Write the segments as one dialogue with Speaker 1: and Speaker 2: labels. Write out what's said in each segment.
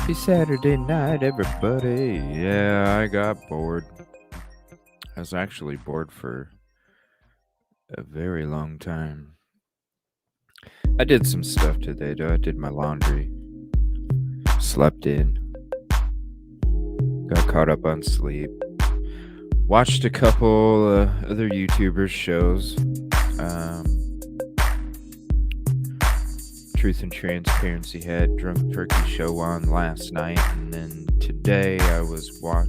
Speaker 1: Happy Saturday night, everybody. Yeah, I got bored. I was actually bored for a very long time. I did some stuff today, though. I did my laundry, slept in, got caught up on sleep, watched a couple other YouTubers' shows. Truth and Transparency had Drunk Turkey show on last night, and then today I was watching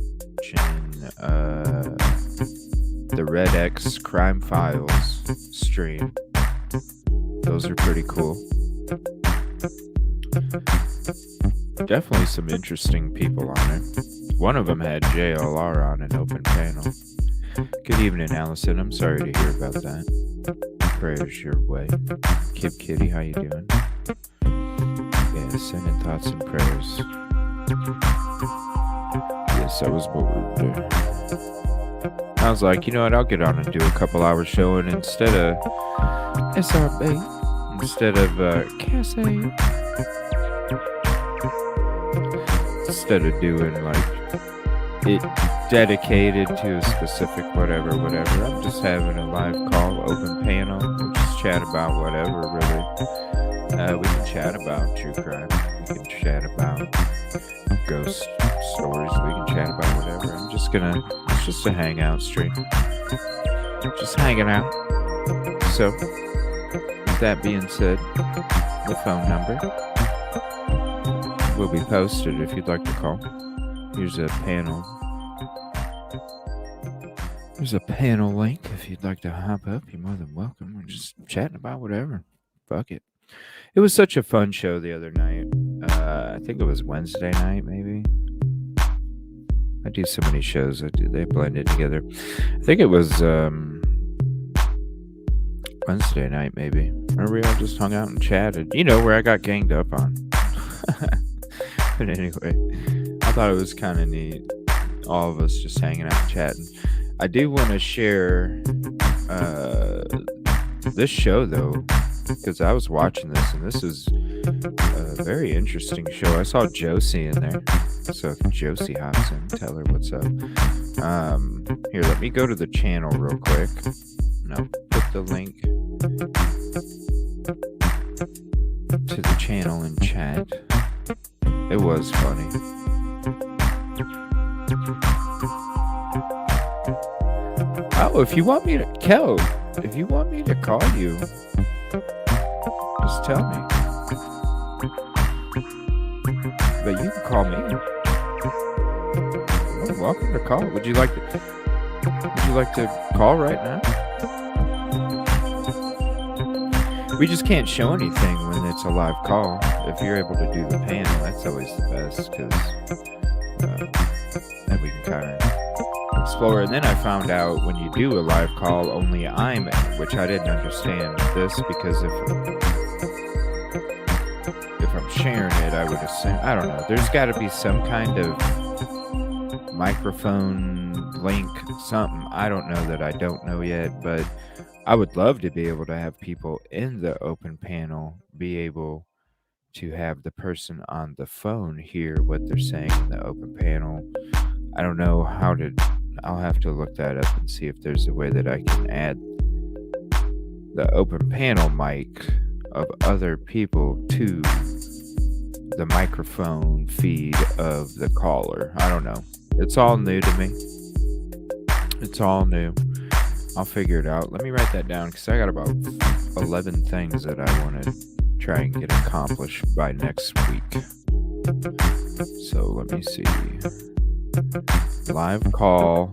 Speaker 1: the Red X Crime Files stream. Those are pretty cool. Definitely some interesting people on there. One of them had JLR on an open panel. Good evening, Allison. I'm sorry to hear about that. Prayers your way. Kib Kitty, how you doing? Yeah, sending thoughts and prayers. Yes, that was what we were doing. I was like, you know what, I'll get on and do a couple hours show, and instead of SRB, instead of Cassie, instead of doing like it dedicated to a specific whatever, I'm just having a live call, open panel. We'll just chat about whatever, really. We can chat about true crime. We can chat about ghost stories. We can chat about whatever. It's just a hangout stream. Just hanging out. So, with that being said, the phone number will be posted if you'd like to call. Here's a panel. There's a panel link if you'd like to hop up. You're more than welcome. We're just chatting about whatever. Fuck it. It was such a fun show the other night. I think it was Wednesday night, maybe. I do so many shows. They blended together. I think it was Wednesday night, maybe. Or we all just hung out and chatted. You know, where I got ganged up on. But anyway, I thought it was kind of neat. All of us just hanging out and chatting. I do want to share this show, though, because I was watching this, and this is a very interesting show. I saw Josie in there, so if Josie hops in, tell her what's up. Here, let me go to the channel real quick, and I'll put the link to the channel in chat. It was funny. Oh, if you want me to, Kel, if you want me to call you, just tell me. But you can call me. You're welcome to call. Would you like to call right now? We just can't show anything when it's a live call. If you're able to do the panel, that's always the best, because then we can kind of explore. And then I found out when you do a live call, only I'm in, which I didn't understand this, because if I'm sharing it, I would assume, I don't know, there's got to be some kind of microphone link, something. I don't know that I don't know yet, but I would love to be able to have people in the open panel be able to have the person on the phone hear what they're saying in the open panel. I don't know how to, I'll have to look that up and see if there's a way that I can add the open panel mic of other people to the microphone feed of the caller. I don't know. It's all new to me. It's all new. I'll figure it out. Let me write that down because I got about 11 things that I want to try and get accomplished by next week. So let me see. Live call.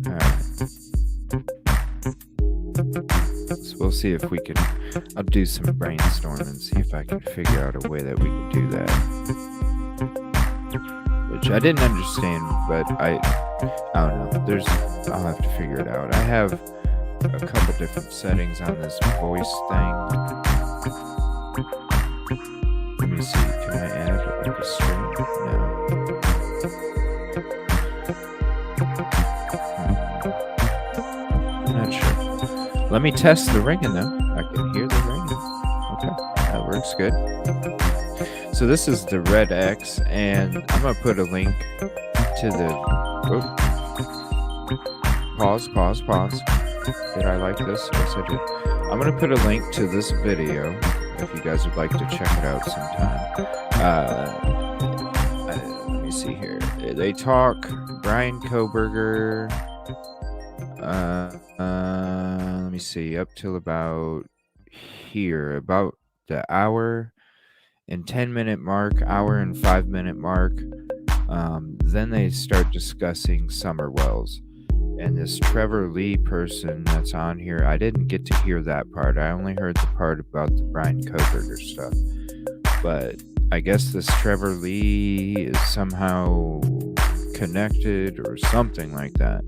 Speaker 1: Alright. So we'll see if we can. I'll do some brainstorming and see if I can figure out a way that we can do that. Which I didn't understand, but I don't know. I'll have to figure it out. I have a couple different settings on this voice thing. Let me see. Can I add like a string? No. I'm not sure. Let me test the ringing though. I can hear the ringing. Okay, that works good. So this is the Red X, and I'm gonna put a link to the. Pause. Did I like this? Yes, I did. I'm gonna put a link to this video if you guys would like to check it out sometime. Let me see here. They talk. Brian Koberger. Let me see. Up till about here, about the hour and 10-minute mark, hour and 5-minute mark. Then they start discussing Summer Wells. And this Trevor Lee person that's on here, I didn't get to hear that part. I only heard the part about the Brian Koberger stuff. But I guess this Trevor Lee is somehow connected or something like that.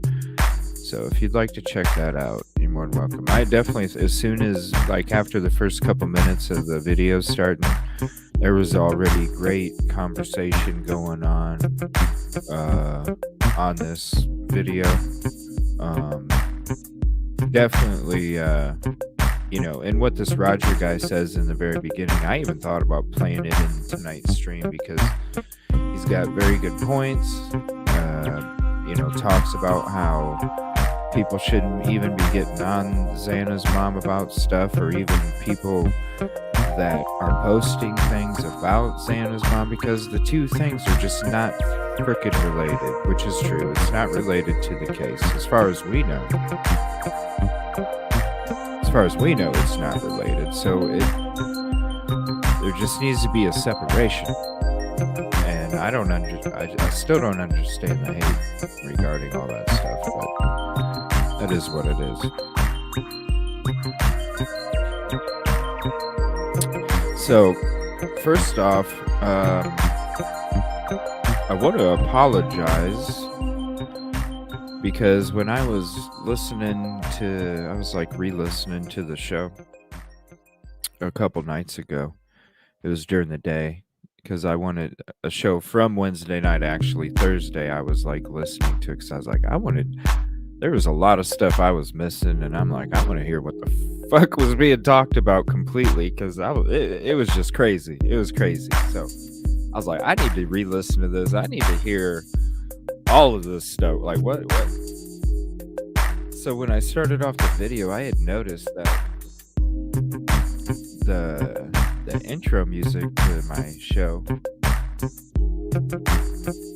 Speaker 1: So if you'd like to check that out, you're more than welcome. I definitely, as soon as, like after the first couple minutes of the video starting, there was already great conversation going on this video. Definitely, and what this Roger guy says in the very beginning, I even thought about playing it in tonight's stream because he's got very good points. Talks about how people shouldn't even be getting on Xana's mom about stuff, or even people that are posting things about Xana's mom, because the two things are just not frickin' related, which is true. It's not related to the case, as far as we know. As far as we know, it's not related. So there just needs to be a separation. And I still don't understand the hate regarding all that stuff, but that is what it is. So, first off, I want to apologize because when I was re-listening to the show a couple nights ago. It was during the day because I wanted a show from Wednesday night, actually Thursday. I was like listening to it because I was like, there was a lot of stuff I was missing, and I'm like, I want to hear what the fuck was being talked about completely, because it was just crazy. It was crazy. So I was like, I need to re-listen to this. I need to hear all of this stuff. Like, what? So when I started off the video, I had noticed that the intro music to my show,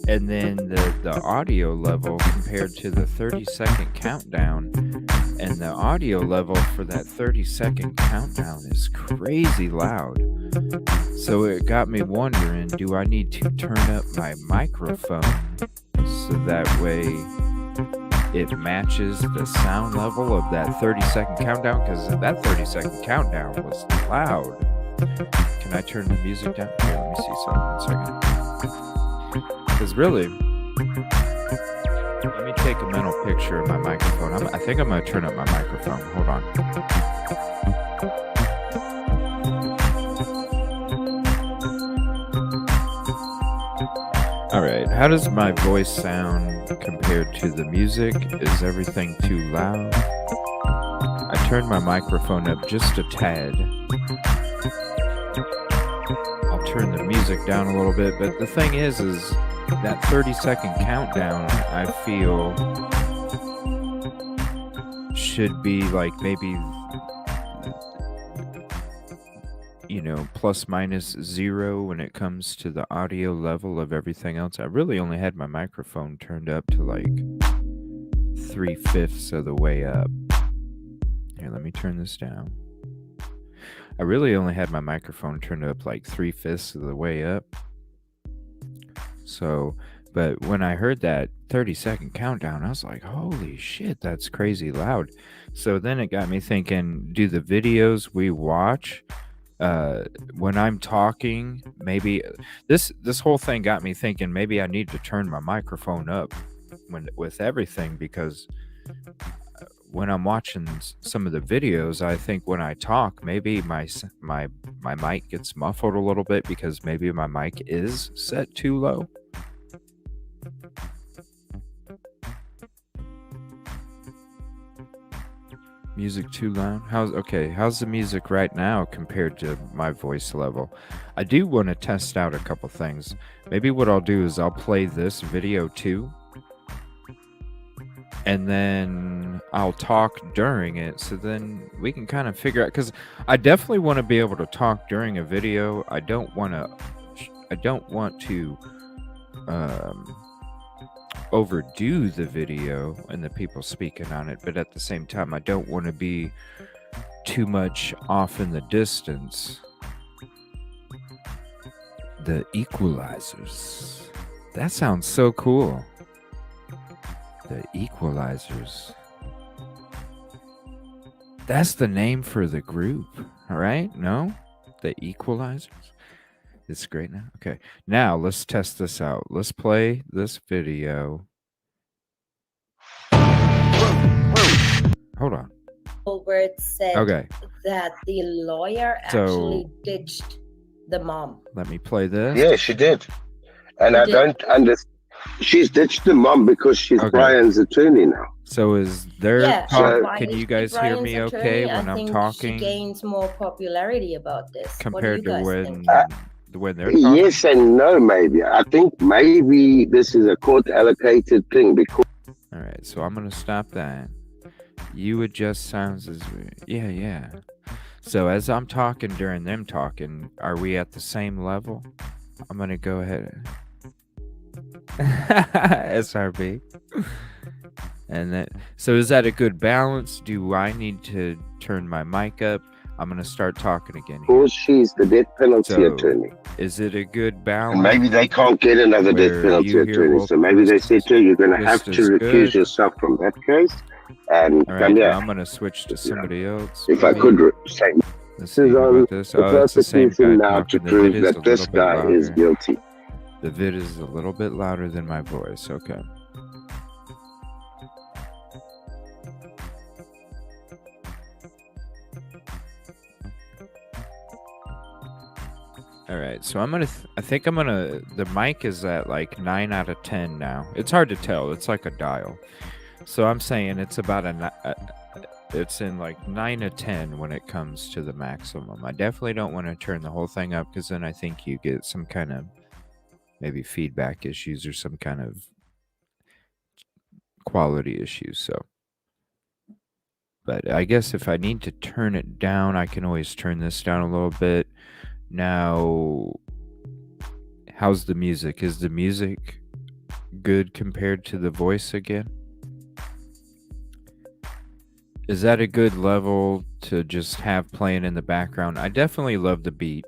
Speaker 1: and then the audio level compared to the 30-second countdown, and the audio level for that 30-second countdown is crazy loud. So it got me wondering, do I need to turn up my microphone so that way it matches the sound level of that 30-second countdown? Because that 30-second countdown was loud. Can I turn the music down? Here, let me see something. 1 second. Because really, let me take a mental picture of my microphone. I think I'm going to turn up my microphone. Hold on. Alright, how does my voice sound compared to the music? Is everything too loud? I turned my microphone up just a tad. I'll turn the music down a little bit, but the thing is that 30-second countdown, I feel, should be like maybe, plus minus zero when it comes to the audio level of everything else. I really only had my microphone turned up to like 3/5 of the way up. Here, let me turn this down. I really only had my microphone turned up like 3/5 of the way up. So, but when I heard that 30-second countdown, I was like, holy shit, that's crazy loud. So then it got me thinking, do the videos we watch when I'm talking, maybe this whole thing got me thinking maybe I need to turn my microphone up with everything, because when I'm watching some of the videos, I think when I talk, maybe my mic gets muffled a little bit because maybe my mic is set too low. Music too loud? How's the music right now compared to my voice level? I do want to test out a couple things. Maybe what I'll do is I'll play this video too, and then I'll talk during it, so then we can kind of figure out, because I definitely want to be able to talk during a video. I don't want to overdo the video and the people speaking on it, but at the same time I don't want to be too much off in the distance. The equalizers. That sounds so cool. The equalizers. That's the name for the group, all right? No? The equalizers? It's great now. Okay. Now let's test this out. Let's play this video. Hold on.
Speaker 2: Where it said that the lawyer actually ditched the mom.
Speaker 1: Let me play this.
Speaker 3: Yeah, she did. And I don't understand. She's ditched the mom because she's Brian's attorney now.
Speaker 1: So is there can you guys hear me okay when I'm talking?
Speaker 2: She gains more popularity about this
Speaker 1: compared to when they're
Speaker 3: talking? Yes and no, maybe. I think maybe this is a court allocated thing because.
Speaker 1: All right, so I'm gonna stop that. You adjust sounds as yeah. So as I'm talking during them talking, are we at the same level? I'm gonna go ahead. SRB. And then, so is that a good balance? Do I need to turn my mic up? I'm gonna start talking again.
Speaker 3: Because she's the death penalty attorney.
Speaker 1: Is it a good balance?
Speaker 3: And maybe they can't get another death penalty attorney, so maybe they said to her, you're gonna have to recuse yourself from that case. And
Speaker 1: all right, I'm gonna switch to somebody else.
Speaker 3: If I could say, this is on the prosecution now to prove that this guy is guilty.
Speaker 1: The vid is a little bit louder than my voice. Okay. All right, so I think I'm gonna, the mic is at like 9 out of 10 now. It's hard to tell. It's like a dial. So I'm saying it's about it's in like 9 to 10 when it comes to the maximum. I definitely don't want to turn the whole thing up, because then I think you get some kind of maybe feedback issues or some kind of quality issues. So, but I guess if I need to turn it down, I can always turn this down a little bit. Now, how's the music? Is the music good compared to the voice again? Is that a good level to just have playing in the background? I definitely love the beat,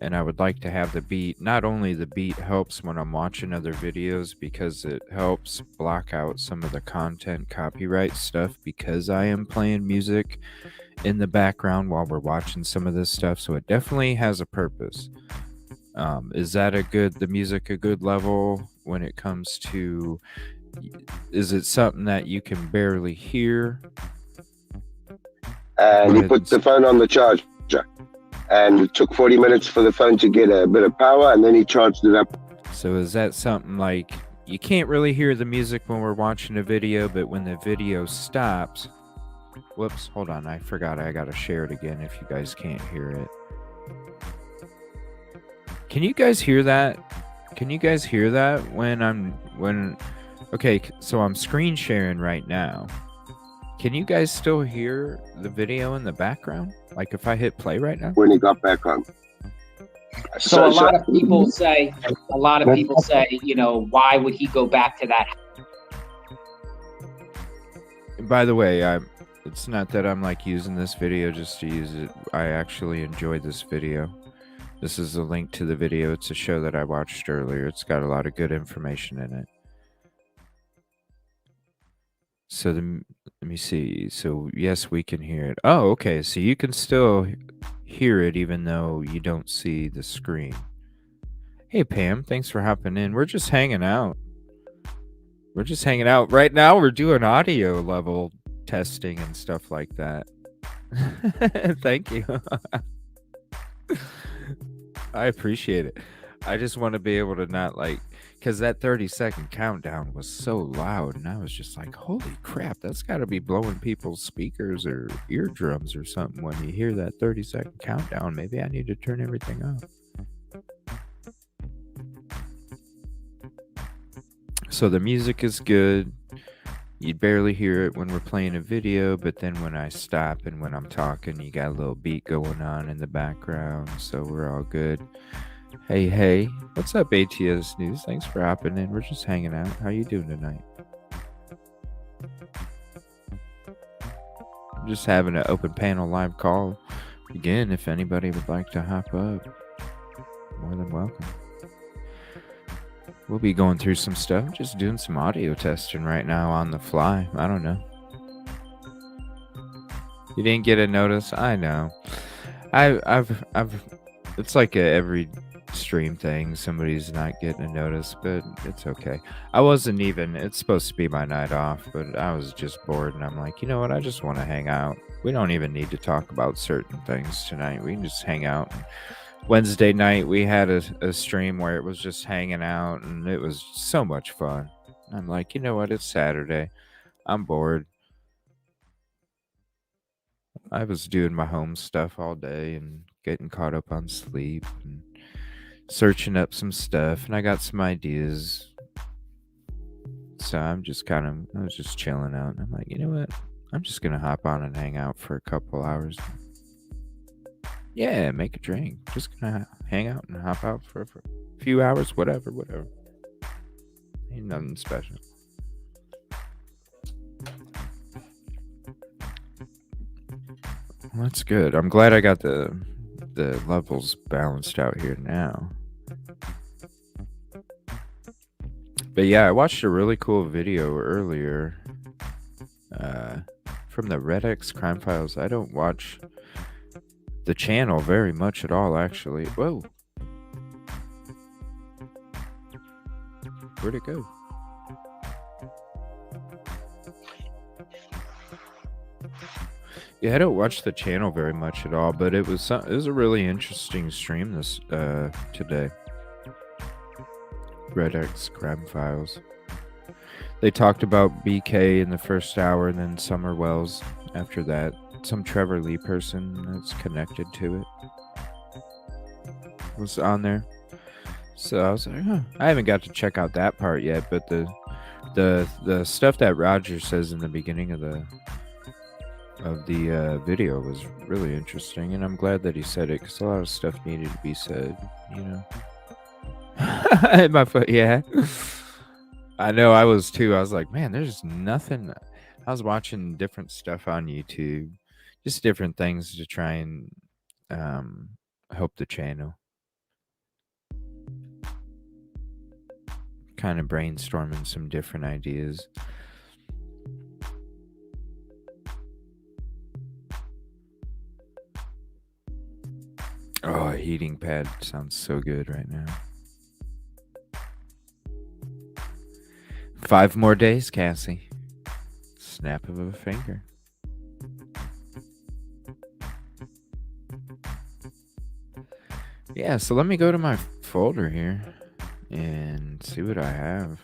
Speaker 1: and I would like to have the beat. Not only the beat helps when I'm watching other videos, because it helps block out some of the content copyright stuff, because I am playing music in the background while we're watching some of this stuff. So it definitely has a purpose. Is that the music a good level when it comes to, is it something that you can barely hear?
Speaker 3: And he put the phone on the charger, and it took 40 minutes for the phone to get a bit of power, and then he charged it up.
Speaker 1: So is that something like, you can't really hear the music when we're watching a video, but when the video stops, whoops, hold on, I forgot I gotta share it again if you guys can't hear it. Can you guys hear that? Can you guys hear that okay, so I'm screen sharing right now. Can you guys still hear the video in the background? Like if I hit play right now?
Speaker 3: When he got back on.
Speaker 4: So a lot of people say, you know, why would he go back to that?
Speaker 1: By the way, it's not that I'm like using this video just to use it. I actually enjoyed this video. This is a link to the video. It's a show that I watched earlier. It's got a lot of good information in it. So let me see. So yes, we can hear it. Oh, okay. So you can still hear it even though you don't see the screen. Hey Pam, thanks for hopping in. We're just hanging out. We're just hanging out. Right now we're doing audio level testing and stuff like that. Thank you. I appreciate it. I just want to be able to not like, because that 30-second countdown was so loud and I was just like, holy crap, that's got to be blowing people's speakers or eardrums or something when you hear that 30-second countdown. Maybe I need to turn everything off. So the music is good. You'd barely hear it when we're playing a video, but then when I stop and when I'm talking, you got a little beat going on in the background, so we're all good. Hey, what's up, ATS News? Thanks for hopping in. We're just hanging out. How you doing tonight? I'm just having an open panel live call. Again, if anybody would like to hop up, more than welcome. We'll be going through some stuff. Just doing some audio testing right now on the fly. I don't know. You didn't get a notice? I know. I've it's like every stream thing. Somebody's not getting a notice, but it's okay. I wasn't even, it's supposed to be my night off, but I was just bored and I'm like, you know what? I just want to hang out. We don't even need to talk about certain things tonight. We can just hang out. Wednesday night, we had a stream where it was just hanging out, and it was so much fun. I'm like, you know what? It's Saturday. I'm bored. I was doing my home stuff all day and getting caught up on sleep and searching up some stuff, and I got some ideas. So I was just chilling out, and I'm like, you know what? I'm just going to hop on and hang out for a couple hours. Yeah, make a drink. Just gonna hang out and hop out for a few hours, whatever. Ain't nothing special. Well, that's good. I'm glad I got the levels balanced out here now. But yeah, I watched a really cool video earlier from the Red X Crime Files. I don't watch the channel very much at all, actually. Whoa. Where'd it go? Yeah, I don't watch the channel very much at all, but it was a really interesting stream this today. Red X Crime Files. They talked about BK in the first hour and then Summer Wells after that. Some Trevor Lee person that's connected to it was on there. So I was like, huh. I haven't got to check out that part yet, but the stuff that Roger says in the beginning of the video was really interesting, and I'm glad that he said it because a lot of stuff needed to be said, you know. My foot, yeah. I know I was too. I was like, man, there's nothing. I was watching different stuff on YouTube. Just different things to try and help the channel. Kind of brainstorming some different ideas. Oh, a heating pad sounds so good right now. 5 more days, Cassie. Snap of a finger. Yeah, so let me go to my folder here and see what I have.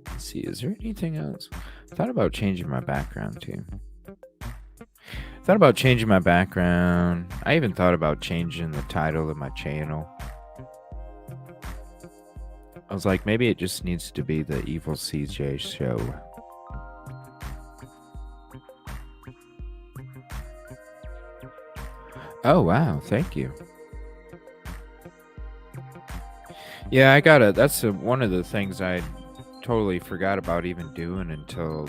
Speaker 1: Let's see, is there anything else? I thought about changing my background too. I even thought about changing the title of my channel. I was like, maybe it just needs to be the Evil CJ show. Oh, wow. Thank you. Yeah, I got it. That's one of the things I totally forgot about even doing until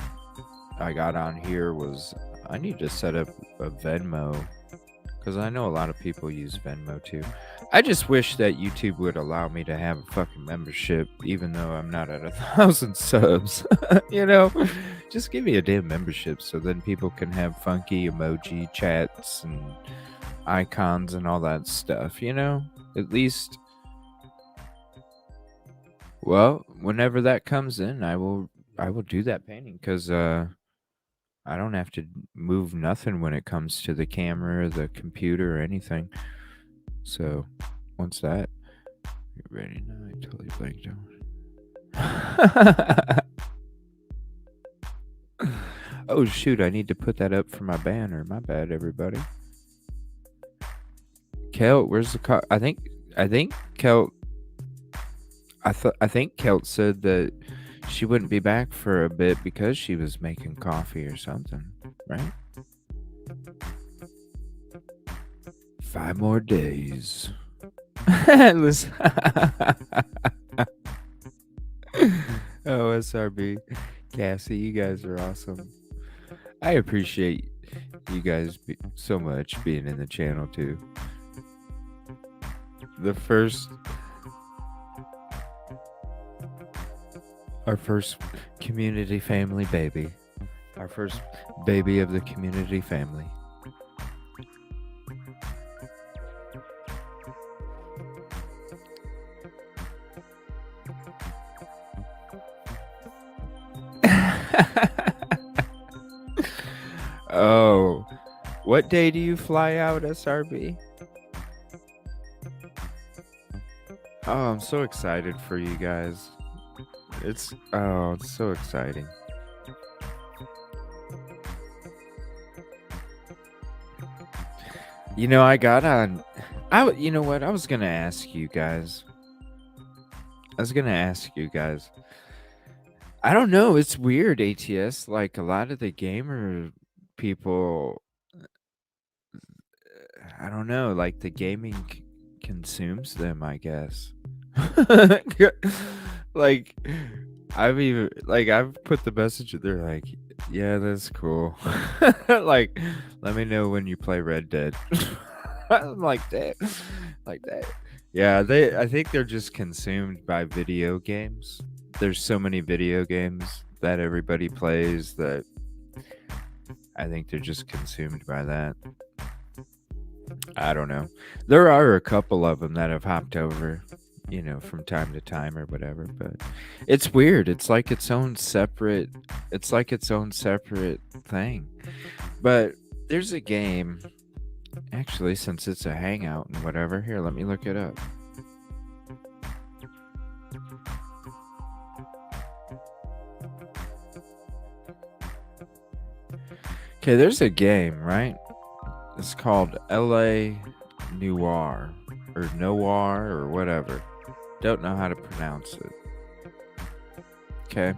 Speaker 1: I got on here was I need to set up a Venmo, because I know a lot of people use Venmo too. I just wish that YouTube would allow me to have a fucking membership, even though I'm not at 1,000 subs. You know, just give me a damn membership so then people can have funky emoji chats and icons and all that stuff, you know? At least, well, whenever that comes in, I will do that painting, because I don't have to move nothing when it comes to the camera, the computer, or anything. So, once that, get ready now. I totally blanked out. Oh shoot! I need to put that up for my banner. My bad, everybody. Kelt, where's the car? I think Kelt. I think Kelt said that she wouldn't be back for a bit because she was making coffee or something, right? 5 more days. Listen. Oh, SRB. Cassie, you guys are awesome. I appreciate you guys so much being in the channel too. Our first community family baby. Our first baby of the community family. Oh, what day do you fly out, SRB? Oh, I'm so excited for you guys. It's so exciting. You know, I got on. You know what? I was gonna ask you guys. I don't know. It's weird, ATS. Like a lot of the gamer people, I don't know. Like the gaming consumes them, I guess. Like I've put the message. They're like, yeah, that's cool. Like, let me know when you play Red Dead. I'm like that. Yeah, I think they're just consumed by video games. There's so many video games that everybody plays that I think they're just consumed by that. I don't know. There are a couple of them that have hopped over, you know, from time to time or whatever, but it's weird. It's like its own separate thing. But there's a game, actually, since it's a hangout and whatever. Here, let me look it up. Okay, there's a game, right? It's called LA Noir or whatever. Don't know how to pronounce it. Okay.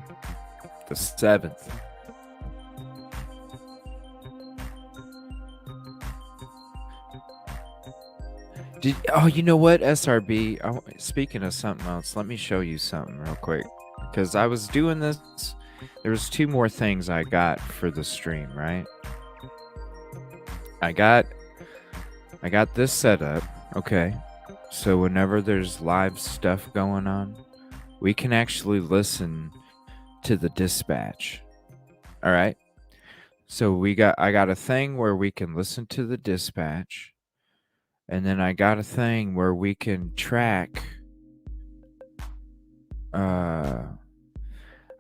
Speaker 1: The 7th. You know what, SRB? Speaking of something else, let me show you something real quick. Because I was doing this. There was 2 more things I got for the stream, right? I got this set up. Okay. So whenever there's live stuff going on, we can actually listen to the dispatch. All right. So I got a thing where we can listen to the dispatch, and then I got a thing where we can track. I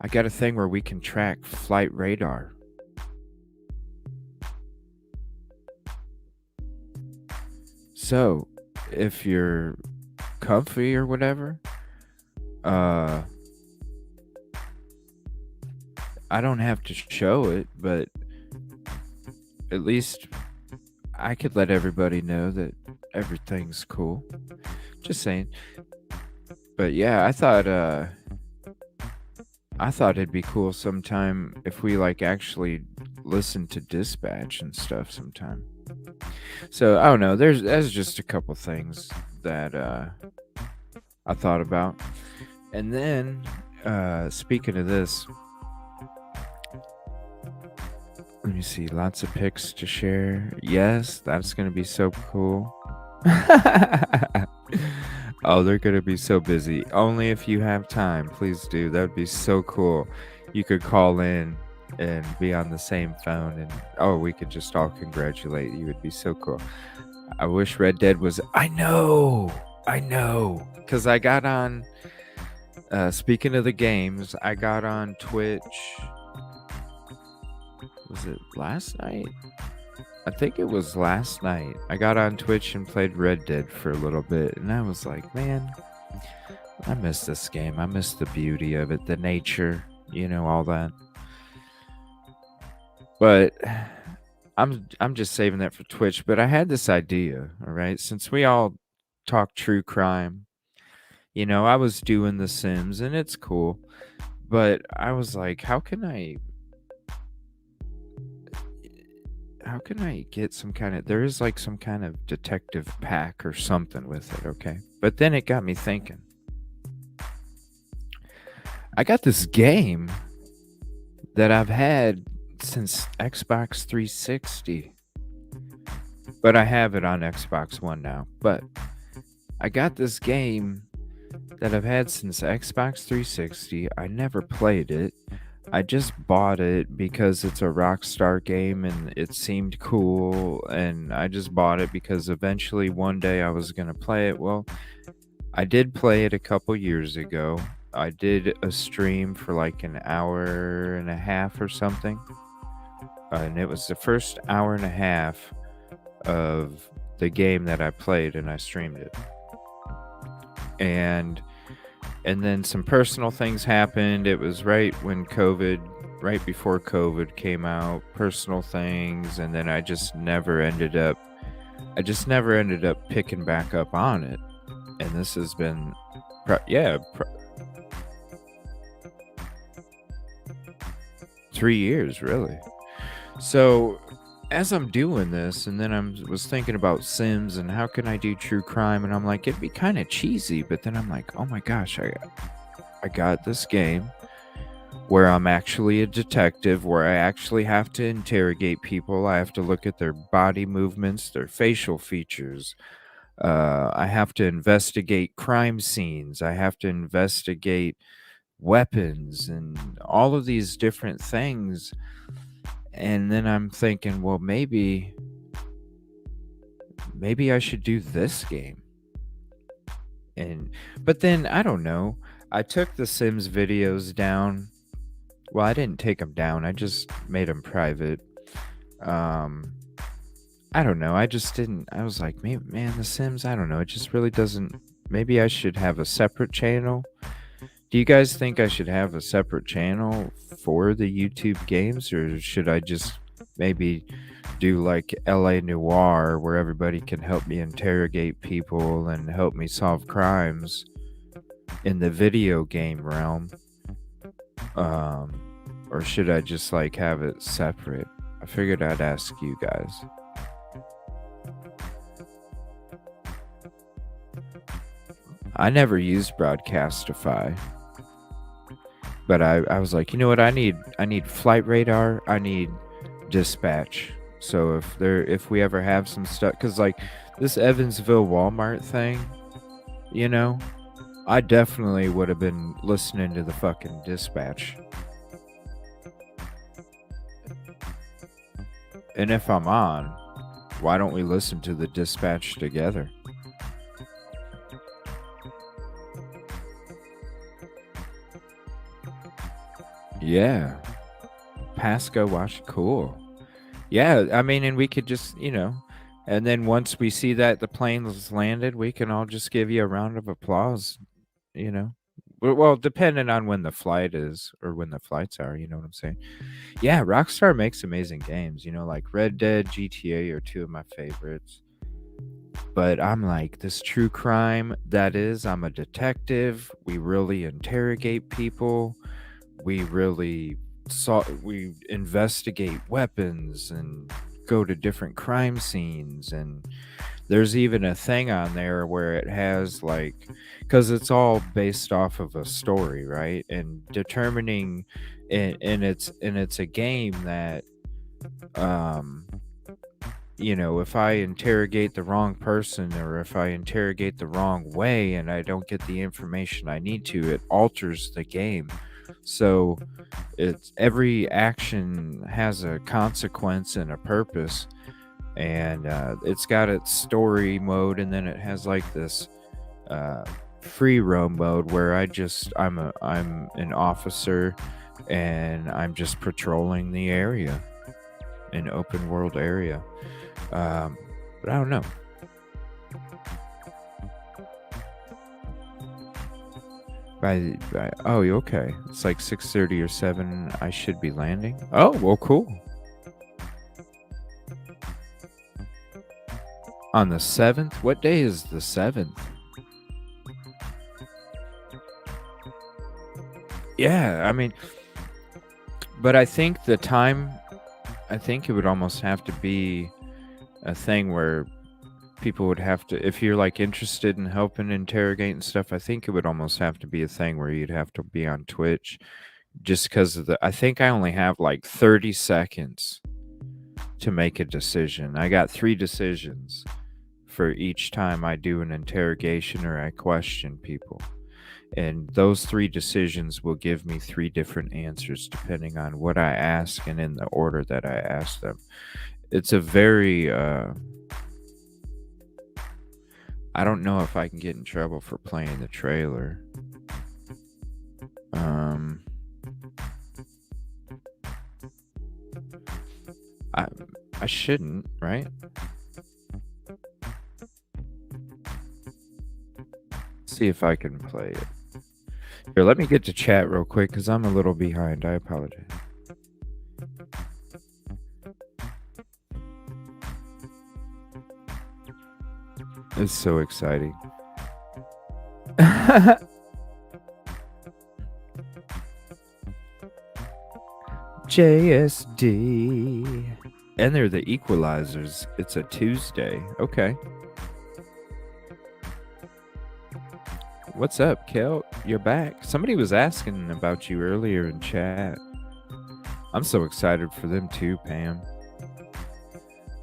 Speaker 1: got a thing where we can track flight radar. So, if you're comfy or whatever, I don't have to show it, but at least I could let everybody know that everything's cool. Just saying. But yeah, I thought it'd be cool sometime if we like actually listen to Dispatch and stuff sometime. So I don't know. There's just a couple things that I thought about, and then speaking of this, let me see. Lots of pics to share. Yes, that's gonna be so cool. Oh, they're gonna be so busy. Only if you have time, please do. That would be so cool. You could call in and be on the same phone, and we could just all congratulate you. It'd be so cool. I wish Red Dead was. I know, because I got on. Speaking of the games, I got on Twitch. Was it last night? I think it was last night. I got on Twitch and played Red Dead for a little bit, and I was like, man, I miss this game. I miss the beauty of it, the nature, all that. But I'm just saving that for Twitch. But I had this idea, all right? Since we all talk true crime, I was doing The Sims, and it's cool. But I was like, how can I get some kind of, there is like some kind of detective pack or something with it, okay? But then it got me thinking. I got this game that I've had since Xbox 360. But I have it on Xbox One now. But I got this game that I've had since Xbox 360. I never played it. I just bought it because it's a Rockstar game and it seemed cool, and I just bought it because eventually one day I was going to play it. Well, I did play it a couple years ago. I did a stream for like an hour and a half or something, and it was the first hour and a half of the game that I played, and I streamed it. And then some personal things happened. It was right before COVID came out, personal things, and then I just never ended up picking back up on it. And this has been 3 years, really. So as I'm doing this, and then I was thinking about Sims and how can I do true crime, and I'm like, it'd be kind of cheesy, but then I'm like, oh my gosh, I got this game where I'm actually a detective, where I actually have to interrogate people. I have to look at their body movements, their facial features. I have to investigate crime scenes. I have to investigate weapons and all of these different things. And then I'm thinking, well, maybe I should do this game. But then I don't know. I took the Sims videos down. Well, I didn't take them down. I just made them private. I don't know. I just didn't. I was like, man, The Sims, I don't know. It just really doesn't. Maybe I should have a separate channel. Do you guys think I should have a separate channel for the YouTube games, or should I just maybe do like LA Noire, where everybody can help me interrogate people and help me solve crimes in the video game realm? Or should I just like have it separate? I figured I'd ask you guys. I never used Broadcastify. But I was like, you know what? I need Flight Radar. I need Dispatch. So if we ever have some stuff, because like this Evansville Walmart thing, I definitely would have been listening to the fucking Dispatch. And if I'm on, why don't we listen to the Dispatch together? Yeah. Pasco, watch. Cool. Yeah, I mean, and we could just, and then once we see that the plane has landed, we can all just give you a round of applause, Well, depending on when the flight is or when the flights are, you know what I'm saying? Yeah, Rockstar makes amazing games, like Red Dead, GTA are two of my favorites. But I'm like, this true crime, that is, I'm a detective. We really interrogate people. We really we investigate weapons and go to different crime scenes. And there's even a thing on there where it has like, because it's all based off of a story, right? And determining, and it's a game that, if I interrogate the wrong person or if I interrogate the wrong way and I don't get the information I need to, it alters the game. So it's every action has a consequence and a purpose, and it's got its story mode, and then it has like this free roam mode where I'm an officer and I'm just patrolling the area, an open world area. But I don't know. Oh, okay. It's like 6:30 or 7. I should be landing. Oh, well, cool. On the 7th? What day is the 7th? Yeah, I mean, but I think it would almost have to be a thing where people would have to, if you're like interested in helping interrogate and stuff, I think it would almost have to be a thing where you'd have to be on Twitch, just because of I think I only have like 30 seconds to make a decision. I got 3 decisions for each time I do an interrogation or I question people. And those 3 decisions will give me 3 different answers depending on what I ask and in the order that I ask them. It's a very, I don't know if I can get in trouble for playing the trailer. I shouldn't, right? See if I can play it. Here, let me get to chat real quick because I'm a little behind. I apologize. It's so exciting. JSD. And they're the equalizers. It's a Tuesday. Okay. What's up, Kel? You're back. Somebody was asking about you earlier in chat. I'm so excited for them too, Pam.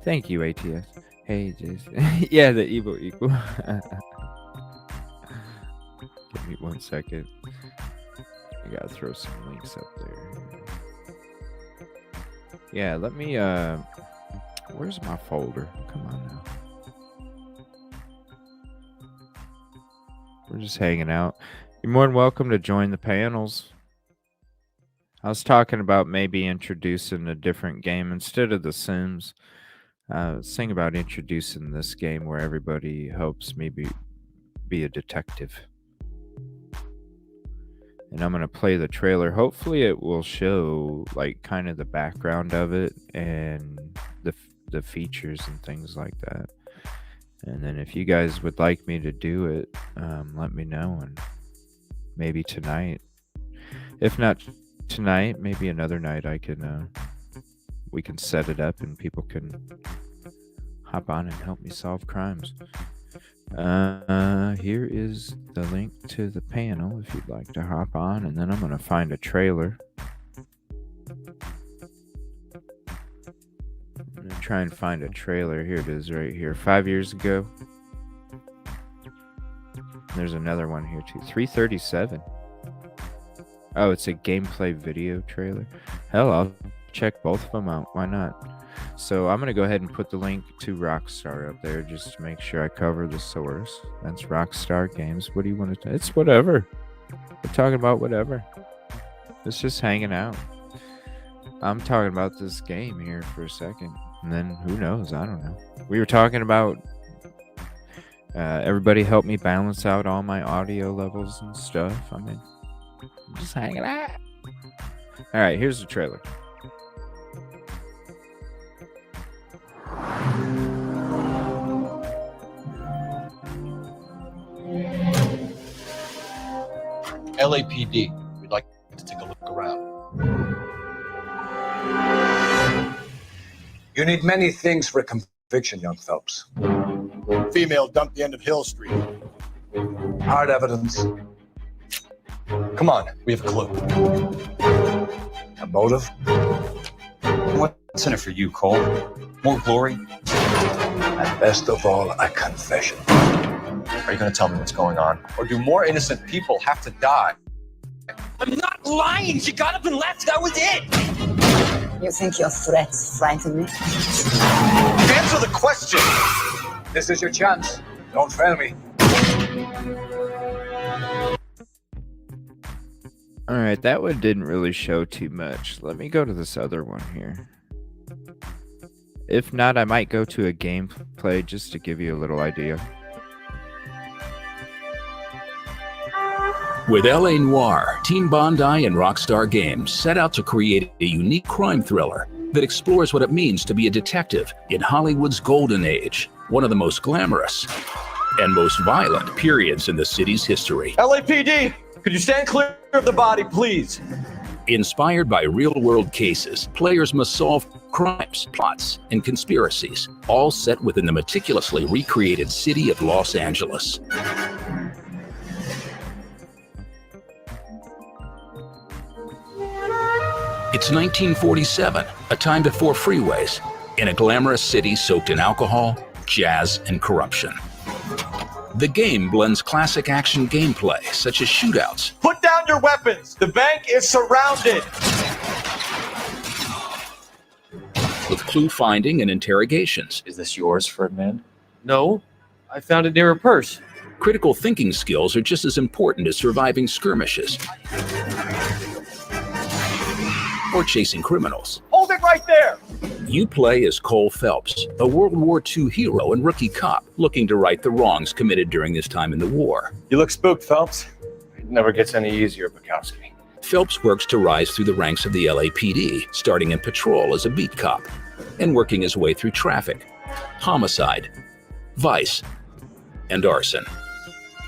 Speaker 1: Thank you, ATS. Hey, Jason. Yeah, the equal. Give me 1 second. I gotta throw some links up there. Yeah, let me, where's my folder? Come on now. We're just hanging out. You're more than welcome to join the panels. I was talking about maybe introducing a different game instead of The Sims. I was thinking about introducing this game where everybody helps me be a detective. And I'm going to play the trailer. Hopefully it will show like kind of the background of it and the features and things like that. And then if you guys would like me to do it, let me know. And maybe tonight. If not tonight, maybe another night I can we can set it up and people can hop on and help me solve crimes. Here is the link to the panel if you'd like to hop on, and then I'm going to find a trailer. I'm going to try and find a trailer. Here it is right here. 5 years ago. There's another one here too. 337. Oh, it's a gameplay video trailer. Hell, I'll check both of them out. Why not? So I'm going to go ahead and put the link to Rockstar up there just to make sure I cover the source. That's Rockstar Games. What do you want to... It's whatever. We're talking about whatever. It's just hanging out. I'm talking about this game here for a second. And then who knows? I don't know. We were talking about... everybody help me balance out all my audio levels and stuff. I mean, I'm just hanging out. All right, here's the trailer.
Speaker 5: LAPD. We'd like to take a look around.
Speaker 6: You need many things for a conviction, young Phelps.
Speaker 5: Female dumped the end of Hill Street.
Speaker 6: Hard evidence. Come on,
Speaker 5: We have a clue.
Speaker 6: a motive?
Speaker 7: What's in it for you, Cole? More glory?
Speaker 6: And best of all, a confession.
Speaker 7: Are you going to tell me what's going on? Or do more innocent people have to die?
Speaker 8: I'm not lying. She got up and left. That was it.
Speaker 9: You think your threats frighten me?
Speaker 7: Answer the question!
Speaker 6: This is your chance. Don't fail me.
Speaker 1: All right, that one didn't really show too much. Let me go to this other one here. If not, I might go to a gameplay just to give you a little idea.
Speaker 10: With L.A. Noire, Team Bondi and Rockstar Games set out to create a unique crime thriller that explores what it means to be a detective in Hollywood's golden age, one of the most glamorous and most violent periods in the city's history.
Speaker 8: LAPD, could you stand clear of the body, please?
Speaker 10: Inspired by real-world cases, players must solve crimes, plots, and conspiracies, all set within the meticulously recreated city of Los Angeles. It's 1947, a time before freeways, in a glamorous city soaked in alcohol, jazz, and corruption. The game blends classic action gameplay, such as shootouts.
Speaker 8: Put down your weapons. The bank is surrounded.
Speaker 10: With clue finding and interrogations.
Speaker 7: Is this yours, Ferdinand?
Speaker 8: No, I found it near a purse.
Speaker 10: Critical thinking skills are just as important as surviving skirmishes or chasing criminals.
Speaker 8: Hold it right there.
Speaker 10: You play as Cole Phelps, a World War II hero and rookie cop looking to right the wrongs committed during his time in the war.
Speaker 8: You look spooked, Phelps.
Speaker 7: It never gets any easier, Bukowski.
Speaker 10: Phelps works to rise through the ranks of the LAPD, starting in patrol as a beat cop and working his way through traffic, homicide, vice, and arson.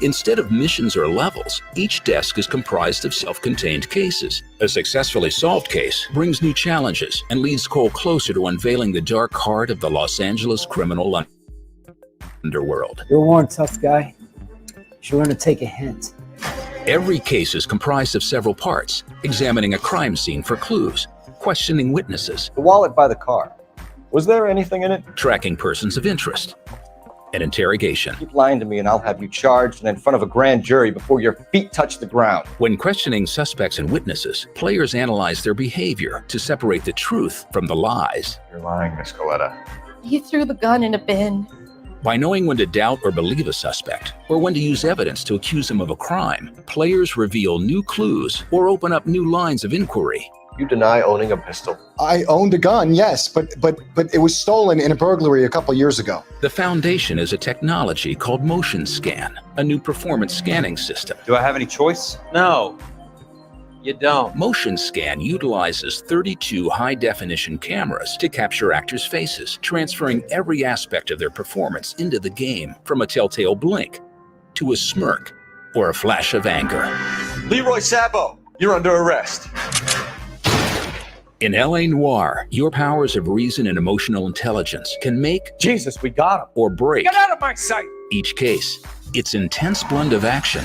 Speaker 10: Instead of missions or levels, each desk is comprised of self-contained cases. A successfully solved case brings new challenges and leads Cole closer to unveiling the dark heart of the Los Angeles criminal underworld.
Speaker 11: You're one tough guy. You learn to take a hint.
Speaker 10: Every case is comprised of several parts, examining a crime scene for clues, questioning witnesses,
Speaker 8: The wallet by the car. Was there anything in it?
Speaker 10: tracking persons of interest, and interrogation.
Speaker 8: Keep lying to me and I'll have you charged and in front of a grand jury before your feet touch the ground.
Speaker 10: When questioning suspects and witnesses, players analyze their behavior to separate the truth from the lies.
Speaker 7: You're lying, Miss Coletta.
Speaker 12: He threw the gun in a bin.
Speaker 10: By knowing when to doubt or believe a suspect, or when to use evidence to accuse him of a crime, players reveal new clues or open up new lines of inquiry.
Speaker 5: You deny owning a pistol.
Speaker 13: I owned a gun, yes, but it was stolen in a burglary a couple years ago.
Speaker 10: The foundation is a technology called Motion Scan, a new performance scanning system.
Speaker 8: Do I have any choice? No, you don't.
Speaker 10: Motion Scan utilizes 32 high-definition cameras to capture actors' faces, transferring every aspect of their performance into the game, from a telltale blink to a smirk or a flash of anger.
Speaker 8: Leroy Sabo, you're under arrest.
Speaker 10: In L.A. Noire, your powers of reason and emotional intelligence can make
Speaker 8: Jesus, we got him.
Speaker 10: or break
Speaker 8: Get out of my sight.
Speaker 10: each case. Its intense blend of action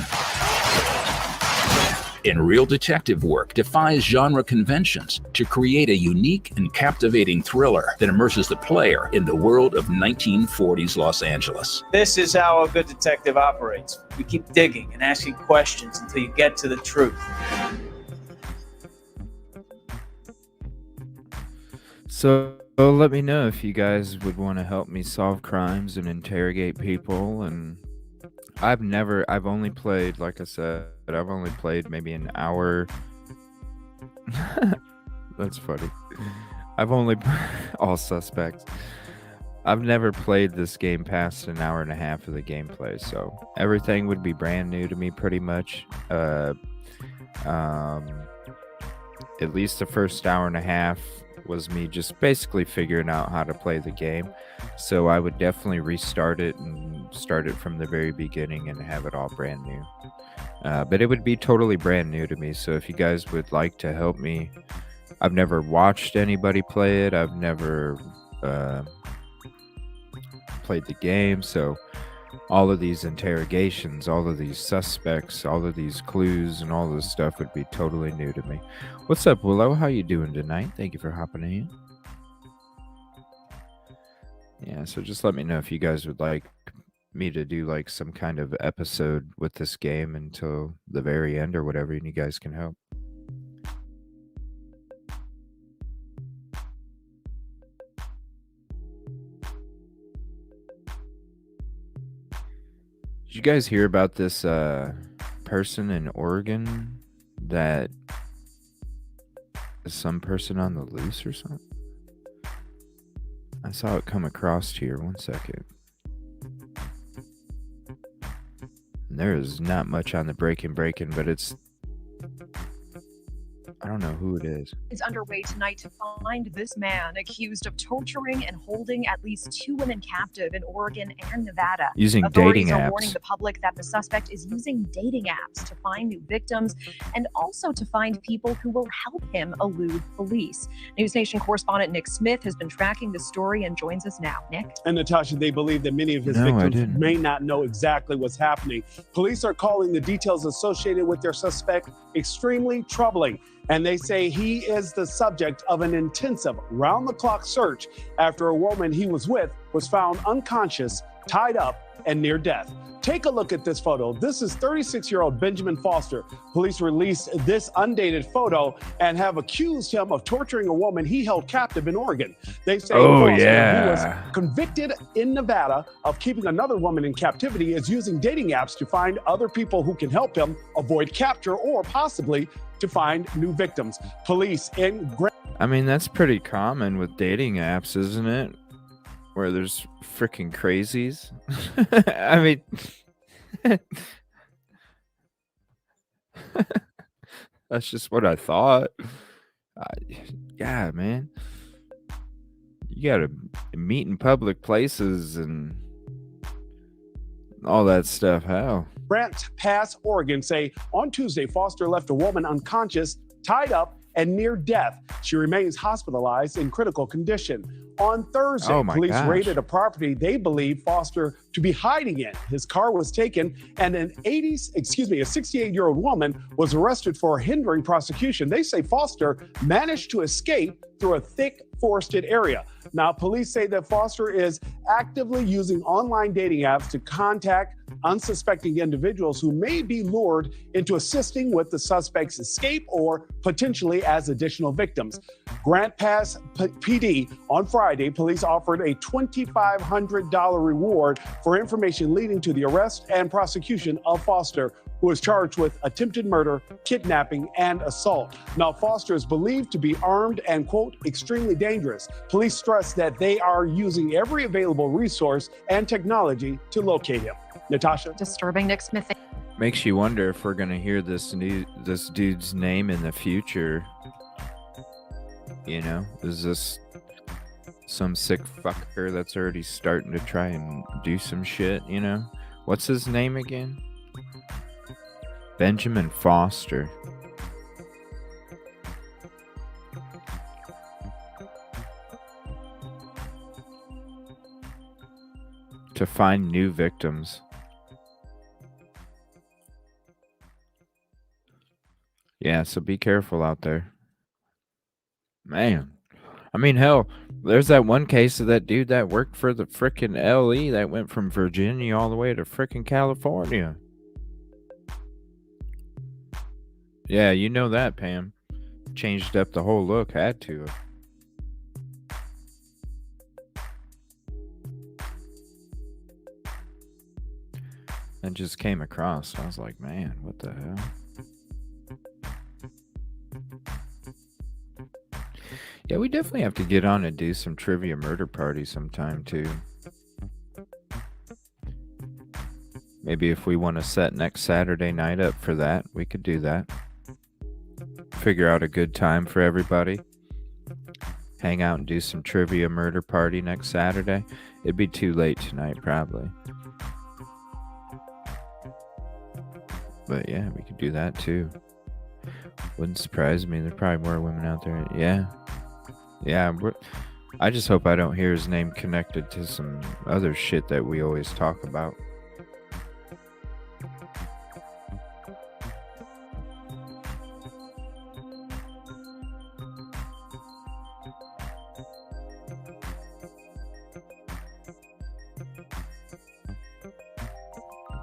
Speaker 10: and real detective work defies genre conventions to create a unique and captivating thriller that immerses the player in the world of 1940s Los Angeles.
Speaker 8: This is how a good detective operates. We keep digging and asking questions until you get to the truth.
Speaker 1: So let me know if you guys would want to help me solve crimes and interrogate people. And I've only played, like I said, I've only played maybe an hour. That's funny. All suspects. I've never played this game past an hour and a half of the gameplay, so everything would be brand new to me pretty much. At least the first hour and a half was me just basically figuring out how to play the game. So I would definitely restart it and start it from the very beginning and have it all brand new. But it would be totally brand new to me. So if you guys would like to help me, I've never watched anybody play it. I've never played the game. So all of these interrogations, all of these suspects, all of these clues, and all this stuff would be totally new to me. What's up, Willow? How you doing tonight? Thank you for hopping in. Yeah, so just let me know if you guys would like me to do like some kind of episode with this game until the very end or whatever, and you guys can help. Did you guys hear about this person in Oregon that is some person on the loose or something? I saw it come across here. 1 second. And there is not much on the breaking, but it's... I don't know who it is.
Speaker 14: Is underway tonight to find this man accused of torturing and holding at least 2 women captive in Oregon and Nevada.
Speaker 1: Using
Speaker 14: Authorities
Speaker 1: dating
Speaker 14: are
Speaker 1: apps.
Speaker 14: warning the public that the suspect is using dating apps to find new victims and also to find people who will help him elude police. News Nation correspondent Nick Smith has been tracking the story and joins us now. Nick?
Speaker 15: And Natasha, they believe that many of his victims may not know exactly what's happening. Police are calling the details associated with their suspect extremely troubling. And they say he is the subject of an intensive round-the-clock search after a woman he was with was found unconscious, tied up, and near death. Take a look at this photo. This is 36-year-old Benjamin Foster. Police released this undated photo and have accused him of torturing a woman he held captive in Oregon. They say Foster, who was convicted in Nevada of keeping another woman in captivity, is using dating apps to find other people who can help him avoid capture or possibly to find new victims. Police in
Speaker 1: I mean, that's pretty common with dating apps, isn't it? Where there's freaking crazies. I mean, that's just what I thought. Yeah, man. You gotta meet in public places and all that stuff. How?
Speaker 15: Grant Pass, Oregon, say on Tuesday, Foster left a woman unconscious, tied up, and near death. She remains hospitalized in critical condition. On Thursday, police raided a property they believe Foster to be hiding in. His car was taken, and a 68-year-old woman was arrested for hindering prosecution. They say Foster managed to escape through a thick forested area. Now, police say that Foster is actively using online dating apps to contact unsuspecting individuals who may be lured into assisting with the suspect's escape or potentially as additional victims. Grant Pass PD on Friday, police offered a $2,500 reward for information leading to the arrest and prosecution of Foster, who is charged with attempted murder, kidnapping, and assault. Now, Foster is believed to be armed and, quote, extremely dangerous. Police stress that they are using every available resource and technology to locate him. Natasha?
Speaker 14: Disturbing. Nick Smith.
Speaker 1: Makes you wonder if we're going to hear this dude's name in the future. You know, is this some sick fucker that's already starting to try and do some shit, you know? What's his name again? Benjamin Foster. To find new victims. Yeah, so be careful out there. Man. I mean, hell, there's that one case of that dude that worked for the frickin' LE that went from Virginia all the way to frickin' California. Yeah, you know that, Pam. Changed up the whole look, had to. And just came across. I was like, man, what the hell? Yeah, we definitely have to get on and do some trivia murder party sometime, too. Maybe if we want to set next Saturday night up for that, we could do that. Figure out a good time for everybody. hang out and do some trivia murder party next Saturday. It'd be too late tonight, probably. But yeah, we could do that too. Wouldn't surprise me. There's probably more women out there. Yeah. I just hope I don't hear his name connected to some other shit that we always talk about.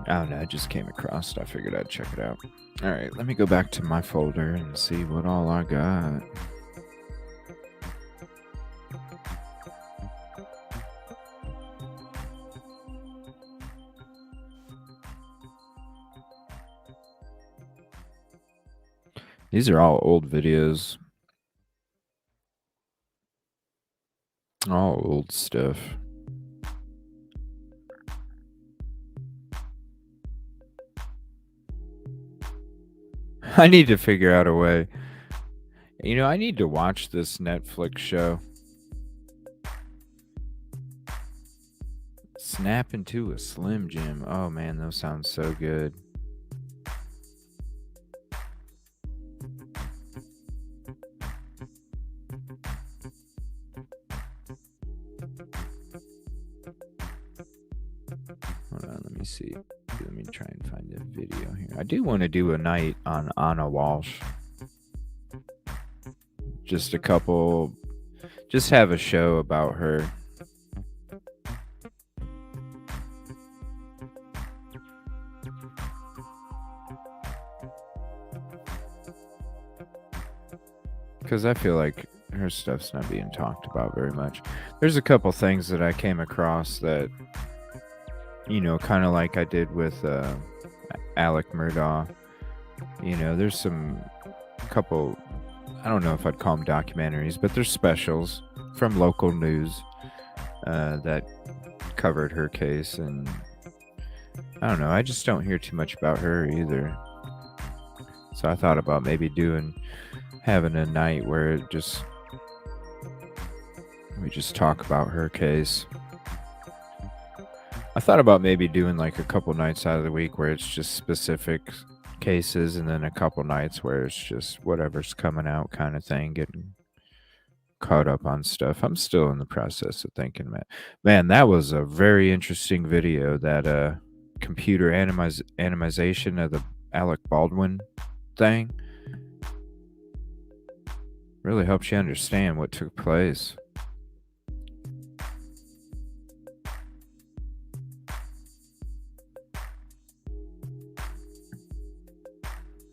Speaker 1: I don't know, I just came across it. I figured I'd check it out. All right, let me go back to my folder and see what all I got. These are all old videos. All old stuff. I need to figure out a way. You know, I need to watch this Netflix show. Snap into a Slim Jim. Oh man, those sound so good. Hold on, let me see. Let me try and find a video here. I do want to do a night on Anna Walsh. Just have a show about her. Because I feel like her stuff's not being talked about very much. There's a couple things that I came across that, you know, kind of like I did with Alec Murdaugh. You know, there's some couple, I don't know if I'd call them documentaries, but there's specials from local news that covered her case. And I don't know, I just don't hear too much about her either. So I thought about maybe having a night where we just talk about her case. I thought about maybe doing like a couple nights out of the week where it's just specific cases, and then a couple nights where it's just whatever's coming out kind of thing, getting caught up on stuff. I'm still in the process of thinking, man, that was a very interesting video, that computer animation of the Alec Baldwin thing. Really helps you understand what took place.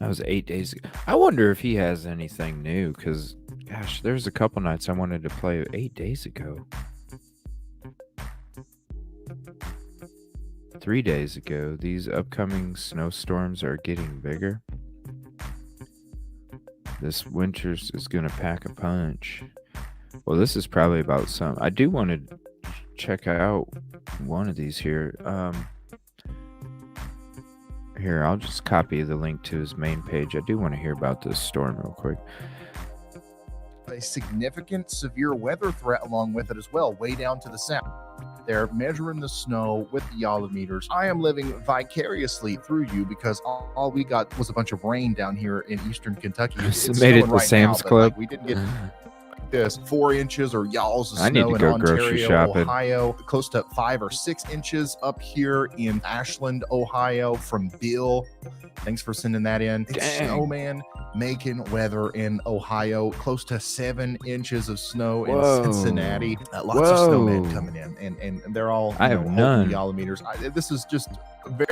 Speaker 1: That was 8 days ago. I wonder if he has anything new, because, gosh, there's a couple nights I wanted to play 8 days ago. 3 days ago. These upcoming snowstorms are getting bigger. This winter is going to pack a punch. Well, this is probably about some. I do want to check out one of these here. Here, I'll just copy the link to his main page. I do want to hear about this storm real quick.
Speaker 16: A significant severe weather threat along with it as well, way down to the south. They're measuring the snow with the yolometers. I am living vicariously through you because all we got was a bunch of rain down here in eastern Kentucky.
Speaker 1: It's made it to
Speaker 16: right
Speaker 1: Sam's
Speaker 16: now,
Speaker 1: Club.
Speaker 16: Like, we didn't get this 4 inches or y'alls of
Speaker 1: I need
Speaker 16: snow
Speaker 1: to
Speaker 16: in
Speaker 1: go grocery
Speaker 16: Ontario,
Speaker 1: shopping.
Speaker 16: Ohio, close to 5 or 6 inches up here in Ashland, Ohio from Bill. Thanks for sending that in. It's snowman making weather in Ohio, close to 7 inches of snow in Cincinnati. Lots of snowmen coming in, and they're all holding the yolometers. This is just a very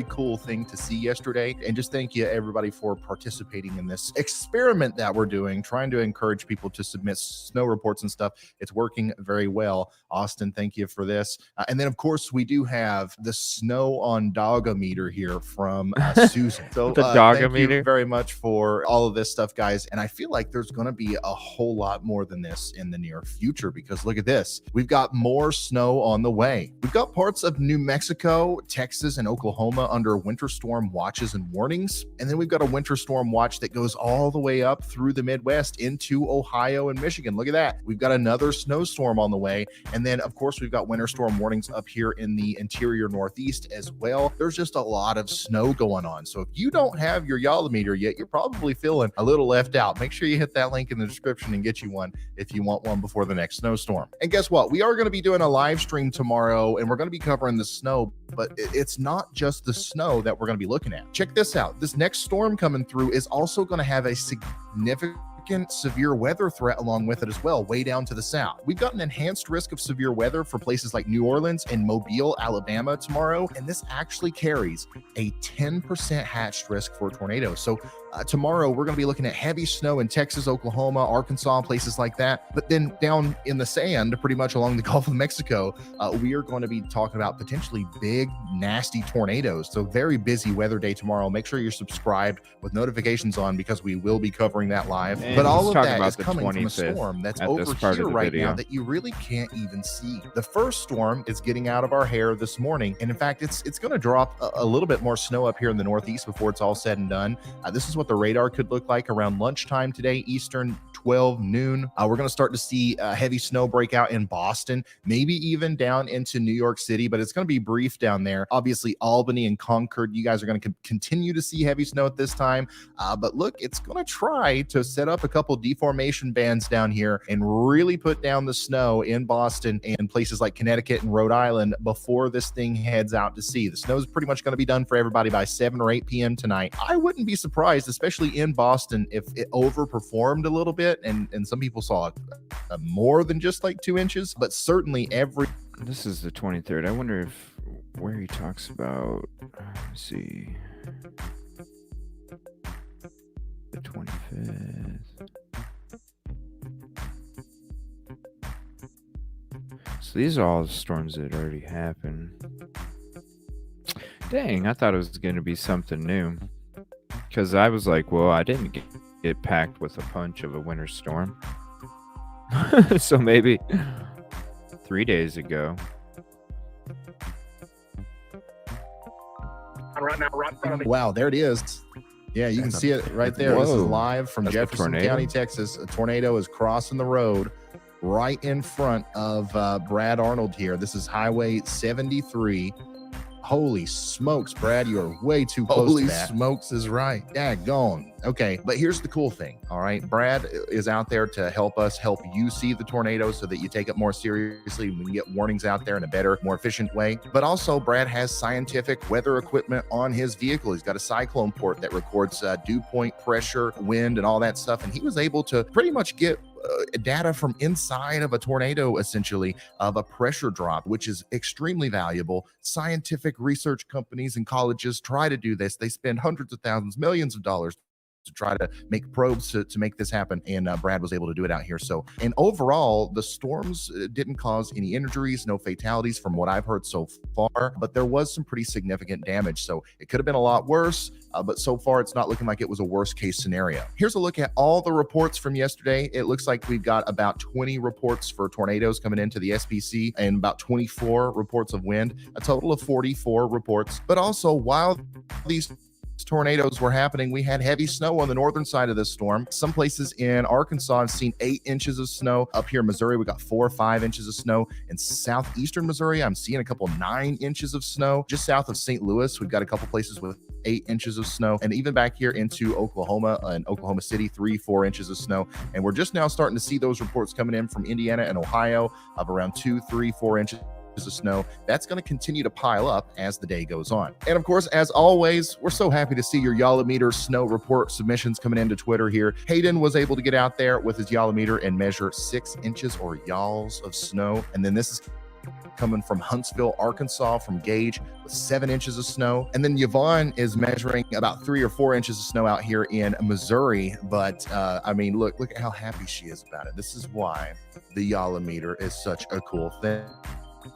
Speaker 16: cool thing to see yesterday, and just thank you everybody for participating in this experiment that we're doing, trying to encourage people to submit snow reports and stuff. It's working very well. Austin, thank you for this. And then of course we do have the snow on dogometer here from Susan. So
Speaker 1: The
Speaker 16: thank
Speaker 1: dogometer?
Speaker 16: you very much for all of this stuff, guys. And I feel like there's going to be a whole lot more than this in the near future, because look at this. We've got more snow on the way. We've got parts of New Mexico, Texas, and Oklahoma Oklahoma under winter storm watches and warnings. And then we've got a winter storm watch that goes all the way up through the Midwest into Ohio and Michigan. Look at that. We've got another snowstorm on the way. And then, of course, we've got winter storm warnings up here in the interior Northeast as well. There's just a lot of snow going on. So if you don't have your Yolometer yet, you're probably feeling a little left out. Make sure you hit that link in the description and get you one if you want one before the next snowstorm. And guess what? We are going to be doing a live stream tomorrow, and we're going to be covering the snow, but it's not just the snow that we're going to be looking at. Check this out. This next storm coming through is also going to have a significant severe weather threat along with it as well, way down to the south. We've got an enhanced risk of severe weather for places like New Orleans and Mobile, Alabama tomorrow, and this actually carries a 10% hatched risk for tornadoes. So tomorrow we're going to be looking at heavy snow in Texas, Oklahoma, Arkansas, places like that. But then down in the sand, pretty much along the Gulf of Mexico, we are going to be talking about potentially big, nasty tornadoes. So very busy weather day tomorrow. Make sure you're subscribed with notifications on because we will be covering that live. But all of that is coming from a storm that's over here right now that you really can't even see. The first storm is getting out of our hair this morning. And in fact, it's going to drop a little bit more snow up here in the Northeast before it's all said and done. This is what the radar could look like around lunchtime today, Eastern, 12 noon. We're going to start to see heavy snow break out in Boston, maybe even down into New York City, but it's going to be brief down there. Obviously, Albany and Concord, you guys are going to continue to see heavy snow at this time. But look, it's going to try to set up a couple deformation bands down here and really put down the snow in Boston and places like Connecticut and Rhode Island before this thing heads out to sea. The snow is pretty much going to be done for everybody by 7 or 8 p.m. tonight. I wouldn't be surprised, especially in Boston, if it overperformed a little bit and some people saw more than just like 2 inches, but certainly every...
Speaker 1: This is the 23rd. I wonder where he talks about, let's see, the 25th. So these are all the storms that already happened. Dang, I thought it was going to be something new. Because I was like, well, I didn't get packed with a punch of a winter storm. So maybe 3 days ago.
Speaker 16: Wow, there it is. Yeah, you can see it right there. Whoa. This is live from Jefferson County, Texas. A tornado is crossing the road right in front of Brad Arnold here. This is Highway 73. Holy smokes, Brad, you are way too close to that.
Speaker 5: Holy smokes is right.
Speaker 16: Daggone. Okay, but here's the cool thing, all right? Brad is out there to help us help you see the tornado so that you take it more seriously. We can get warnings out there in a better, more efficient way. But also, Brad has scientific weather equipment on his vehicle. He's got a cyclone port that records dew point pressure, wind, and all that stuff. And he was able to pretty much get data from inside of a tornado, essentially, of a pressure drop, which is extremely valuable. Scientific research companies and colleges try to do this. They spend hundreds of thousands, millions of dollars to try to make probes to make this happen. And Brad was able to do it out here. So, and overall, the storms didn't cause any injuries, no fatalities from what I've heard so far, but there was some pretty significant damage. So it could have been a lot worse, but so far it's not looking like it was a worst case scenario. Here's a look at all the reports from yesterday. It looks like we've got about 20 reports for tornadoes coming into the SPC and about 24 reports of wind, a total of 44 reports. But also, while these tornadoes were happening, we had heavy snow on the northern side of this storm. Some places in Arkansas have seen 8 inches of snow. Up here in Missouri, we got 4 or 5 inches of snow. In southeastern Missouri, I'm seeing a couple 9 inches of snow. Just south of St. Louis, we've got a couple places with 8 inches of snow. And even back here into Oklahoma and Oklahoma City, 3-4 inches of snow. And we're just now starting to see those reports coming in from Indiana and Ohio of around 2, 3, 4 inches of snow. That's going to continue to pile up as the day goes on. And of course, as always, we're so happy to see your Yolometer snow report submissions coming into Twitter here. Hayden was able to get out there with his Yolometer and measure 6 inches or y'alls of snow. And then this is coming from Huntsville, Arkansas, from Gage with 7 inches of snow. And then Yvonne is measuring about 3 or 4 inches of snow out here in Missouri. But I mean, look at how happy she is about it. This is why the Yolometer is such a cool thing.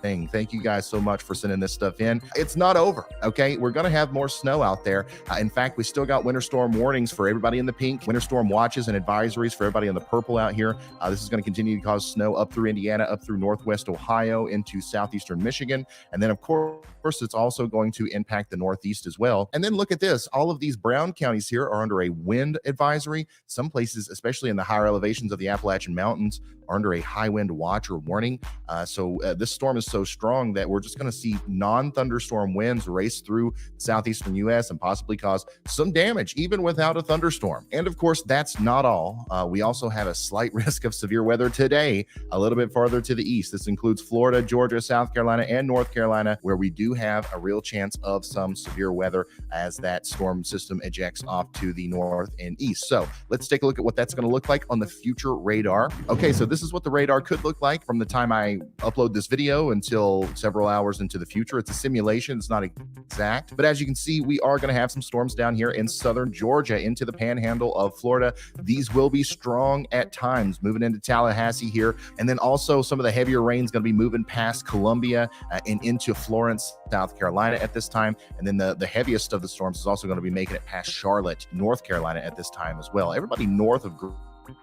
Speaker 16: Thank you guys so much for sending this stuff in. It's not over, okay? We're going to have more snow out there. In fact, we still got winter storm warnings for everybody in the pink, winter storm watches and advisories for everybody in the purple out here. This is going to continue to cause snow up through Indiana, up through northwest Ohio, into southeastern Michigan. And then, of course, course, it's also going to impact the Northeast as well. And then look at this. All of these brown counties here are under a wind advisory. Some places, especially in the higher elevations of the Appalachian Mountains, are under a high wind watch or warning. So this storm is so strong that we're just going to see non-thunderstorm winds race through the southeastern U.S. and possibly cause some damage, even without a thunderstorm. And of course, that's not all. We also have a slight risk of severe weather today, a little bit farther to the east. This includes Florida, Georgia, South Carolina, and North Carolina, where we do have a real chance of some severe weather as that storm system ejects off to the north and east. So let's take a look at what that's going to look like on the future radar. Okay, so this is what the radar could look like from the time I upload this video until several hours into the future. It's a simulation. It's not exact. But as you can see, we are going to have some storms down here in southern Georgia into the panhandle of Florida. These will be strong at times, moving into Tallahassee here. And then also some of the heavier rain is going to be moving past Columbia and into Florence, South Carolina at this time. And then the heaviest of the storms is also going to be making it past Charlotte, North Carolina at this time as well. Everybody north of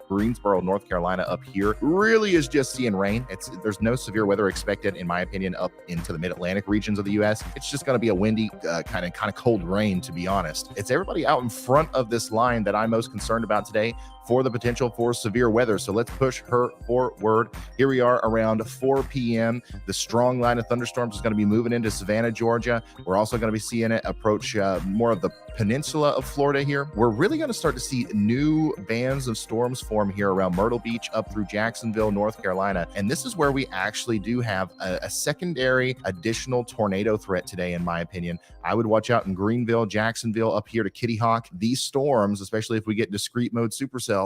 Speaker 16: Greensboro, North Carolina up here really is just seeing rain. There's no severe weather expected, in my opinion, up into the mid-Atlantic regions of the U.S. It's just going to be a windy, kind of cold rain, to be honest. It's everybody out in front of this line that I'm most concerned about today for the potential for severe weather. So let's push her forward. Here we are around 4 p.m. The strong line of thunderstorms is going to be moving into Savannah, Georgia. We're also going to be seeing it approach more of the peninsula of Florida here. We're really going to start to see new bands of storms form here around Myrtle Beach up through Jacksonville, North Carolina. And this is where we actually do have a secondary additional tornado threat today, in my opinion. I would watch out in Greenville, Jacksonville, up here to Kitty Hawk. These storms, especially if we get discrete mode supercells,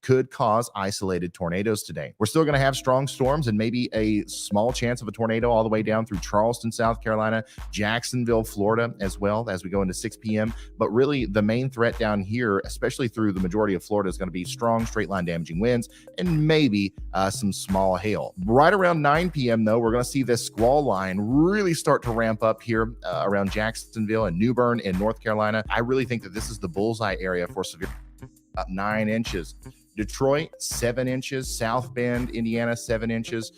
Speaker 16: could cause isolated tornadoes today. We're still going to have strong storms and maybe a small chance of a tornado all the way down through Charleston, South Carolina, Jacksonville, Florida, as well as we go into 6 p.m. But really, the main threat down here, especially through the majority of Florida, is going to be strong straight line damaging winds and maybe some small hail. Right around 9 p.m., though, we're going to see this squall line really start to ramp up here around Jacksonville and New Bern in North Carolina. I really think that this is the bullseye area for severe. About 9 inches. Detroit, 7 inches. South Bend, Indiana, 7 inches.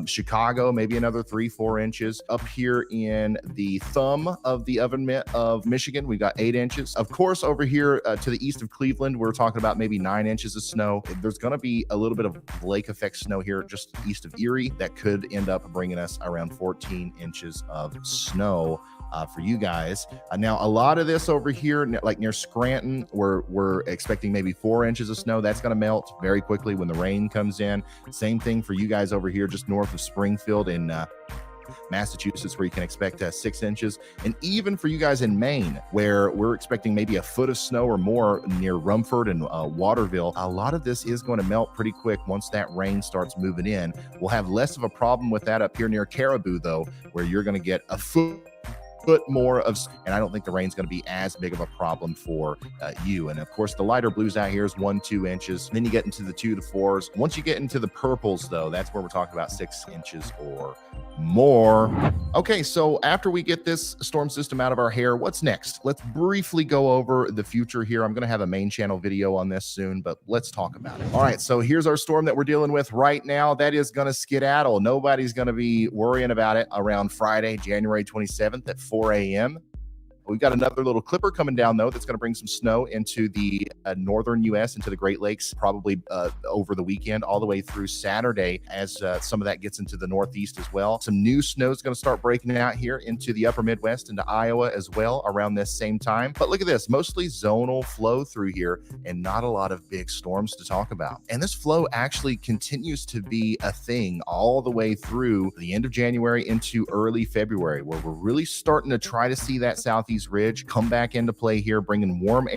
Speaker 16: Chicago, maybe another 3-4 inches. Up here in the thumb of the oven mitt of Michigan, we've got 8 inches. Of course, over here to the east of Cleveland, we're talking about maybe 9 inches of snow. There's going to be a little bit of lake effect snow here just east of Erie that could end up bringing us around 14 inches of snow for you guys. Now, a lot of this over here, like near Scranton, we're expecting maybe 4 inches of snow. That's going to melt very quickly when the rain comes in. Same thing for you guys over here, just north of Springfield in Massachusetts, where you can expect 6 inches. And even for you guys in Maine, where we're expecting maybe a foot of snow or more near Rumford and Waterville, a lot of this is going to melt pretty quick once that rain starts moving in. We'll have less of a problem with that up here near Caribou, though, where you're going to get a foot more of, and I don't think the rain's going to be as big of a problem for you. And of course, the lighter blues out here is 1-2 inches. Then you get into the 2 to 4s. Once you get into the purples, though, that's where we're talking about 6 inches or more. Okay, so after we get this storm system out of our hair, what's next? Let's briefly go over the future here. I'm going to have a main channel video on this soon, but let's talk about it. All right, so here's our storm that we're dealing with right now. That is going to skedaddle. Nobody's going to be worrying about it around Friday, January 27th at 4 a.m. We've got another little clipper coming down, though, that's going to bring some snow into the northern U.S., into the Great Lakes, probably over the weekend, all the way through Saturday, as some of that gets into the Northeast as well. Some new snow is going to start breaking out here into the upper Midwest, into Iowa as well, around this same time. But look at this, mostly zonal flow through here and not a lot of big storms to talk about. And this flow actually continues to be a thing all the way through the end of January into early February, where we're really starting to try to see that Southeast ridge come back into play here, bringing warm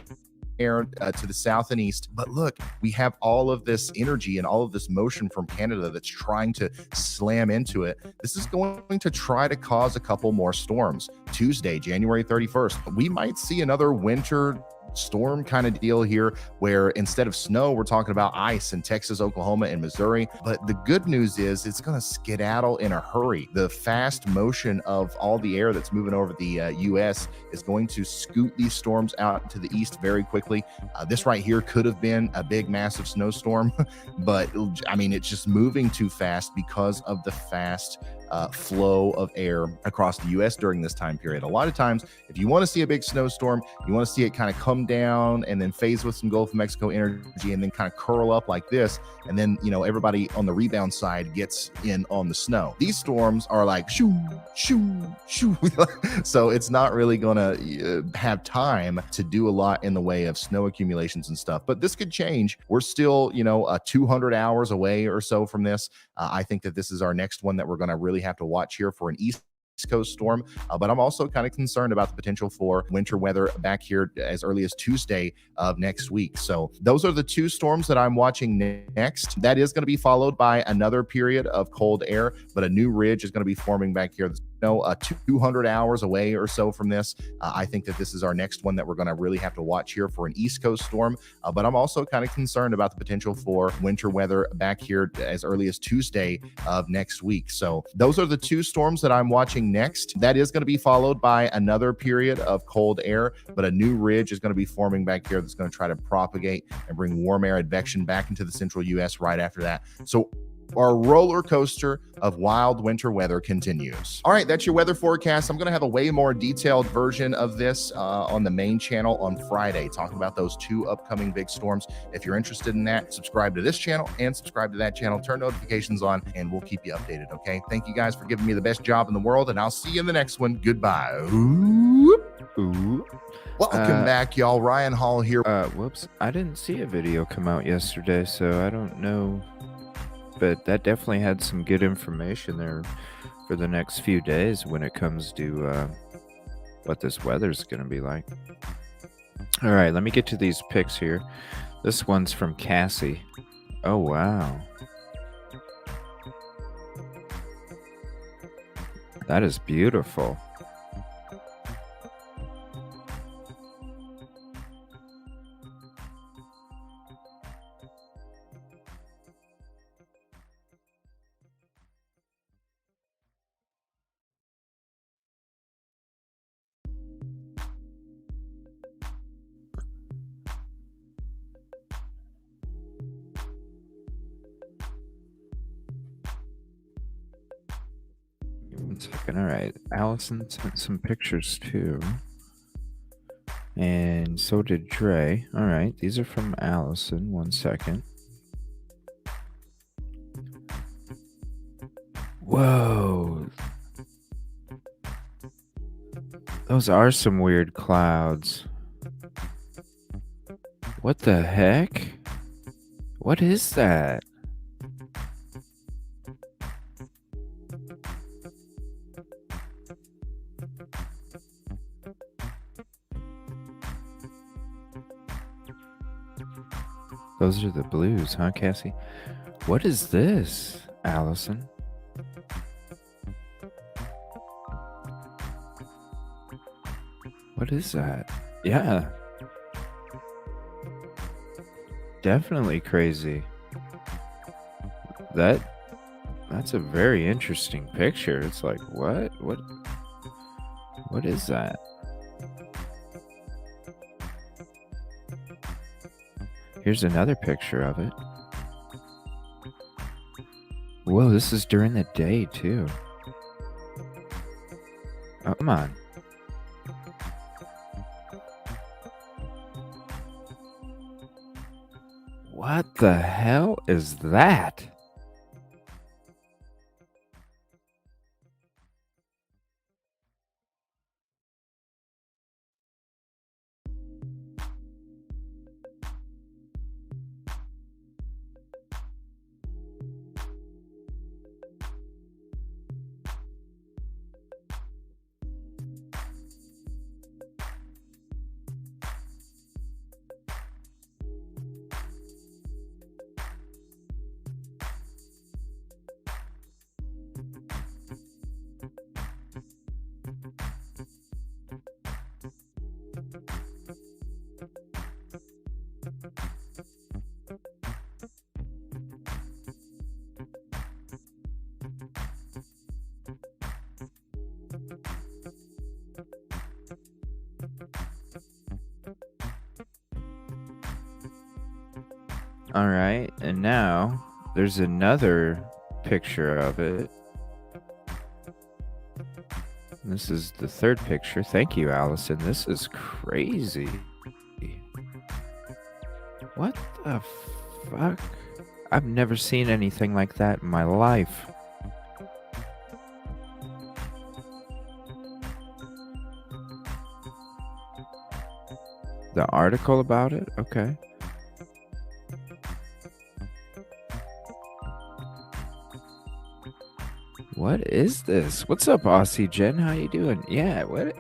Speaker 16: air to the south and east. But look, we have all of this energy and all of this motion from Canada that's trying to slam into it. This is going to try to cause a couple more storms. Tuesday, January 31st, we might see another winter storm kind of deal here, where instead of snow, we're talking about ice in Texas, Oklahoma, and Missouri. But the good news is it's going to skedaddle in a hurry. The fast motion of all the air that's moving over the U.S. is going to scoot these storms out to the east very quickly. This right here could have been a big, massive snowstorm, but I mean, it's just moving too fast because of the fast flow of air across the U.S. during this time period. A lot of times, if you want to see a big snowstorm, you want to see it kind of come down and then phase with some Gulf of Mexico energy and then kind of curl up like this. And then, everybody on the rebound side gets in on the snow. These storms are like shoo, shoo, shoo. So it's not really going to have time to do a lot in the way of snow accumulations and stuff. But this could change. We're still, 200 hours away or so from this. I think that this is our next one that we're going to really have to watch here for an East Coast storm, but I'm also kind of concerned about the potential for winter weather back here as early as Tuesday of next week. So those are the two storms that I'm watching next. That is going to be followed by another period of cold air, but a new ridge is going to be forming back here. 200 hours away or so from this. I think that this is our next one that we're going to really have to watch here for an East Coast storm, but I'm also kind of concerned about the potential for winter weather back here as early as Tuesday of next week. So those are the two storms that I'm watching next. That is going to be followed by another period of cold air, but a new ridge is going to be forming back here that's going to try to propagate and bring warm air advection back into the central U.S. right after that. So our roller coaster of wild winter weather continues. All right, that's your weather forecast. I'm going to have a way more detailed version of this on the main channel on Friday, talking about those two upcoming big storms. If you're interested in that, subscribe to this channel and subscribe to that channel. Turn notifications on, and we'll keep you updated, okay? Thank you guys for giving me the best job in the world, and I'll see you in the next one. Goodbye. Welcome back, y'all. Ryan Hall here.
Speaker 1: Whoops. I didn't see a video come out yesterday, so I don't know. But that definitely had some good information there for the next few days when it comes to what this weather's going to be like. All right, let me get to these pics here. This one's from Cassie. Oh, wow. That is beautiful. Second. All right, Allison sent some pictures too, and so did Dre. All right, these are from Allison. 1 second. Whoa, those are some weird clouds. What the heck? What is that? Those are the blues, huh, Cassie? What is this, Allison? What is that? Yeah. Definitely crazy. That's a very interesting picture. It's like, what is that? Here's another picture of it. Whoa, this is during the day, too. Oh, come on. What the hell is that? All right, and now there's another picture of it. This is the third picture. Thank you, Allison. This is crazy. What the fuck? I've never seen anything like that in my life. The article about it? Okay. What is this? What's up, Aussie Jen? How you doing? Yeah, what?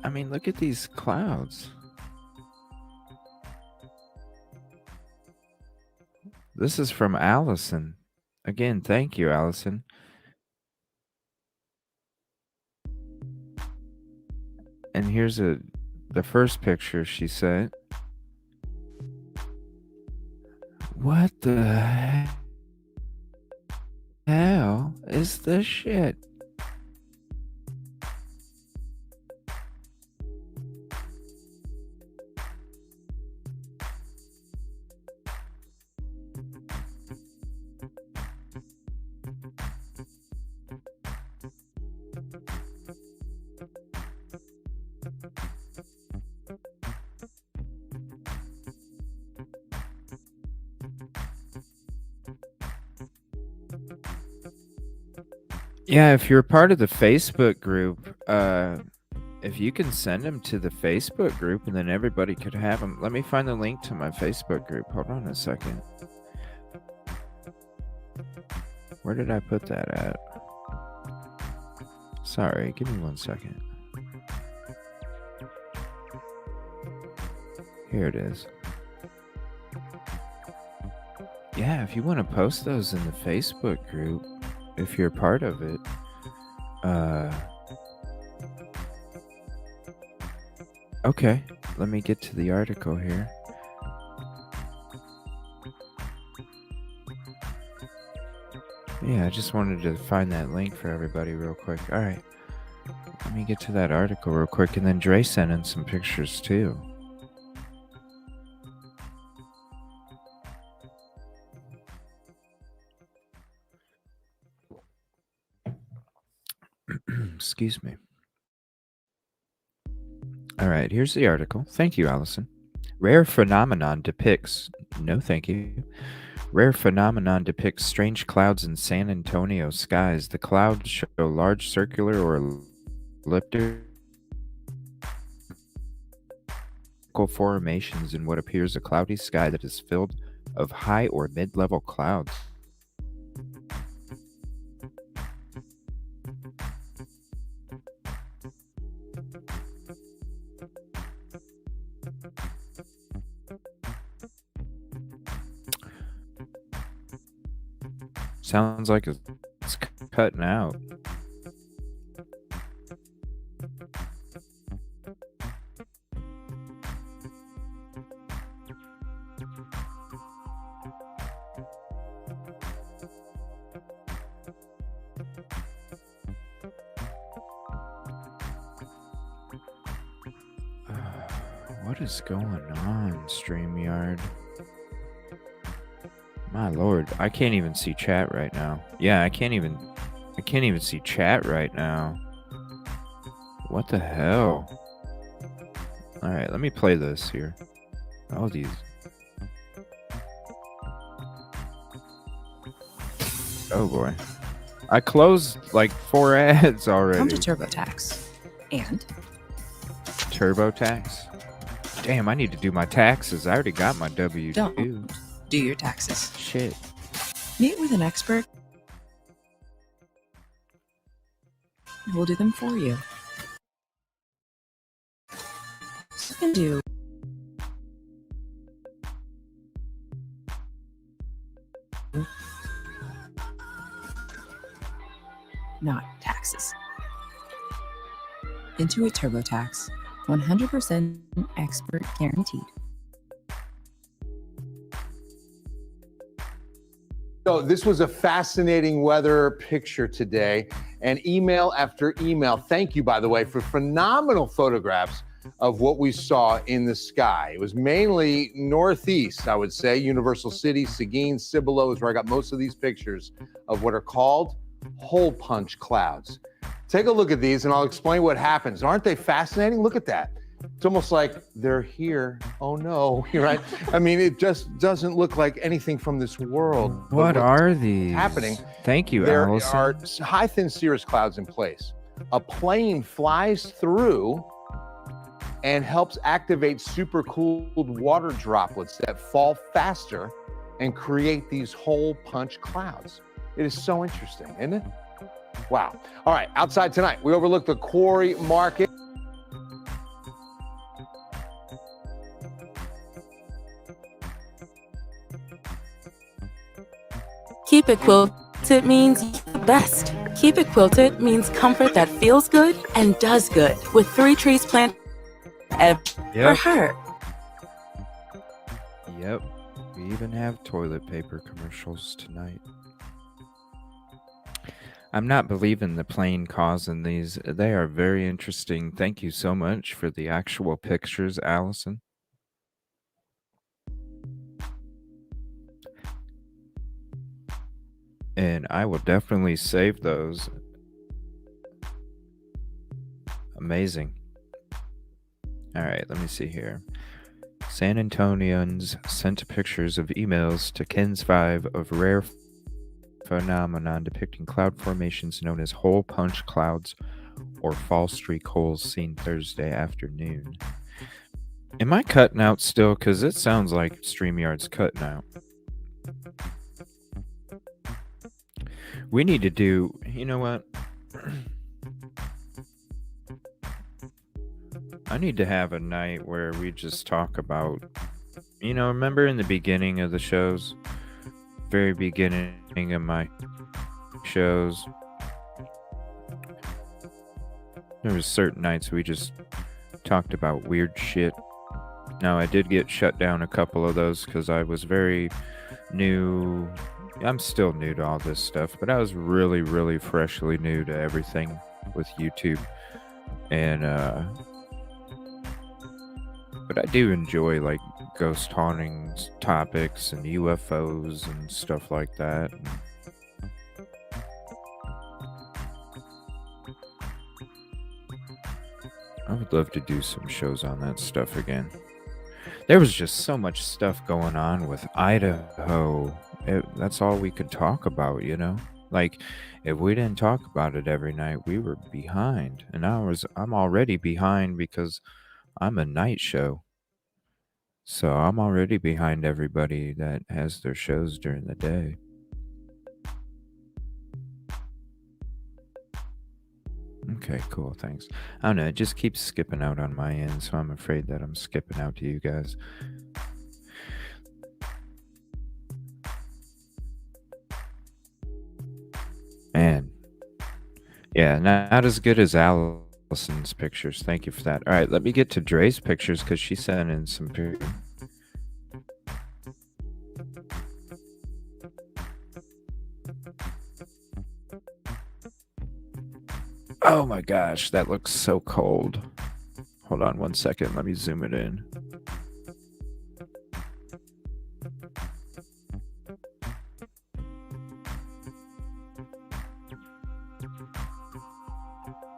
Speaker 1: I mean, look at these clouds. This is from Allison. Again, thank you, Allison. And here's the first picture she sent. What the hell is this shit? Yeah, if you're part of the Facebook group, if you can send them to the Facebook group and then everybody could have them. Let me find the link to my Facebook group. Hold on a second. Where did I put that at? Sorry, give me 1 second. Here it is. Yeah, if you want to post those in the Facebook group, if you're part of it, okay, let me get to the article here. Yeah, I just wanted to find that link for everybody real quick. All right, let me get to that article real quick, and then Dre sent in some pictures too. Excuse me. All right, here's the article. Thank you, Allison. Rare phenomenon depicts... No, thank you. Rare phenomenon depicts strange clouds in San Antonio skies. The clouds show large circular or elliptical formations in what appears a cloudy sky that is filled of high or mid-level clouds. Sounds like it's cutting out. What is going on, StreamYard? My lord, I can't even see chat right now. Yeah, I can't even see chat right now. What the hell? All right, let me play this here. Oh, these. Oh boy. I closed like 4 ads already.
Speaker 17: Come to TurboTax. And?
Speaker 1: TurboTax? Damn, I need to do my taxes. I already got my W-2.
Speaker 17: Don't do your taxes.
Speaker 1: Shit.
Speaker 17: Meet with an expert. We'll do them for you. You can do not taxes. Intuit TurboTax. 100% expert guaranteed.
Speaker 18: So this was a fascinating weather picture today, and email after email. Thank you, by the way, for phenomenal photographs of what we saw in the sky. It was mainly northeast, I would say. Universal City, Seguin, Cibolo is where I got most of these pictures of what are called hole punch clouds. Take a look at these and I'll explain what happens. Aren't they fascinating? Look at that. It's almost like they're here. Oh no, right? I mean, it just doesn't look like anything from this world.
Speaker 1: What are these
Speaker 18: happening?
Speaker 1: Thank you,
Speaker 18: There
Speaker 1: Allison.
Speaker 18: are high thin cirrus clouds in place. A plane flies through and helps activate supercooled water droplets that fall faster and create these hole punch clouds. It is so interesting, isn't it? Wow. All right, outside tonight, we overlook the quarry market.
Speaker 19: Keep it quilted means the best. Keep it quilted means comfort that feels good and does good with 3 trees planted for her.
Speaker 1: Yep. We even have toilet paper commercials tonight. I'm not believing the plane causing these. They are very interesting. Thank you so much for the actual pictures, Allison. And I will definitely save those. Amazing. All right, let me see here. San Antonians sent pictures of emails to Ken's 5 of rare phenomenon depicting cloud formations known as hole punch clouds or fall streak holes seen Thursday afternoon. Am I cutting out still? Because it sounds like StreamYard's cutting out. We need to do, you know what? I need to have a night where we just talk about, you know, remember in the beginning of the shows, very beginning of my shows, there was certain nights we just talked about weird shit. Now, I did get shut down a couple of those because I was very new. I'm still new to all this stuff, but I was really, really freshly new to everything with YouTube. And, but I do enjoy like ghost haunting topics and UFOs and stuff like that. I would love to do some shows on that stuff again. There was just so much stuff going on with Idaho. That's all we could talk about, you know? Like, if we didn't talk about it every night, we were behind. And I'm already behind because I'm a night show. So I'm already behind everybody that has their shows during the day. Okay, cool, thanks. I don't know, it just keeps skipping out on my end, so I'm afraid that I'm skipping out to you guys. Man. Yeah, not as good as Allison's pictures. Thank you for that. All right, let me get to Dre's pictures because she sent in some pictures. Oh my gosh, that looks so cold. Hold on one second. Let me zoom it in.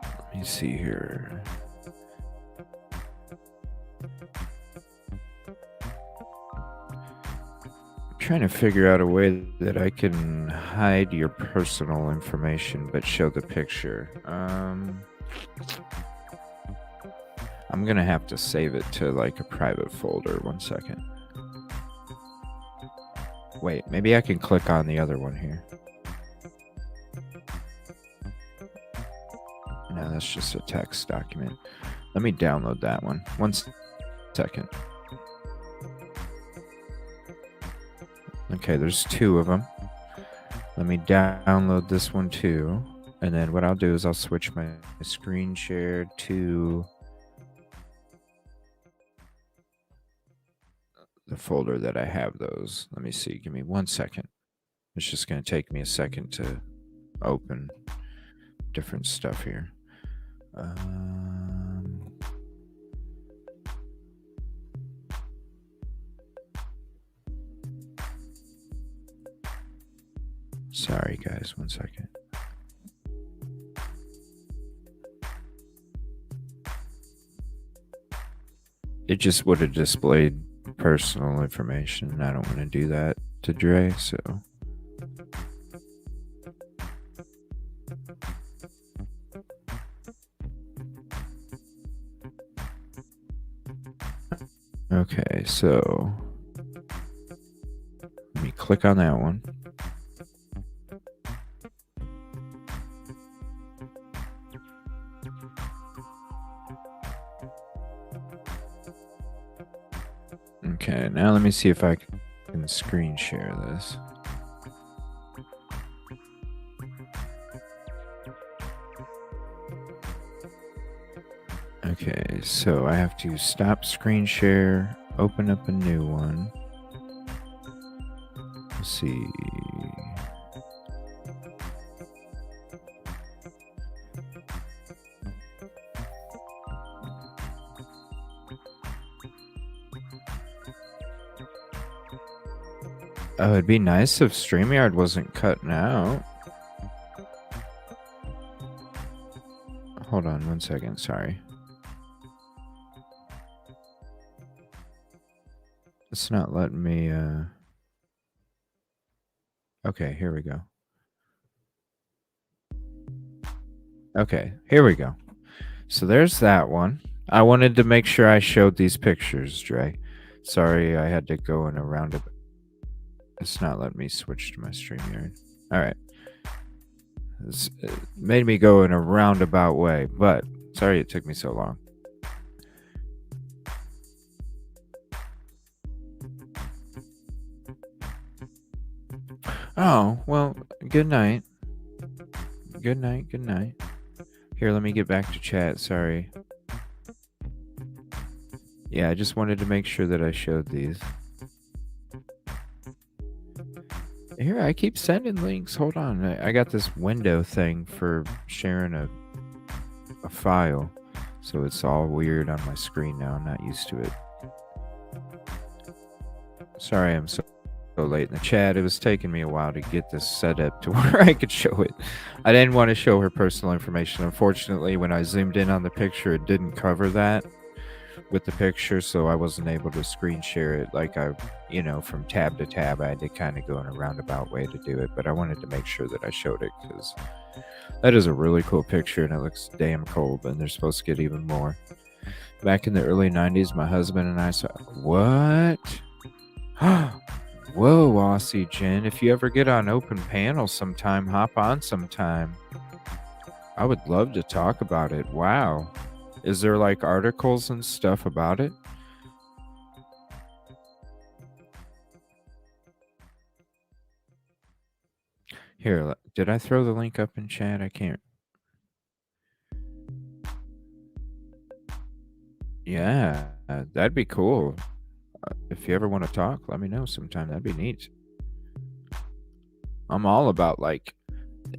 Speaker 1: Let me see here. I'm trying to figure out a way that I can hide your personal information but show the picture. I'm gonna have to save it to like a private folder. One second. Wait, maybe I can click on the other one here. No, that's just a text document. Let me download that one. One second. Okay, there's 2 of them. Let me download this one too. And then what I'll do is I'll switch my screen share to the folder that I have those. Let me see. Give me 1 second. It's just going to take me a second to open different stuff here. Sorry, guys. 1 second. It just would have displayed personal information, and I don't want to do that to Dre, so. Okay, so let me click on that one. Okay, now let me see if I can screen share this. Okay, so I have to stop screen share, open up a new one. Let's see. Oh, it'd be nice if StreamYard wasn't cutting out. Hold on 1 second, sorry. It's not letting me, Okay, here we go. Okay, here we go. So there's that one. I wanted to make sure I showed these pictures, Dre. Sorry, I had to go in a roundabout. It's not letting me switch to my StreamYard. All right. It made me go in a roundabout way, but sorry it took me so long. Oh, well, good night. Good night, good night. Here, let me get back to chat. Sorry. Yeah, I just wanted to make sure that I showed these. Here, I keep sending links. Hold on. I got this window thing for sharing a file. So it's all weird on my screen now. I'm not used to it. Sorry I'm so late in the chat. It was taking me a while to get this set up to where I could show it. I didn't want to show her personal information. Unfortunately, when I zoomed in on the picture, it didn't cover that with the picture, so I wasn't able to screen share it like from tab to tab. I had to kind of go in a roundabout way to do it, but I wanted to make sure that I showed it because that is a really cool picture and it looks damn cold, and they're supposed to get even more. Back in the early 90s, my husband and I saw... What? Whoa, Aussie Jen. If you ever get on open panel sometime, hop on sometime. I would love to talk about it. Wow. Is there like articles and stuff about it? Here, did I throw the link up in chat? I can't. Yeah, that'd be cool. If you ever want to talk, let me know sometime. That'd be neat. I'm all about like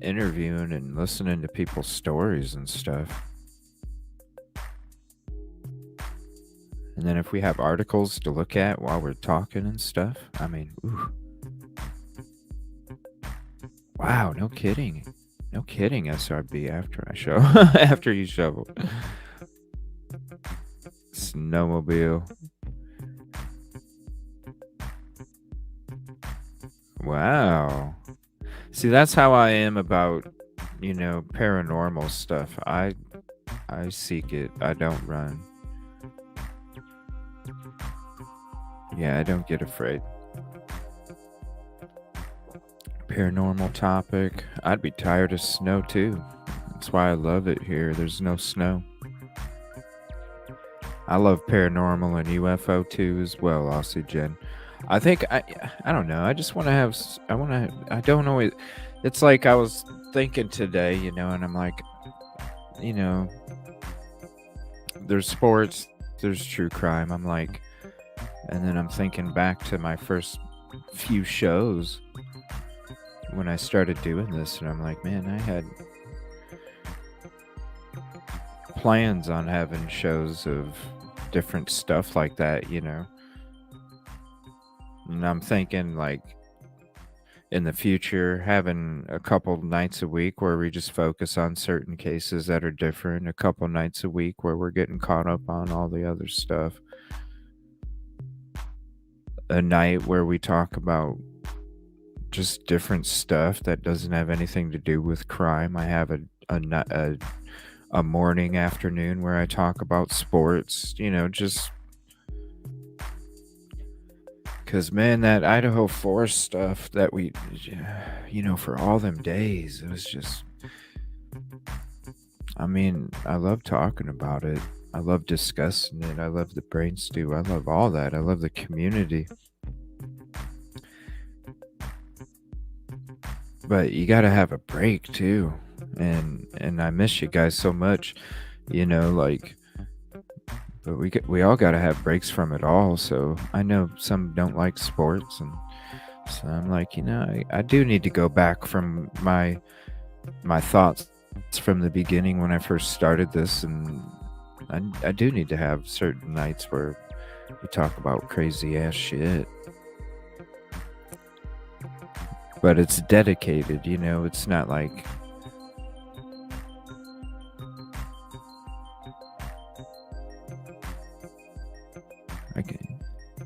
Speaker 1: interviewing and listening to people's stories and stuff. And then if we have articles to look at while we're talking and stuff, I mean, ooh. Wow, no kidding. No kidding, SRB, after I show. After you shovel. Snowmobile. Wow. See, that's how I am about, paranormal stuff. I seek it. I don't run. Yeah, I don't get afraid. Paranormal topic. I'd be tired of snow too. That's why I love it here. There's no snow. I love paranormal and UFO too as well, Aussie Jen. I think I don't know. I just want to have. I don't know. It's like I was thinking today, and I'm like, there's sports, there's true crime. I'm like, and then I'm thinking back to my first few shows when I started doing this, and I'm like, man, I had plans on having shows of different stuff like that, And I'm thinking, like, in the future, having a couple nights a week where we just focus on certain cases that are different, a couple nights a week where we're getting caught up on all the other stuff, a night where we talk about just different stuff that doesn't have anything to do with crime. I have a morning, afternoon where I talk about sports, just because, man, that Idaho Forest stuff that we, for all them days, it was just, I mean, I love talking about it. I love discussing it. I love the brain stew. I love all that. I love the community. But you got to have a break too. And I miss you guys so much, but we all got to have breaks from it all. So I know some don't like sports, and so I'm like, I do need to go back from my thoughts from the beginning when I first started this, and I do need to have certain nights where we talk about crazy ass shit. But it's dedicated, it's not like, okay.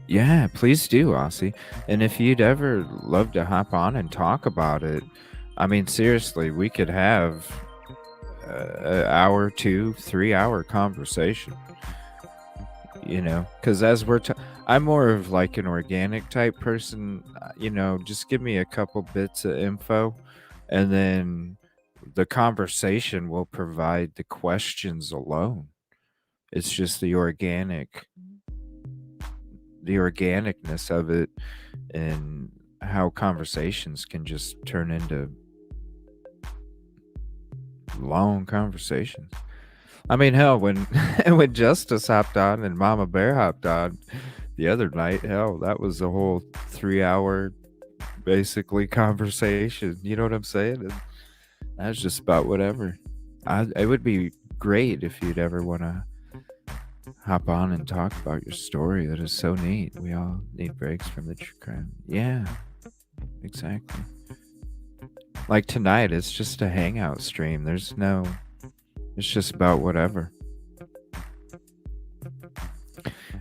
Speaker 1: Yeah, please do, Aussie. And if you'd ever love to hop on and talk about it, I mean, seriously, we could have an hour, 2, 3 hour conversation, because as I'm more of like an organic type person, just give me a couple bits of info and then the conversation will provide the questions alone. It's just the organicness of it, and how conversations can just turn into long conversations. I mean, hell, when Justice hopped on and Mama Bear hopped on the other night, hell, that was a whole 3 hour basically conversation. You know what I'm saying? And that's just about whatever. It would be great if you'd ever want to hop on and talk about your story. That is so neat. We all need breaks from the true crime. Yeah, exactly. Like tonight, it's just a hangout stream. It's just about whatever.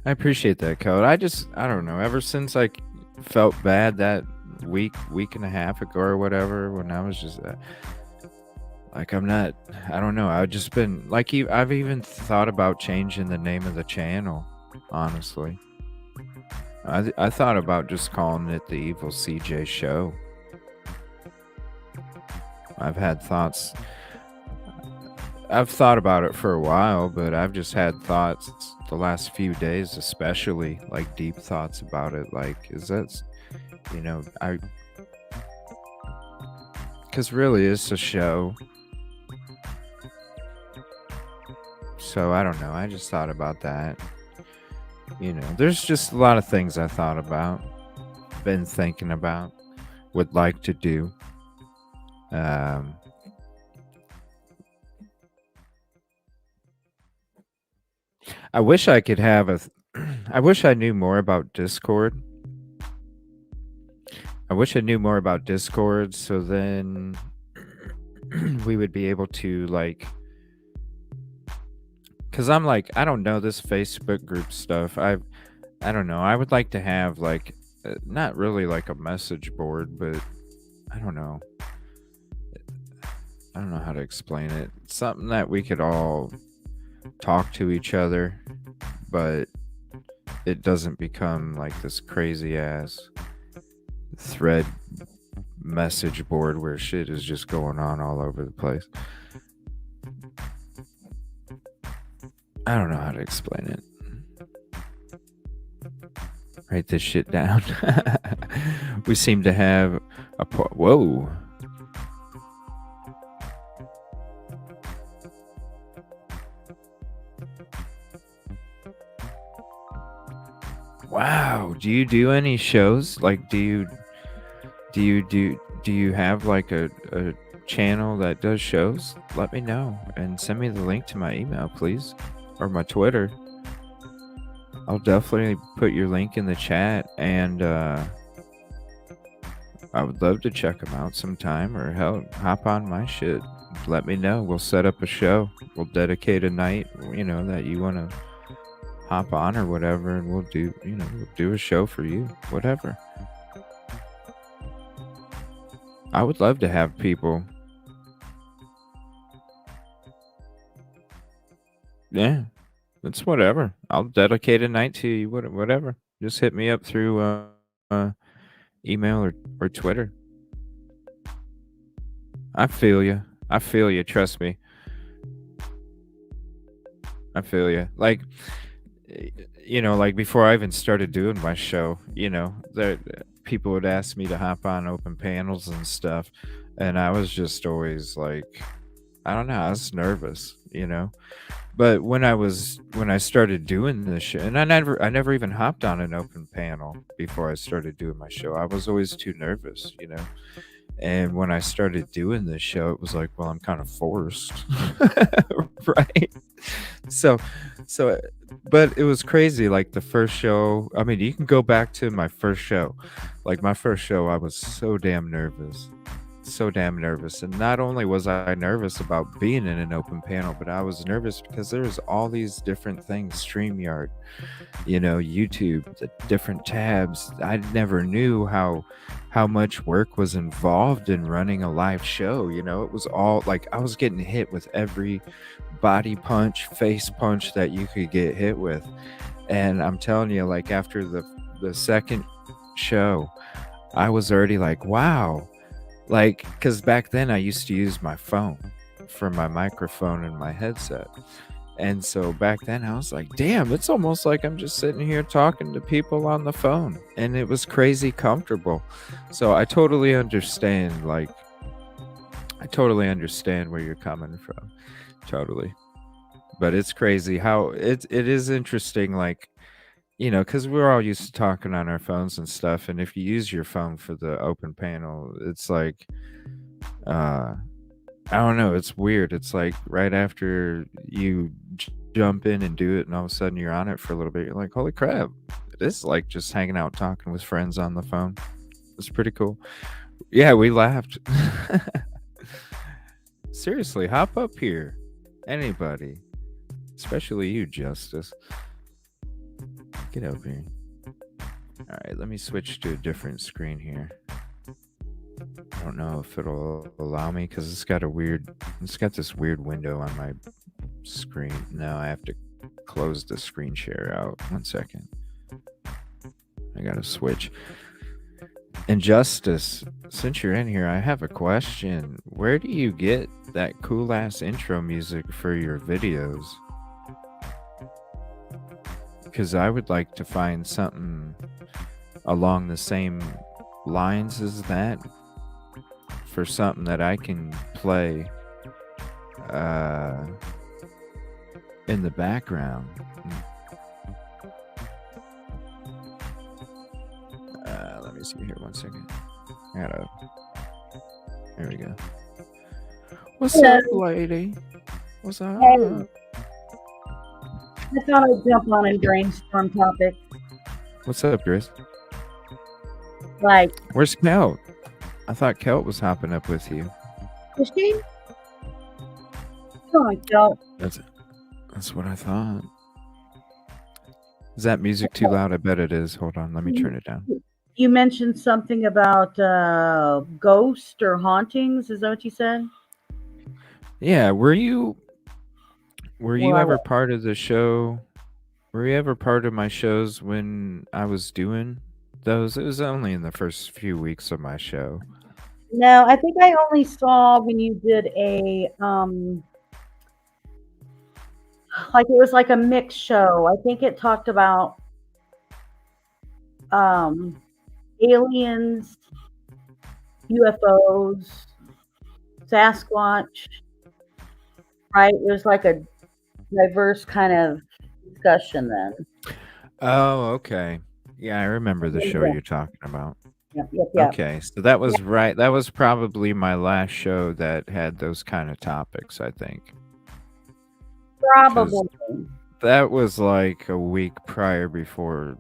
Speaker 1: I appreciate that, Code. I don't know. Ever since I felt bad that week and a half ago or whatever, when I was just like, I don't know. I've just been like, I've even thought about changing the name of the channel, honestly. I thought about just calling it the Evil CJ Show. I've thought about it for a while, but I've just had thoughts the last few days, especially like deep thoughts about it. Like, is that, because really it's a show. So I don't know. I just thought about that. There's just a lot of things I thought about, been thinking about, would like to do. I wish I could have I wish I knew more about Discord. So then we would be able to, like, because I'm like, I don't know this Facebook group stuff. I don't know. I would like to have, like, not really like a message board, but I don't know. I don't know how to explain it. Something that we could all talk to each other, but it doesn't become like this crazy ass thread message board where shit is just going on all over the place. I don't know how to explain it. Write this shit down. We seem to have whoa. Wow. Do you do any shows? Like, do you have like a channel that does shows? Let me know and send me the link to my email, please, or my Twitter. I'll definitely put your link in the chat, and I would love to check them out sometime, or hell, hop on my shit. Let me know. We'll set up a show. We'll dedicate a night, that you want to hop on or whatever, and we'll do a show for you, whatever. I would love to have people. Yeah, it's whatever. I'll dedicate a night to you, whatever. Just hit me up through email or Twitter. I feel you. Trust me. I feel you. Like before I even started doing my show, people would ask me to hop on open panels and stuff, and I was just always like, I don't know, I was nervous, But when I started doing this show, and I never even hopped on an open panel before I started doing my show. I was always too nervous, And when I started doing this show, it was like, well, I'm kind of forced, right? So, but it was crazy. Like the first show, I mean, you can go back to my first show. Like my first show, I was so damn nervous. And not only was I nervous about being in an open panel, but I was nervous because there's all these different things, StreamYard, YouTube, the different tabs. I never knew how much work was involved in running a live show. It was all like I was getting hit with every body punch, face punch that you could get hit with. And I'm telling you, like after the second show, I was already like, wow. Like, because back then I used to use my phone for my microphone and my headset. And so back then I was like, damn, it's almost like I'm just sitting here talking to people on the phone. And it was crazy comfortable. So I totally understand, where you're coming from. Totally. But it's crazy how it is interesting, like, because we're all used to talking on our phones and stuff. And if you use your phone for the open panel, it's like, I don't know. It's weird. It's like right after you jump in and do it, and all of a sudden you're on it for a little bit. You're like, holy crap. It's like just hanging out, talking with friends on the phone. It's pretty cool. Yeah, we laughed. Seriously, hop up here. Anybody. Especially you, Justice. Get over here. All right, let me switch to a different screen here. I don't know if it'll allow me because it's got this weird window on my screen. Now I have to close the screen share out. 1 second. I gotta switch. And Justice, since you're in here, I have a question. Where do you get that cool ass intro music for your videos? Because I would like to find something along the same lines as that for something that I can play in the background. Let me see here 1 second. There we go. What's up, lady? What's up?
Speaker 20: Hey. I thought I'd jump on and brainstorm topic.
Speaker 1: What's up, Grace?
Speaker 20: Like,
Speaker 1: where's Kelt? I thought Kelt was hopping up with you.
Speaker 20: Is she? Oh, Kelt.
Speaker 1: That's what I thought. Is that music too loud? I bet it is. Hold on, let me turn it down.
Speaker 20: You mentioned something about ghost or hauntings. Is that what you said?
Speaker 1: Yeah. Were you ever part of the show? Were you ever part of my shows when I was doing those? It was only in the first few weeks of my show.
Speaker 20: No, I think I only saw when you did a like it was like a mixed show. I think it talked about aliens, UFOs, Sasquatch. Right? It was like a diverse kind of discussion then.
Speaker 1: Oh, okay. Yeah, I remember the show you're talking about.
Speaker 20: Yep.
Speaker 1: Okay, so that was right. That was probably my last show that had those kind of topics, I think.
Speaker 20: Probably.
Speaker 1: That was like a week prior before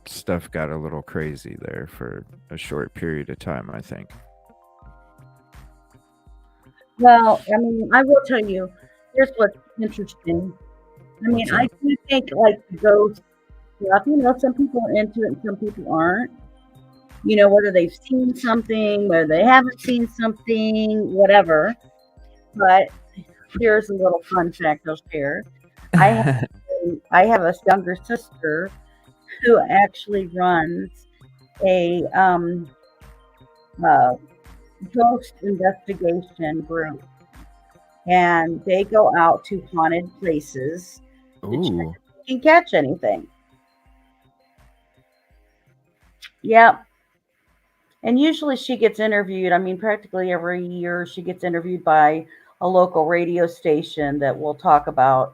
Speaker 1: stuff got a little crazy there for a short period of time, I think.
Speaker 20: Well, I mean, I will tell you, here's what's interesting. I mean, I do think like the ghost stuff, some people are into it and some people aren't. Whether they've seen something, whether they haven't seen something, whatever. But here's a little fun fact I'll share. I have a younger sister who actually runs a ghost investigation group, and they go out to haunted places to check if they can catch anything. Yep. And usually she gets interviewed. I mean, practically every year she gets interviewed by a local radio station that will talk about,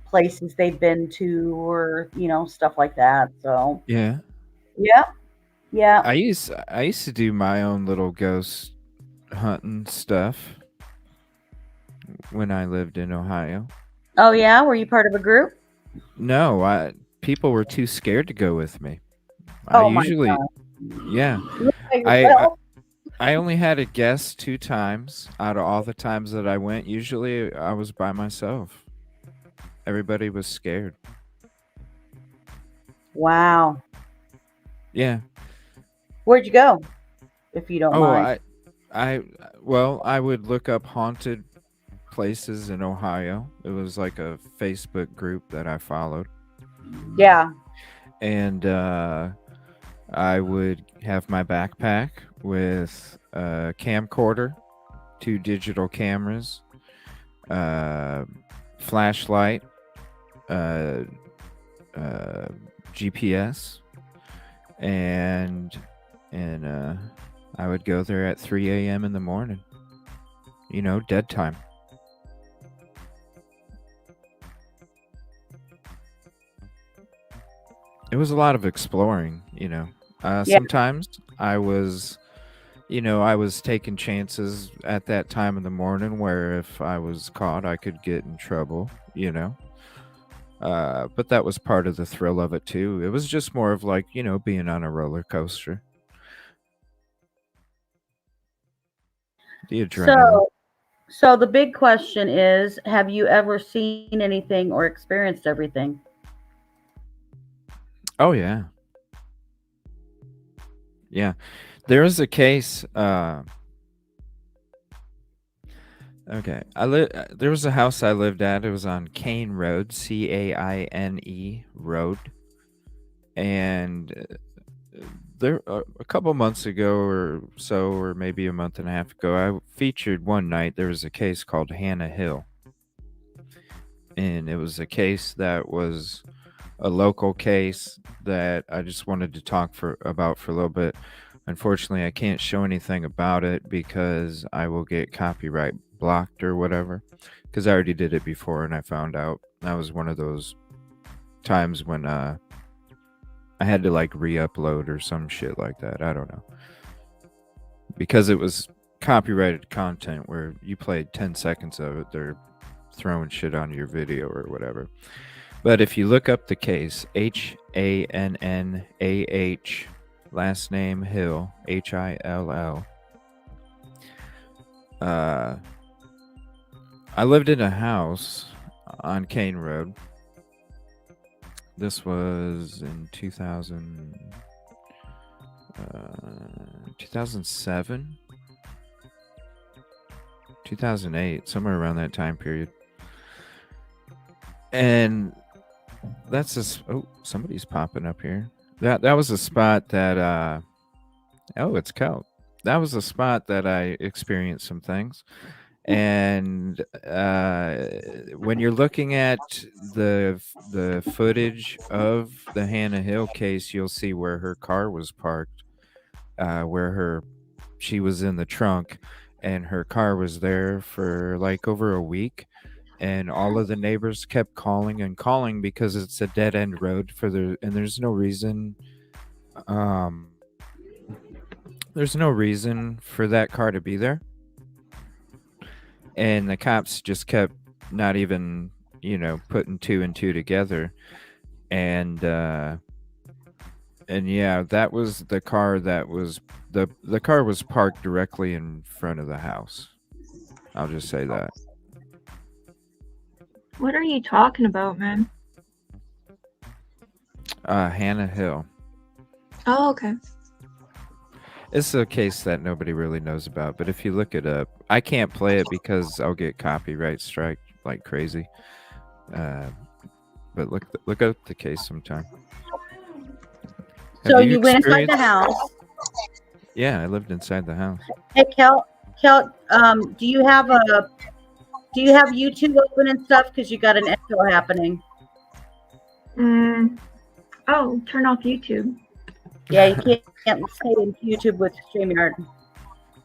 Speaker 20: places they've been to or, stuff like that. So,
Speaker 1: yeah.
Speaker 20: Yeah.
Speaker 1: I used to do my own little ghost hunting stuff when I lived in Ohio.
Speaker 20: Oh yeah, were you part of a group?
Speaker 1: No, people were too scared to go with me.
Speaker 20: Oh
Speaker 1: I usually,
Speaker 20: my God.
Speaker 1: yeah. I only had a guest 2 times out of all the times that I went. Usually I was by myself. Everybody was scared.
Speaker 20: Wow.
Speaker 1: Yeah.
Speaker 20: Where'd you go? If you don't mind.
Speaker 1: I would look up haunted places in Ohio. It was like a Facebook group that I followed.
Speaker 20: Yeah.
Speaker 1: And I would have my backpack with a camcorder, 2 digital cameras, flashlight, GPS, and I would go there at 3 a.m. in the morning. Dead time. It was a lot of exploring, Sometimes I was, I was taking chances at that time in the morning where if I was caught, I could get in trouble, But that was part of the thrill of it too. It was just more of like, being on a roller coaster. The adrenaline.
Speaker 20: So the big question is, have you ever seen anything or experienced everything?
Speaker 1: Oh yeah. Yeah. There was a case okay. There was a house I lived at. It was on Caine Road, Caine Road. And there a couple months ago or so, or maybe a month and a half ago, I featured one night there was a case called Hannah Hill. And it was a case that was a local case that I just wanted to talk about for a little bit. Unfortunately, I can't show anything about it because I will get copyright blocked or whatever, because I already did it before and I found out. That was one of those times when I had to like re-upload or some shit like that. I don't know, because it was copyrighted content where you played 10 seconds of it, they're throwing shit on your video or whatever. But if you look up the case, Hannah, last name Hill, Hill. I lived in a house on Caine Road. This was in 2007, 2008, somewhere around that time period. And that's just, somebody's popping up here. That was a spot that it's Cout. That was a spot that I experienced some things. And when you're looking at the footage of the Hannah Hill case, you'll see where her car was parked, where she was in the trunk, and her car was there for like over a week. And all of the neighbors kept calling and calling because it's a dead end road and there's no reason. There's no reason for that car to be there. And the cops just kept not even, putting 2 and 2 together. And And yeah, that was the car that was the car was parked directly in front of the house. I'll just say that.
Speaker 21: What are you talking about, man?
Speaker 1: Hannah Hill.
Speaker 21: Oh, okay.
Speaker 1: It's a case that nobody really knows about, but if you look it up, I can't play it because I'll get copyright strike like crazy. But look up the case sometime.
Speaker 20: So you went inside the house.
Speaker 1: Yeah, I lived inside the house.
Speaker 20: Hey, Kel, do you have YouTube open and stuff? Because you got an echo happening.
Speaker 21: Oh, turn off YouTube.
Speaker 20: Yeah, you can't stay in YouTube with StreamYard.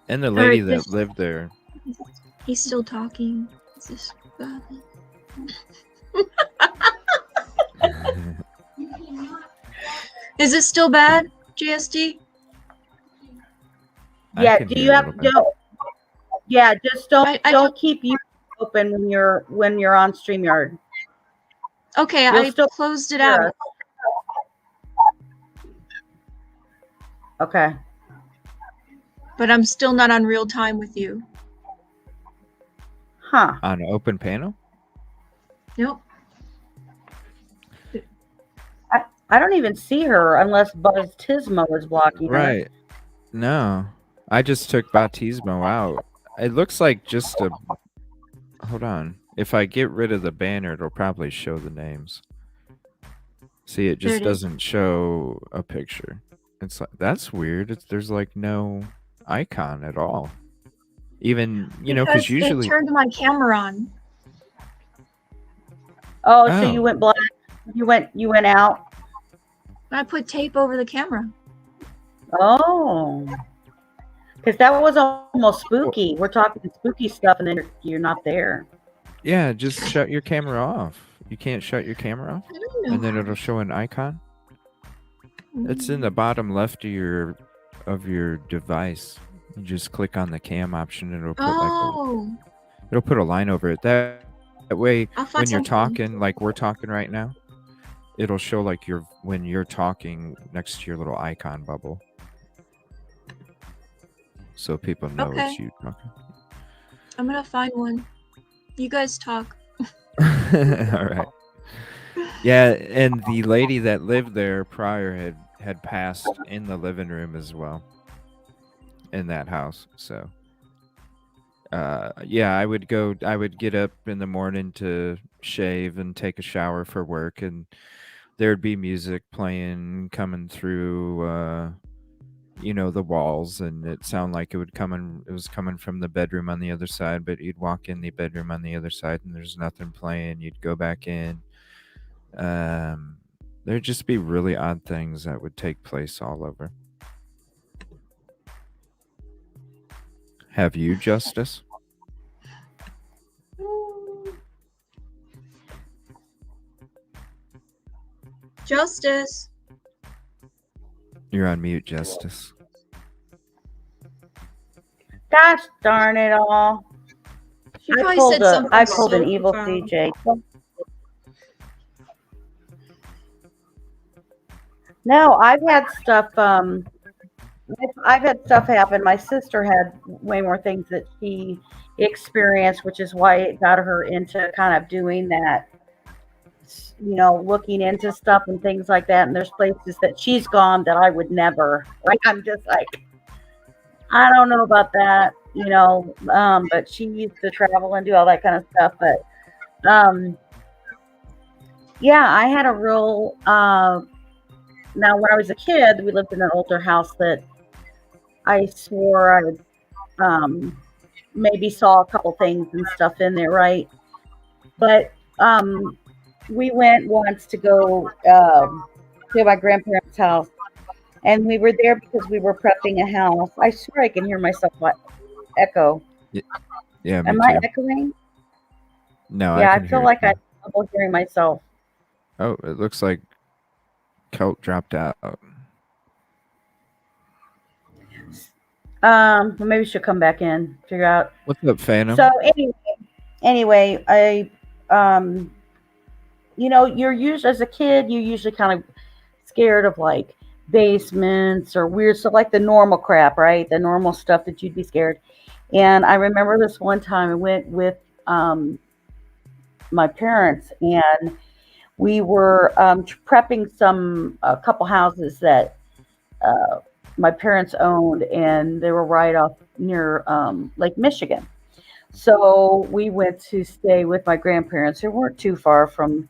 Speaker 1: And the lady that lived there.
Speaker 21: He's still talking. Is this bad? Is it still bad, GSD?
Speaker 20: Yeah. Do you have don't? Yeah, just don't keep YouTube open when you're on StreamYard.
Speaker 21: Okay, I closed it out.
Speaker 20: Okay.
Speaker 21: But I'm still not on real time with you.
Speaker 20: Huh.
Speaker 1: On an open panel?
Speaker 21: Nope.
Speaker 20: I don't even see her unless Buzz Tismo is blocking her.
Speaker 1: Right. No. I just took Bautismo out. It looks like just a... Hold on. If I get rid of the banner, it'll probably show the names. See, it just doesn't show a picture. It's like, that's weird. There's like no icon at all. Even, because usually...
Speaker 21: They turned my camera on.
Speaker 20: Oh, so you went black. You went out.
Speaker 21: I put tape over the camera.
Speaker 20: Oh. Because that was almost spooky. We're talking spooky stuff, and then you're not there.
Speaker 1: Yeah, just shut your camera off. You can't shut your camera off? And then it'll show an icon? It's in the bottom left of your device. You just click on the cam option, and it'll put it'll put a line over it. That way, when you're talking, like we're talking right now, it'll show like when you're talking next to your little icon bubble, so people know it's you talking.
Speaker 21: I'm gonna find one. You guys talk.
Speaker 1: All right. Yeah, and the lady that lived there prior had passed in the living room as well, in that house. So yeah, I would get up in the morning to shave and take a shower for work, and there'd be music playing coming through the walls, and it sounded like it was coming from the bedroom on the other side, but you'd walk in the bedroom on the other side and there's nothing playing. You'd go back in. There'd just be really odd things that would take place all over. Have you, Justice?
Speaker 21: Justice.
Speaker 1: You're on mute, Justice.
Speaker 20: Gosh darn it all.
Speaker 21: She probably said something.
Speaker 20: I pulled an evil CJ. No, I've had stuff. I've had stuff happen. My sister had way more things that she experienced, which is why it got her into kind of doing that. Looking into stuff and things like that. And there's places that she's gone that I would never. Like, I'm just like, I don't know about that, but she used to travel and do all that kind of stuff. But yeah, I had a real. Now, when I was a kid, we lived in an older house that I swore I maybe saw a couple things and stuff in there, right? But we went once to go to my grandparents' house, and we were there because we were prepping a house. I swear I can hear myself echo.
Speaker 1: Yeah, me
Speaker 20: Am
Speaker 1: too.
Speaker 20: I echoing?
Speaker 1: No,
Speaker 20: Yeah,
Speaker 1: I
Speaker 20: I
Speaker 1: can
Speaker 20: feel
Speaker 1: hear
Speaker 20: like
Speaker 1: you.
Speaker 20: I'm trouble hearing myself.
Speaker 1: Oh, it looks like Colt dropped out.
Speaker 20: Well, maybe she'll come back in, figure out.
Speaker 1: What's up, Phantom?
Speaker 20: So anyway, I you're usually, as a kid, you're usually kind of scared of like basements or weird stuff, like the normal crap, right? The normal stuff that you'd be scared. And I remember this one time I went with my parents, and we were prepping a couple houses that my parents owned, and they were right off near Lake Michigan. So we went to stay with my grandparents, who weren't too far from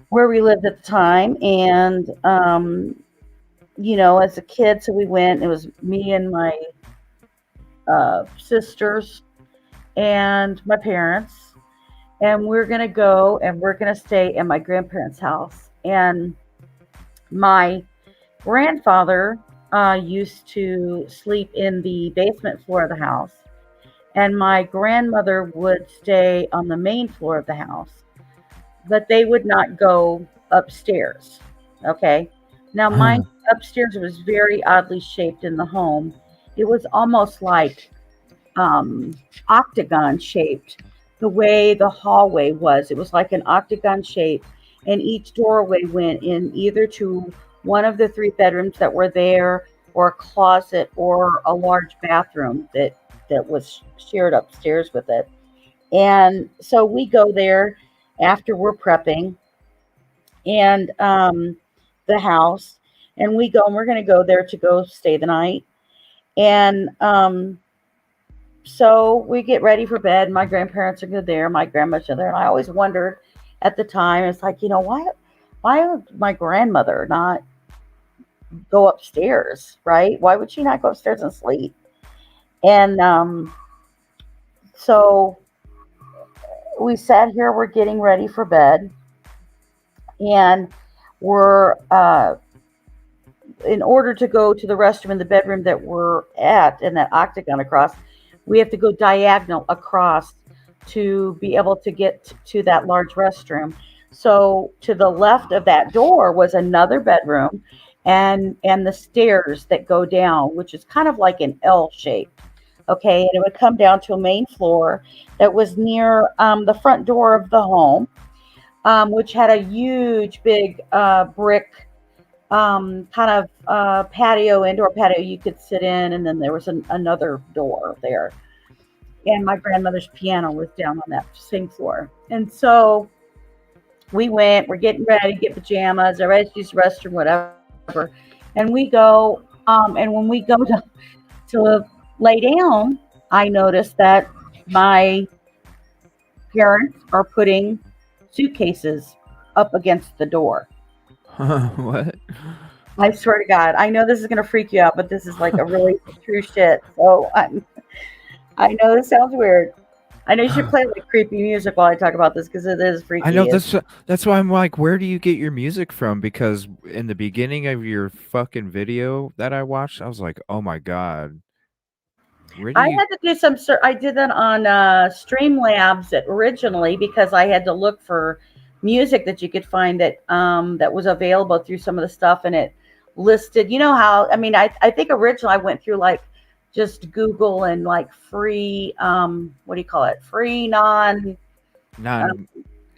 Speaker 20: where we lived at the time. And as a kid, so we went. It was me and my sisters and my parents, and we're gonna go and we're gonna stay in my grandparents' house. And my grandfather used to sleep in the basement floor of the house, and my grandmother would stay on the main floor of the house, but they would not go upstairs. Okay. Now, mine upstairs was very oddly shaped in the home. It was almost like octagon shaped, the way the hallway was. It was like an octagon shape, and each doorway went in either to one of the 3 bedrooms that were there, or a closet, or a large bathroom that was shared upstairs with it. And so we go there after we're prepping and the house, and we go, and we're going to go there to go stay the night. And so we get ready for bed. My grandparents are good there, my grandma's there, and I always wondered at the time, it's like, why would my grandmother not go upstairs, right? Why would she not go upstairs and sleep? And so we sat here, we're getting ready for bed, and we're in order to go to the restroom in the bedroom that we're at, in that octagon across, we have to go diagonal across to be able to get to that large restroom. So to the left of that door was another bedroom, and the stairs that go down, which is kind of like an L shape. Okay, and it would come down to a main floor that was near the front door of the home, which had a huge, big brick kind of patio, indoor patio you could sit in, and then there was another door there. And my grandmother's piano was down on that same floor. And so we're getting ready, get pajamas, everybody's used the restroom, whatever. And we go, and when we go to lay down, I noticed that my parents are putting suitcases up against the door.
Speaker 1: What?
Speaker 20: I swear to God, I know this is going to freak you out, but this is like a really true shit. So I know this sounds weird. I know you should play like creepy music while I talk about this, because it is freaky.
Speaker 1: I know, that's why I'm like, where do you get your music from? Because in the beginning of your fucking video that I watched, I was like, oh my God.
Speaker 20: I had to do some. I did that on Streamlabs originally, because I had to look for music that you could find that that was available through some of the stuff, and it listed. You know how? I mean, I think originally I went through like just Google and like free. What do you call it? Free non.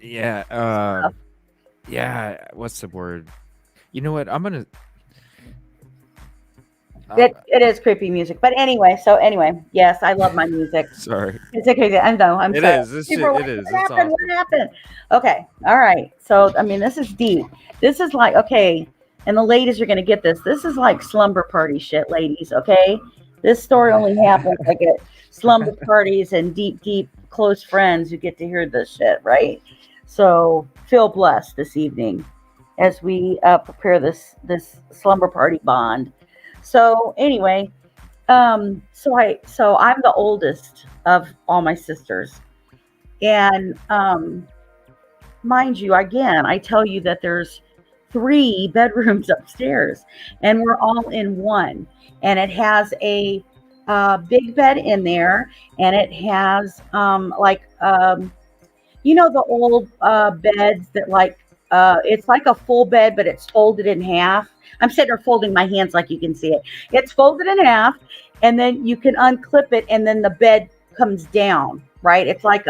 Speaker 1: Yeah. Yeah. What's the word? You know what? I'm gonna.
Speaker 20: It is creepy music, but anyway. So anyway, yes, I love my music.
Speaker 1: Sorry,
Speaker 20: it's okay. I know. I'm sorry.
Speaker 1: It is.
Speaker 20: What happened? What happened? Okay. All right. So I mean, this is deep. This is like, okay, and the ladies are gonna get this. This is like slumber party shit, ladies. Okay, this story only happens like at slumber parties and deep close friends who get to hear this shit, right? So feel blessed this evening as we prepare this slumber party bond. So anyway, so I'm the oldest of all my sisters, and mind you, again, I tell you that there's 3 bedrooms upstairs, and we're all in one, and it has a big bed in there, and it has the old beds that like it's like a full bed, but it's folded in half. I'm sitting there folding my hands like you can see it. It's folded in half, and then you can unclip it, and then the bed comes down, right? It's like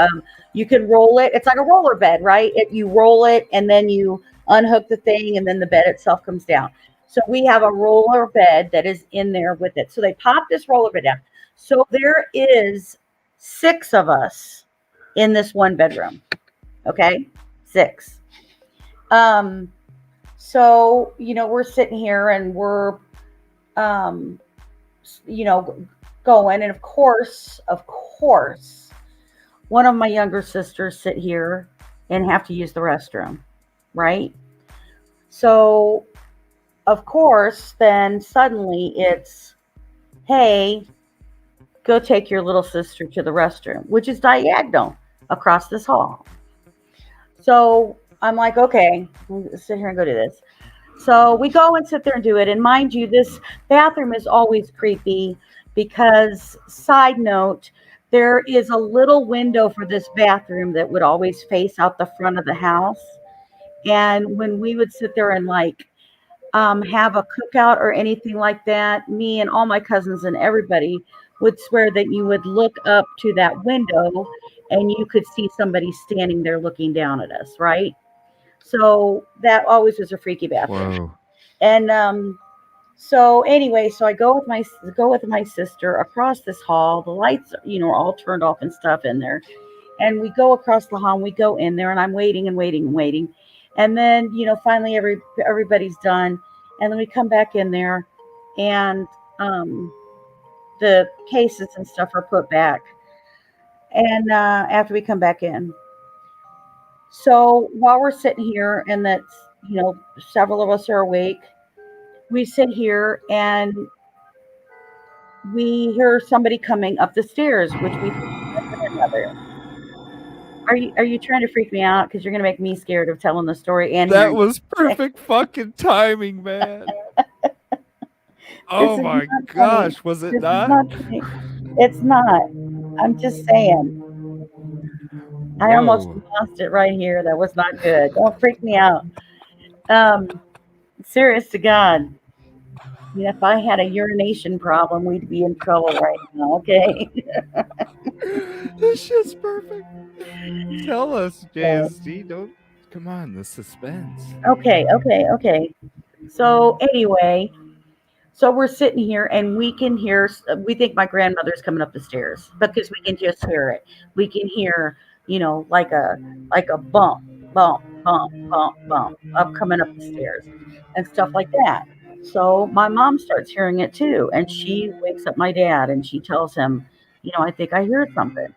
Speaker 20: you can roll it. It's like a roller bed, right? You roll it, and then you unhook the thing, and then the bed itself comes down. So we have a roller bed that is in there with it. So they pop this roller bed down. So there is 6 of us in this one bedroom. Okay, 6. So we're sitting here and we're going, and of course, one of my younger sisters sit here and have to use the restroom, right? So, of course, then suddenly it's, hey, go take your little sister to the restroom, which is diagonal across this hall. So I'm like, okay, let's sit here and go do this. So we go and sit there and do it. And mind you, this bathroom is always creepy because, side note, there is a little window for this bathroom that would always face out the front of the house. And when we would sit there and have a cookout or anything like that, me and all my cousins and everybody would swear that you would look up to that window and you could see somebody standing there looking down at us, right? So that always was a freaky bathroom.
Speaker 1: Whoa.
Speaker 20: And so anyway, so I go with my sister across this hall. The lights, are all turned off and stuff in there. And we go across the hall and we go in there, and I'm waiting and waiting and waiting. And then, finally everybody's done. And then we come back in there, and the cases and stuff are put back. And after we come back in. So while we're sitting here, and that's, several of us are awake, we sit here and we hear somebody coming up the stairs, which we think is my grandmother. Are you trying to freak me out? Because you're going to make me scared of telling the story. And
Speaker 1: that was perfect fucking timing, man. Oh my gosh, was it not?
Speaker 20: It's not. I'm just saying. I almost lost it right here. That was not good. Don't freak me out. Serious to God. If I had a urination problem, we'd be in trouble right now, okay?
Speaker 1: This shit's perfect. Tell us, JSD. Don't, come on, the suspense.
Speaker 20: Okay. So anyway, so we're sitting here and we can hear, we think my grandmother's coming up the stairs because we can just hear it. We can hear, like a bump up coming up the stairs and stuff like that. So my mom starts hearing it too, and she wakes up my dad and she tells him, I think I heard something.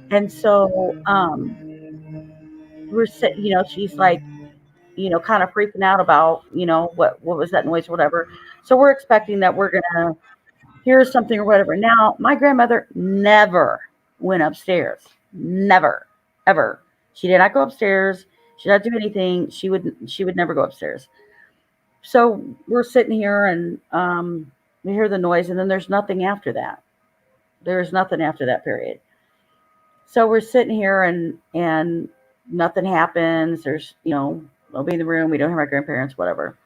Speaker 20: And so we're sitting, she's like, kind of freaking out about, what was that noise or whatever. So we're expecting that we're gonna hear something or whatever. Now, my grandmother never went upstairs. Never, ever. She did not go upstairs. She did not do anything. She would never go upstairs. So we're sitting here and we hear the noise, and then there's nothing after that. There's nothing after that period. So we're sitting here and nothing happens. There's, nobody in the room. We don't have my grandparents, whatever.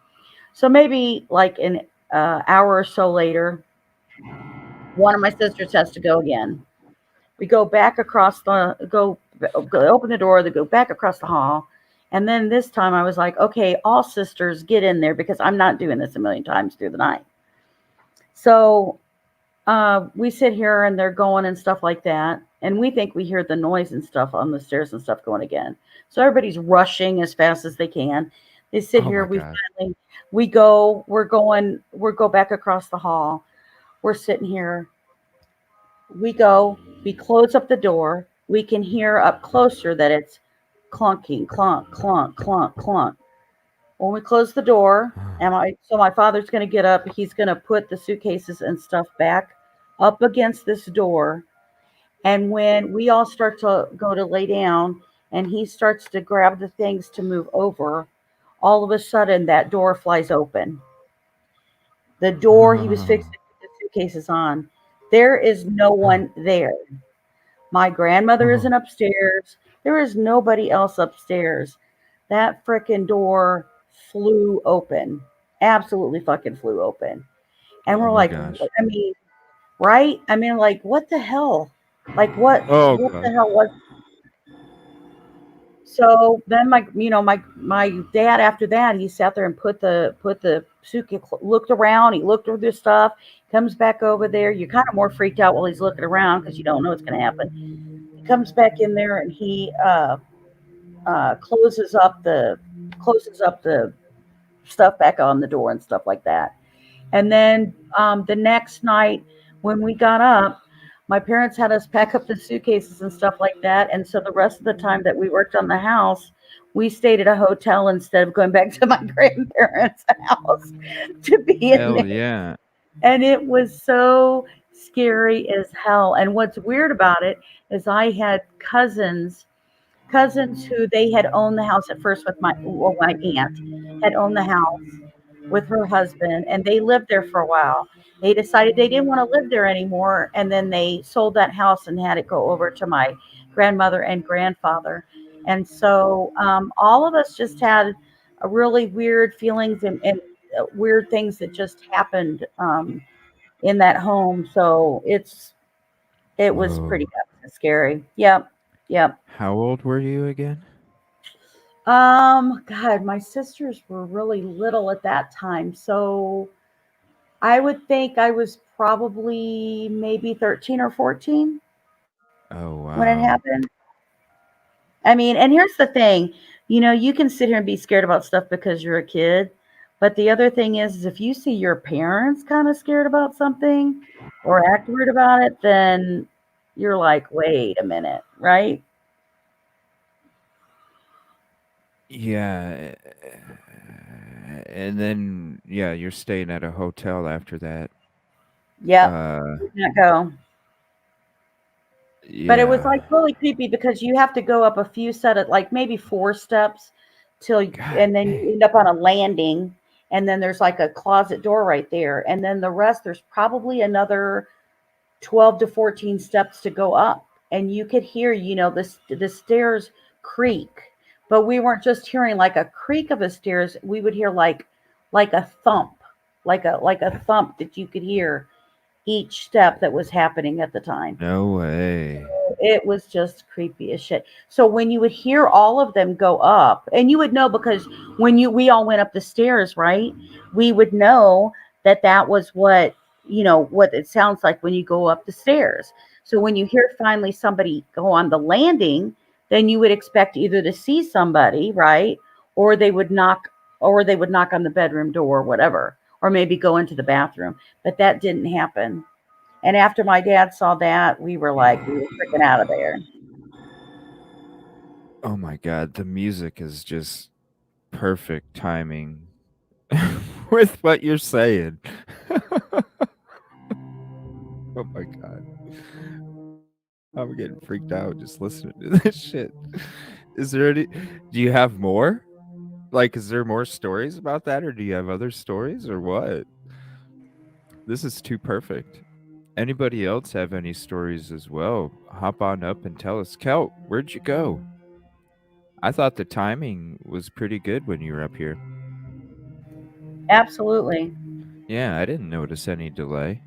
Speaker 20: So maybe like an hour or so later, one of my sisters has to go again. We go back across go open the door, they go back across the hall. And then this time I was like, okay, all sisters get in there because I'm not doing this a million times through the night. So we sit here and they're going and stuff like that. And we think we hear the noise and stuff on the stairs and stuff going again. So everybody's rushing as fast as they can. They sit here. We go back across the hall. We're sitting here. We close up the door. We can hear up closer that it's clunking, clunk, clunk, clunk, clunk. When we close the door, so my father's going to get up. He's going to put the suitcases and stuff back up against this door. And when we all start to go to lay down and he starts to grab the things to move over, all of a sudden that door flies open. The door he was fixing to put the suitcases on. There is no one there. My grandmother isn't upstairs. There is nobody else upstairs. That frickin' door flew open. Absolutely fucking flew open. And we're like,
Speaker 1: gosh.
Speaker 20: I mean, right? I mean, like, what the hell? Like, what the hell was? So then my dad, after that, he sat there and put the suitcase, looked around, he looked through this stuff, comes back over there. You're kind of more freaked out while he's looking around because you don't know what's going to happen. He comes back in there and he closes up the stuff back on the door and stuff like that. And then the next night when we got up, my parents had us pack up the suitcases and stuff like that. And so the rest of the time that we worked on the house, we stayed at a hotel instead of going back to my grandparents' house to be in
Speaker 1: Hell
Speaker 20: there.
Speaker 1: yeah.
Speaker 20: And it was so scary as hell. And what's weird about it is I had cousins who they had owned the house at first with my aunt had owned the house with her husband, and they lived there for a while. They decided they didn't want to live there anymore, and then they sold that house and had it go over to my grandmother and grandfather. And so all of us just had a really weird feelings and weird things that just happened in that home. So it was pretty scary. Yep.
Speaker 1: How old were you again?
Speaker 20: God, my sisters were really little at that time. So I would think I was probably maybe 13 or 14
Speaker 1: Oh, wow.
Speaker 20: when it happened. I mean, and here's the thing, you can sit here and be scared about stuff because you're a kid. But the other thing is if you see your parents kind of scared about something or act weird about it, then you're like, wait a minute, right?
Speaker 1: Yeah. And then, yeah, you're staying at a hotel after that.
Speaker 20: Yep. Did not go.
Speaker 1: Yeah.
Speaker 20: But it was like really creepy because you have to go up a few set of like maybe 4 steps and then you end up on a landing, and then there's like a closet door right there, and then the rest there's probably another 12 to 14 steps to go up, and you could hear the stairs creak, but we weren't just hearing like a creak of the stairs, we would hear like a thump, like a thump that you could hear each step that was happening at the time.
Speaker 1: No way.
Speaker 20: It was just creepy as shit. So when you would hear all of them go up, and you would know because when we all went up the stairs, right? We would know that was what it sounds like when you go up the stairs. So when you hear finally somebody go on the landing, then you would expect either to see somebody, right? Or they would knock on the bedroom door or whatever, or maybe go into the bathroom. But that didn't happen. And after my dad saw that, we were freaking out of there.
Speaker 1: Oh my God, the music is just perfect timing with what you're saying. Oh my God. I'm getting freaked out just listening to this shit. Do you have more? Like, is there more stories about that, or do you have other stories, or what? This is too perfect. Anybody else have any stories as well? Hop on up and tell us. Kel, where'd you go? I thought the timing was pretty good when you were up here.
Speaker 20: Absolutely.
Speaker 1: Yeah, I didn't notice any delay.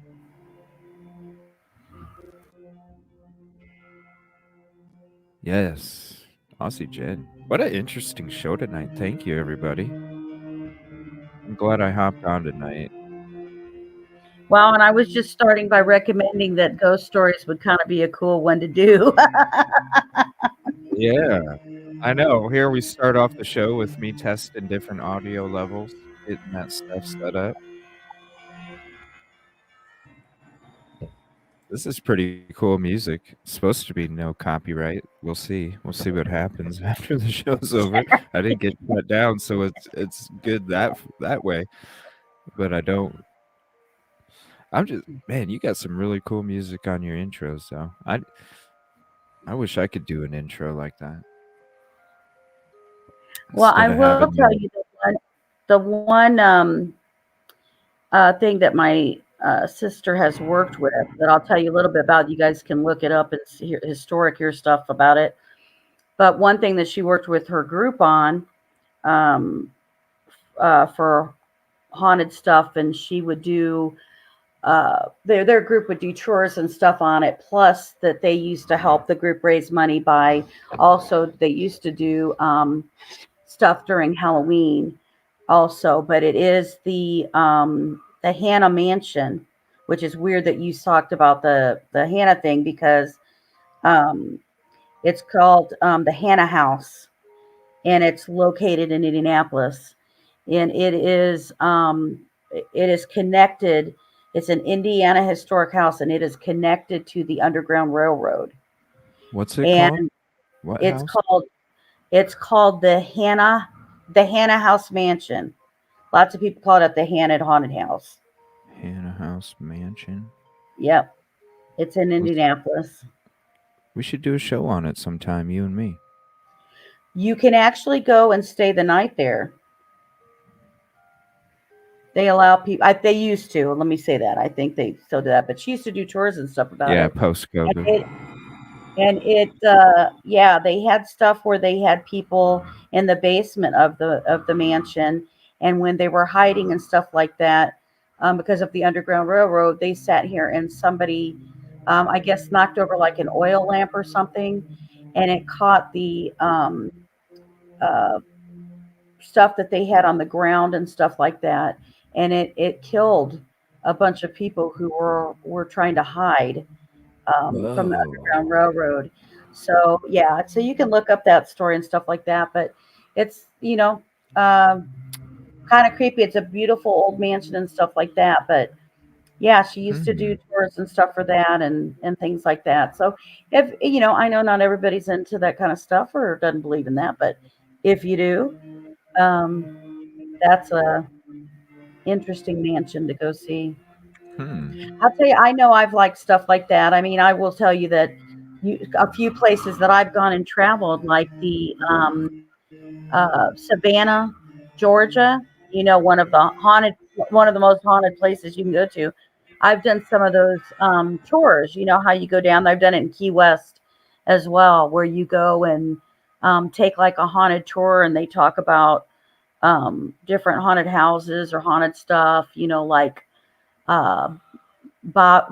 Speaker 1: Yes. Aussie Jen. What an interesting show tonight. Thank you, everybody. I'm glad I hopped on tonight.
Speaker 20: Well, and I was just starting by recommending that ghost stories would kind of be a cool one to do.
Speaker 1: Yeah, I know. Here we start off the show with me testing different audio levels, getting that stuff set up. This is pretty cool music. It's supposed to be no copyright. We'll see. We'll see what happens after the show's over. I didn't get shut down, so it's good that way. But man, you got some really cool music on your intros, though. I wish I could do an intro like that.
Speaker 20: Well, I will tell you the one thing that my sister has worked with that I'll tell you a little bit about. You guys can look it up and see hear stuff about it. But one thing that she worked with her group on for haunted stuff, and she would do their group would do chores and stuff on it. Plus, that they used to help the group raise money by also they used to do stuff during Halloween also. But it is the Hannah Mansion, which is weird that you talked about the Hannah thing because it's called the Hannah House, and it's located in Indianapolis, and it is connected. It's an Indiana historic house, and it is connected to the Underground Railroad.
Speaker 1: What's it
Speaker 20: And
Speaker 1: called? What
Speaker 20: it's
Speaker 1: house?
Speaker 20: called the Hannah House Mansion. Lots of people call it the Hannah Haunted House.
Speaker 1: Hannah House Mansion.
Speaker 20: Yep, it's in Indianapolis.
Speaker 1: We should do a show on it sometime, you and me.
Speaker 20: You can actually go and stay the night there. They allow people. They used to. Let me say that. I think they still do that. But she used to do tours and stuff about
Speaker 1: Yeah,
Speaker 20: it.
Speaker 1: post-COVID.
Speaker 20: Yeah, they had stuff where they had people in the basement of the mansion, and when they were hiding and stuff like that, because of the Underground Railroad, they sat here and somebody, I guess, knocked over like an oil lamp or something, and it caught the stuff that they had on the ground and stuff like that, and it killed a bunch of people who were trying to hide from the Underground Railroad. So yeah, so you can look up that story and stuff like that, but it's kind of creepy. It's a beautiful old mansion and stuff like that, but yeah, she used to do tours and stuff for that and things like that. So if I know not everybody's into that kind of stuff or doesn't believe in that, but if you do, that's a interesting mansion to go see. I'll tell you, I know I've liked stuff like that. I mean, I will tell you that a few places that I've gone and traveled, like the Savannah, Georgia, one of the most haunted places you can go to. I've done some of those tours. You know how you go down there. I've done it in Key West as well, where you go and take like a haunted tour, and they talk about different haunted houses or haunted stuff. Like Bob,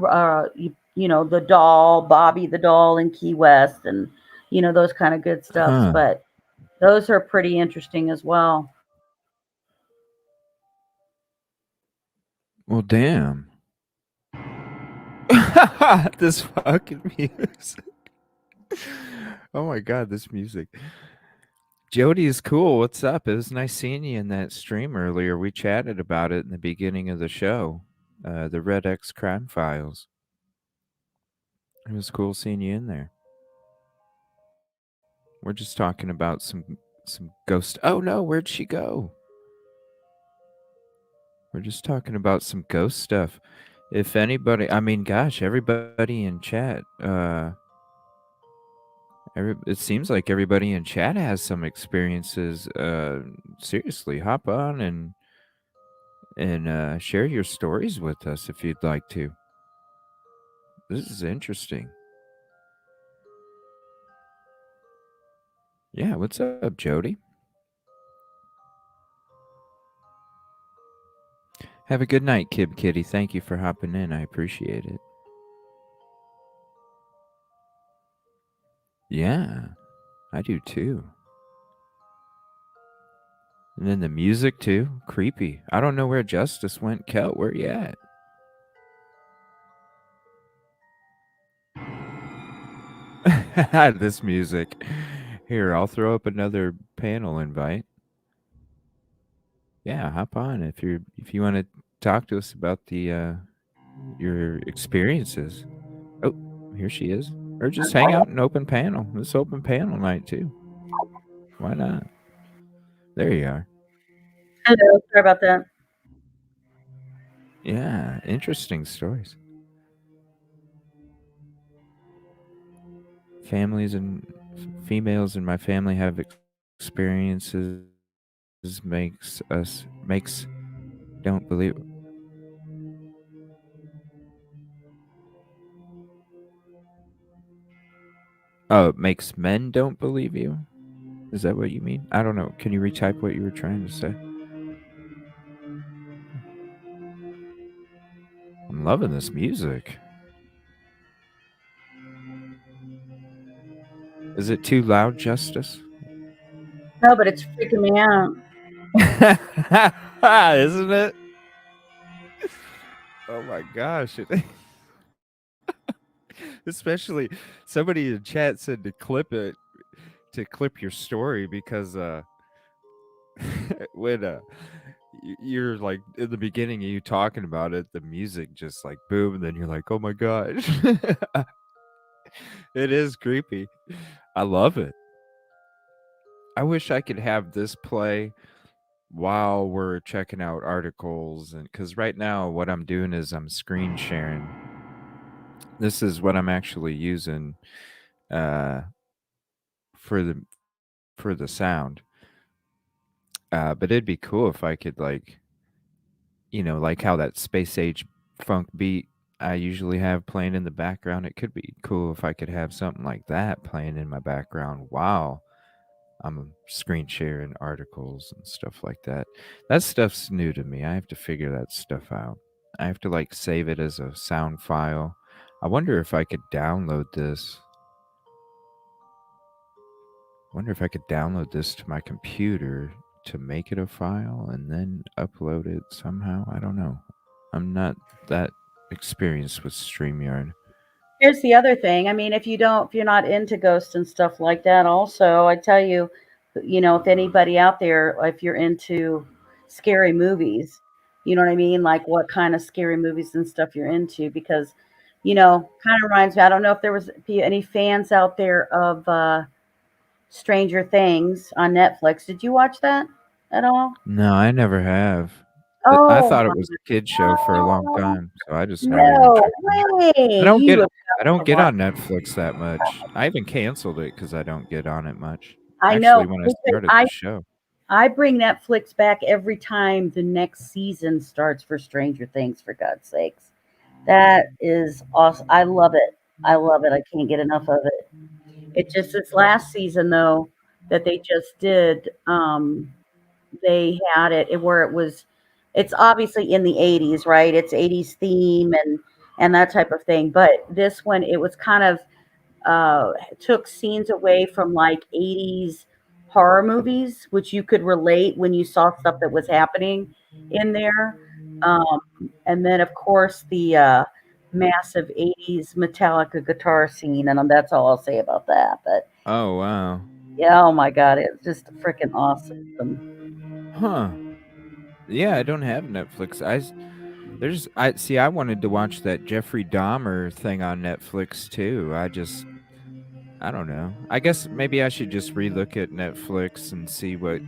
Speaker 20: the doll, Bobby the doll in Key West, and those kind of good stuffs.
Speaker 1: Huh.
Speaker 20: But those are pretty interesting as well.
Speaker 1: Well, damn. This fucking music. Oh my god, this music. Jody is cool. What's up? It was nice seeing you in that stream earlier. We chatted about it in the beginning of the show. The Red X Crime Files. It was cool seeing you in there. We're just talking about some ghost. Oh no, where'd she go? We're just talking about some ghost stuff. If anybody, I mean, gosh, everybody in chat, it seems like everybody in chat has some experiences. Seriously, hop on and share your stories with us if you'd like to. This is interesting. Yeah, what's up, Jody? Have a good night, Kib Kitty. Thank you for hopping in. I appreciate it. Yeah, I do too. And then the music too. Creepy. I don't know where Justice went. Kel, where you at? This music. Here, I'll throw up another panel invite. Yeah, hop on if you want to talk to us about the your experiences. Oh, here she is. Or just hang out in open panel. This open panel night too. Why not? There you are.
Speaker 20: Hello, sorry about that.
Speaker 1: Yeah, interesting stories. Families and females in my family have experiences makes don't believe. Oh, it makes men don't believe you? Is that what you mean? I don't know. Can you retype what you were trying to say? I'm I'm loving this music. Is it too loud, Justice?
Speaker 20: No, but it's freaking me out.
Speaker 1: Isn't it? Oh my gosh. Especially somebody in chat said to clip your story because when you're like in the beginning of you talking about it, the music just like boom, and then you're like, oh my gosh. It is creepy. I love it. I wish I could have this play while we're checking out articles, and because right now what I'm doing is I'm screen sharing. This is what I'm actually using for the sound. But it'd be cool if I could, like, like how that space age funk beat I usually have playing in the background. It could be cool if I could have something like that playing in my background while I'm screen sharing articles and stuff like that. That stuff's new to me. I have to figure that stuff out. I have to like save it as a sound file. I wonder if I could download this. To my computer to make it a file and then upload it somehow. I don't know. I'm not that experienced with StreamYard.
Speaker 20: Here's the other thing. I mean, if you're not into ghosts and stuff like that, also, I tell you, if anybody out there, if you're into scary movies, you know what I mean? Like what kind of scary movies and stuff you're into, because, kind of reminds me, I don't know if there was any fans out there of Stranger Things on Netflix. Did you watch that at all?
Speaker 1: No, I never have.
Speaker 20: Oh,
Speaker 1: I thought it was a kid show for a long time, so I just never even
Speaker 20: no
Speaker 1: checked it.
Speaker 20: way.
Speaker 1: I don't
Speaker 20: You
Speaker 1: get
Speaker 20: have
Speaker 1: on Netflix that much. I even canceled it because I don't get on it much.
Speaker 20: I
Speaker 1: Actually,
Speaker 20: know.
Speaker 1: when I
Speaker 20: because
Speaker 1: started the show.
Speaker 20: I bring Netflix back every time the next season starts for Stranger Things, for God's sakes. That is awesome. I love it. I love it. I can't get enough of it. It just this last season though that they just did, they had it where it's obviously in the 80s, right? It's 80s theme and that type of thing. But this one, it was kind of took scenes away from like 80s horror movies, which you could relate when you saw stuff that was happening in there. And then, of course, the massive 80s Metallica guitar scene. And that's all I'll say about that. But
Speaker 1: Oh, wow.
Speaker 20: yeah, oh my God, it's just freaking awesome.
Speaker 1: Huh. Yeah, I don't have Netflix. I wanted to watch that Jeffrey Dahmer thing on Netflix too. I don't know. I guess maybe I should just relook at Netflix and see what.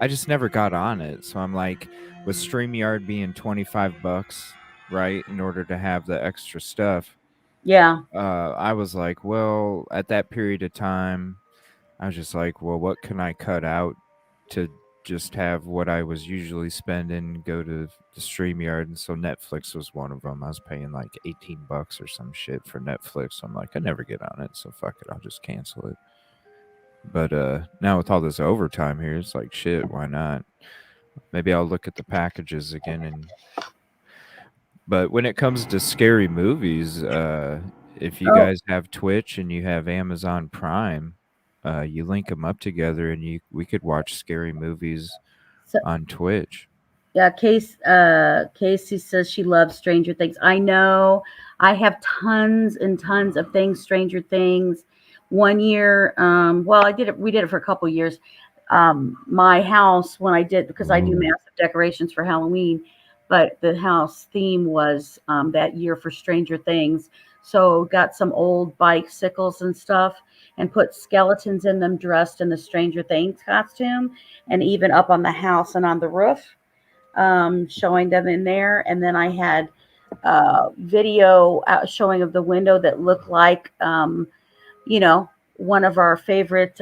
Speaker 1: I just never got on it, so I'm like, with StreamYard being $25, right, in order to have the extra stuff.
Speaker 20: Yeah.
Speaker 1: I was like, well, at that period of time, I was just like, well, what can I cut out to just have what I was usually spending go to the StreamYard? And so Netflix was one of them. I was paying like $18 or some shit for Netflix. I'm like, I never get on it, so fuck it, I'll just cancel it. But now with all this overtime here, it's like, shit, why not? Maybe I'll look at the packages again. But when it comes to scary movies, if you guys have Twitch and you have Amazon Prime, you link them up together and we could watch scary movies on Twitch.
Speaker 20: Yeah, Casey says she loves Stranger Things. I know. I have tons and tons of things, Stranger Things. One year, we did it for a couple years. My house, when I did, because I do massive decorations for Halloween, but the house theme was that year for Stranger Things. So got some old bicycles and stuff and put skeletons in them dressed in the Stranger Things costume, and even up on the house and on the roof, showing them in there. And then I had video showing of the window that looked like, one of our favorite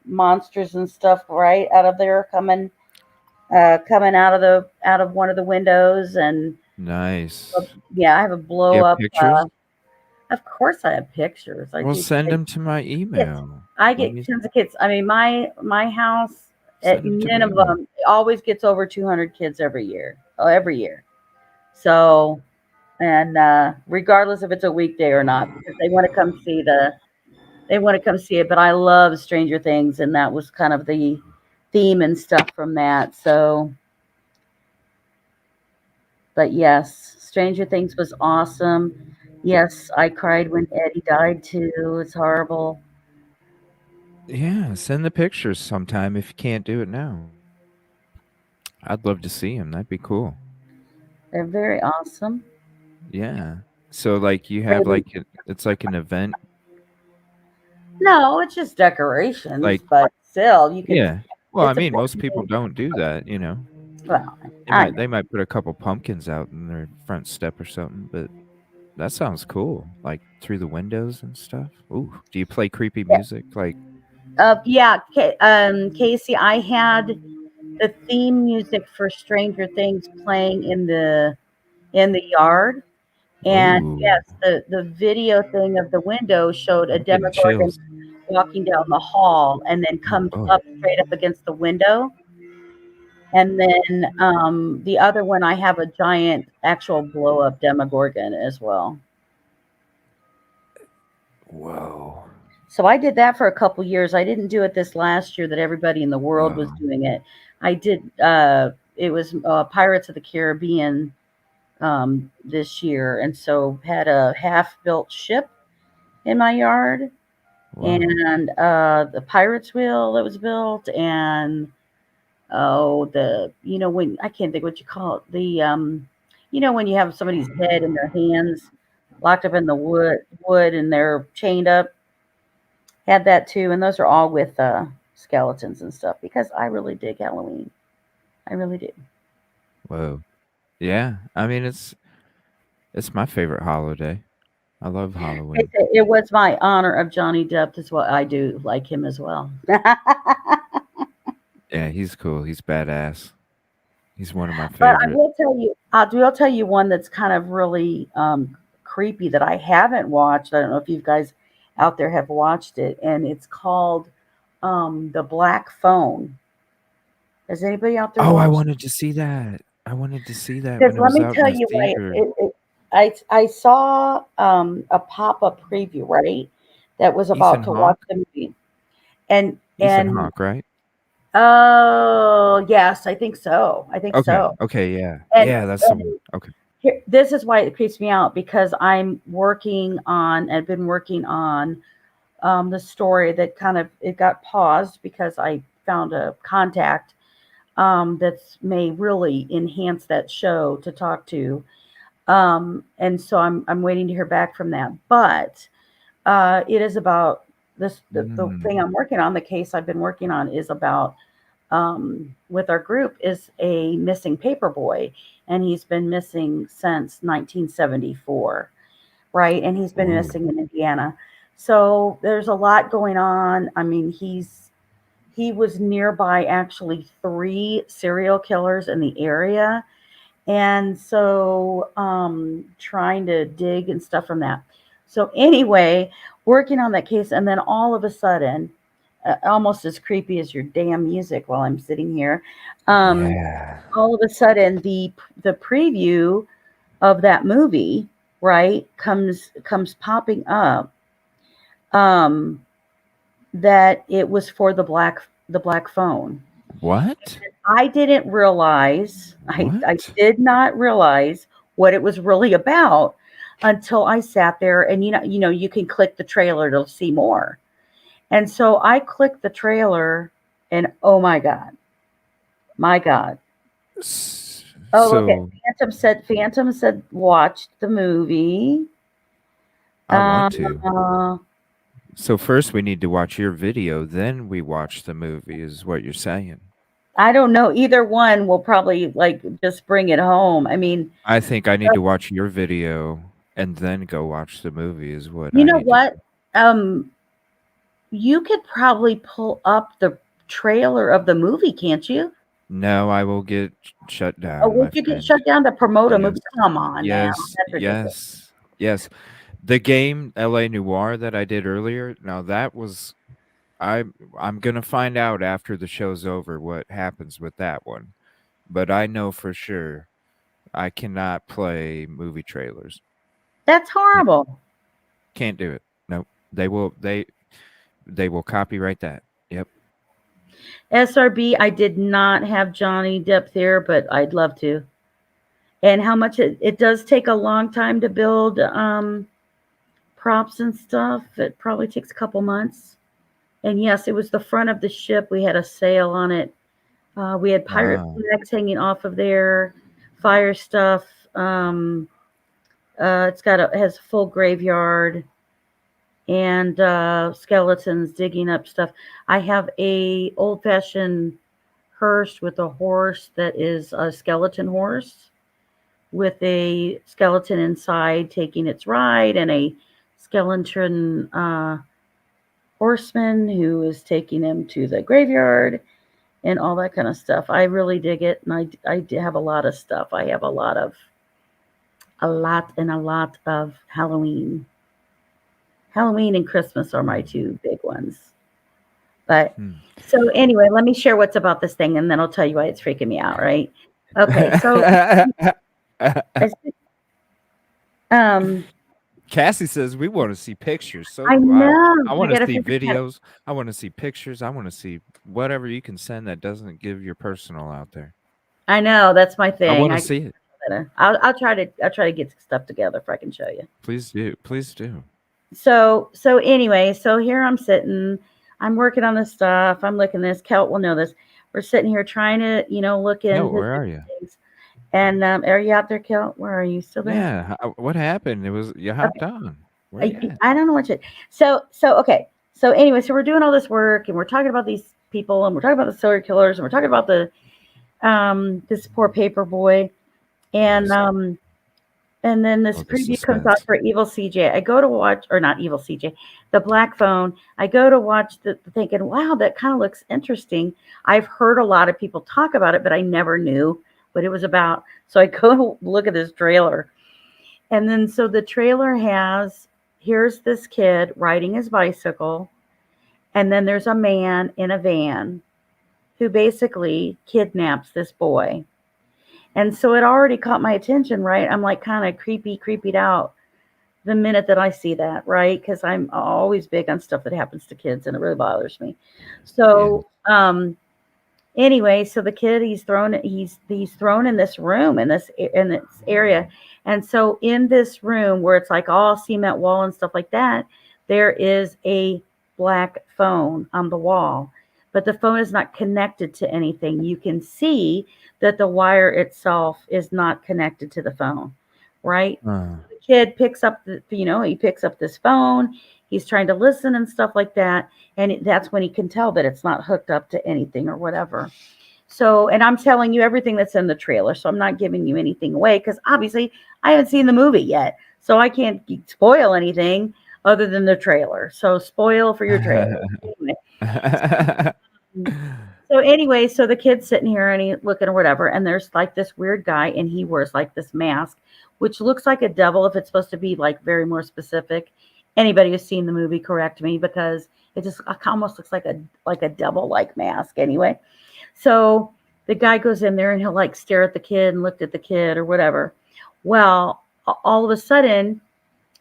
Speaker 20: monsters and stuff, right out of there, coming out of one of the windows. And
Speaker 1: nice.
Speaker 20: Yeah, I have a blow up.
Speaker 1: Pictures?
Speaker 20: Of course, I have pictures.
Speaker 1: Well, send them to my email.
Speaker 20: I get tons of kids. I mean, my house at minimum always gets over 200 kids every year. So and regardless if it's a weekday or not, because they want to come see it. But I love Stranger Things, and that was kind of the theme and stuff from that. So, but yes, Stranger Things was awesome. Yes, I cried when Eddie died too. It's horrible.
Speaker 1: Yeah, send the pictures sometime if you can't do it now. I'd love to see him. That'd be cool.
Speaker 20: They're very awesome.
Speaker 1: Yeah. So like you have like it's like an event.
Speaker 20: No, it's just decorations,
Speaker 1: Like
Speaker 20: but still, you can.
Speaker 1: yeah. Well, I
Speaker 20: It's a
Speaker 1: mean, most
Speaker 20: fun
Speaker 1: people
Speaker 20: thing.
Speaker 1: don't do that, you know.
Speaker 20: Well, I know.
Speaker 1: They might put a couple pumpkins out in their front step or something, but that sounds cool. Like through the windows and stuff. Ooh, do you play creepy music? Like
Speaker 20: Yeah, Casey, I had the theme music for Stranger Things playing in the yard, and
Speaker 1: ooh,
Speaker 20: yes, the video thing of the window showed a
Speaker 1: I'm getting
Speaker 20: Demogorgon
Speaker 1: chills.
Speaker 20: walking down the hall, and then comes
Speaker 1: Oh,
Speaker 20: up straight up against the window. And then the other one, I have a giant actual blow up Demogorgon as well.
Speaker 1: whoa.
Speaker 20: So I did that for a couple years. I didn't do it this last year that everybody in the world was
Speaker 1: Wow.
Speaker 20: doing it. I did. It was Pirates of the Caribbean this year, and so had a half-built ship in my yard,
Speaker 1: Wow.
Speaker 20: and the Pirates wheel that was built, and when I can't think what you call it, when you have somebody's head in their hands locked up in the wood and they're chained up. Had that too, and those are all with skeletons and stuff because I really dig Halloween. I really do.
Speaker 1: Whoa. Yeah. I mean it's my favorite holiday. I love Halloween.
Speaker 20: It was my honor of Johnny Depp as well. I do like him as well.
Speaker 1: Yeah, he's cool. He's badass. He's one of my
Speaker 20: But I
Speaker 1: favorite.
Speaker 20: will tell you one that's kind of really creepy that I haven't watched. I don't know if you guys out there have watched it, and it's called The Black Phone. Has anybody out there
Speaker 1: Oh, I
Speaker 20: watched?
Speaker 1: wanted to see that. I wanted to see that
Speaker 20: Because
Speaker 1: when it
Speaker 20: let
Speaker 1: was
Speaker 20: me
Speaker 1: out in
Speaker 20: tell
Speaker 1: the
Speaker 20: you why.
Speaker 1: theater.
Speaker 20: I saw a pop up preview, right? That was about
Speaker 1: Ethan
Speaker 20: to watch
Speaker 1: Hawke?
Speaker 20: the movie, and
Speaker 1: Ethan
Speaker 20: and
Speaker 1: Hawke, right?
Speaker 20: oh yes, I think so. I think
Speaker 1: Okay.
Speaker 20: so.
Speaker 1: Okay, yeah.
Speaker 20: And,
Speaker 1: Yeah, that's the one. Okay.
Speaker 20: this is why it creeps me out because I've been working on the story that it got paused because I found a contact that's may really enhance that show to talk to. And so I'm waiting to hear back from that. But it is about the thing I'm working on, the case I've been working on is about with our group is a missing paper boy, and he's been missing since 1974, right? And he's been missing in Indiana. So there's a lot going on. I mean, he was nearby actually 3 serial killers in the area. And so trying to dig and stuff from that. So anyway, working on that case, and then all of a sudden, almost as creepy as your damn music while I'm sitting here.
Speaker 1: Yeah.
Speaker 20: All of a sudden, the preview of that movie, right, comes popping up. That it was for the black phone.
Speaker 1: What?
Speaker 20: I didn't realize. I did not realize what it was really about until I sat there and you can click the trailer to see more. And so I clicked the trailer and oh my God. My God. Oh, look at Phantom said watched the movie.
Speaker 1: I want to. So first we need to watch your video, then we watch the movie, is what you're saying.
Speaker 20: I don't know. Either one will probably just bring it home. I mean,
Speaker 1: I think I need to watch your video and then go watch the movie is what
Speaker 20: you
Speaker 1: I
Speaker 20: know
Speaker 1: need
Speaker 20: what? You could probably pull up the trailer of the movie, can't you?
Speaker 1: No, I will get shut down.
Speaker 20: Oh, would you get shut down to promote a movie? Come on now.
Speaker 1: Yes,
Speaker 20: That's ridiculous.
Speaker 1: yes. The game LA Noire that I did earlier, now that was I'm gonna find out after the show's over what happens with that one. But I know for sure I cannot play movie trailers.
Speaker 20: That's horrible.
Speaker 1: Can't do it. Nope. They will copyright that. Yep.
Speaker 20: SRB, I did not have Johnny Depp there, but I'd love to. And how much it does take a long time to build props and stuff. It probably takes a couple months. And yes, it was the front of the ship. We had a sail on it. We had pirate flags hanging off of there, fire stuff. It has a full graveyard and skeletons digging up stuff. I have a old-fashioned hearse with a horse that is a skeleton horse with a skeleton inside taking its ride, and a skeleton horseman who is taking him to the graveyard and all that kind of stuff. I really dig it, and I have a lot of stuff. I have a lot of Halloween. Halloween and Christmas are my two big ones. But so anyway, let me share what's about this thing, and then I'll tell you why it's freaking me out, right? Okay, so
Speaker 1: Cassie says we want to see pictures. So
Speaker 20: I know.
Speaker 1: I want to see videos. I want to see pictures. I want to see whatever you can send that doesn't give your personal out there.
Speaker 20: I know, that's my thing.
Speaker 1: I want to see it.
Speaker 20: I'll try to get stuff together if I can show you.
Speaker 1: Please do. Please do.
Speaker 20: So anyway, so here I'm sitting. I'm working on this stuff. I'm looking at this. Kelt will know this. We're sitting here trying to, look in.
Speaker 1: No, where are you?
Speaker 20: Things. And are you out there, Kelt? Where are you? Still there?
Speaker 1: Yeah. What happened? It was you hopped on.
Speaker 20: I don't know what to. So okay. So anyway, so we're doing all this work, and we're talking about these people, and we're talking about the serial killers, and we're talking about the this poor paper boy, and then this preview comes out for Evil CJ. I go to watch, or not Evil CJ, the Black Phone. I go to watch the thinking, wow, that kind of looks interesting. I've heard a lot of people talk about it, but I never knew what it was about. So I go look at this trailer. And then so the trailer here's this kid riding his bicycle. And then there's a man in a van who basically kidnaps this boy. And so it already caught my attention, right? I'm like kind of creeped out the minute that I see that, right? Because I'm always big on stuff that happens to kids, and it really bothers me. So anyway, so the kid he's thrown in this room in this area, and so in this room where it's like all cement wall and stuff like that, there is a black phone on the wall, but the phone is not connected to anything. You can see that the wire itself is not connected to the phone, right? The kid picks up he picks up this phone. He's trying to listen and stuff like that, and that's when he can tell that it's not hooked up to anything or whatever. So, and I'm telling you everything that's in the trailer, so I'm not giving you anything away because obviously I haven't seen the movie yet, so I can't spoil anything other than the trailer. So spoil for your trailer. So anyway, so the kid's sitting here and he's looking or whatever, and there's like this weird guy, and he wears like this mask, which looks like a devil if it's supposed to be like very more specific. Anybody who's seen the movie, correct me, because it just almost looks like a devil-like mask anyway. So the guy goes in there and he'll like stare at the kid and look at the kid or whatever. Well, all of a sudden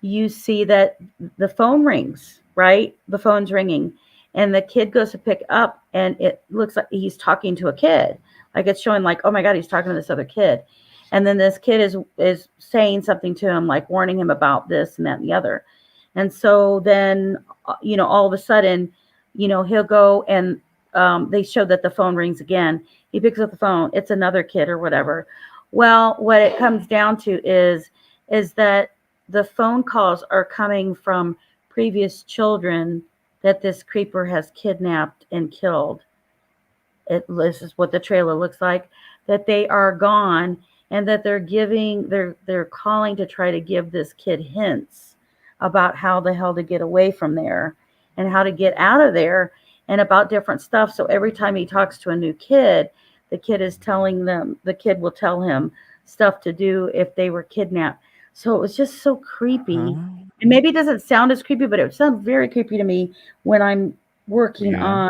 Speaker 20: you see that the phone rings, right? The phone's ringing. And the kid goes to pick up, and it looks like he's talking to a kid. Like it's showing like, oh my God, he's talking to this other kid. And then this kid is saying something to him, like warning him about this and that and the other. And so then, all of a sudden, he'll go and they show that the phone rings again. He picks up the phone. It's another kid or whatever. Well, what it comes down to is that the phone calls are coming from previous children that this creeper has kidnapped and killed. This is what the trailer looks like, that they are gone, and that they're calling to try to give this kid hints about how the hell to get away from there and how to get out of there and about different stuff. So every time he talks to a new kid, the kid will tell him stuff to do if they were kidnapped. So it was just so creepy. And maybe it doesn't sound as creepy, but it sounds very creepy to me when I'm working on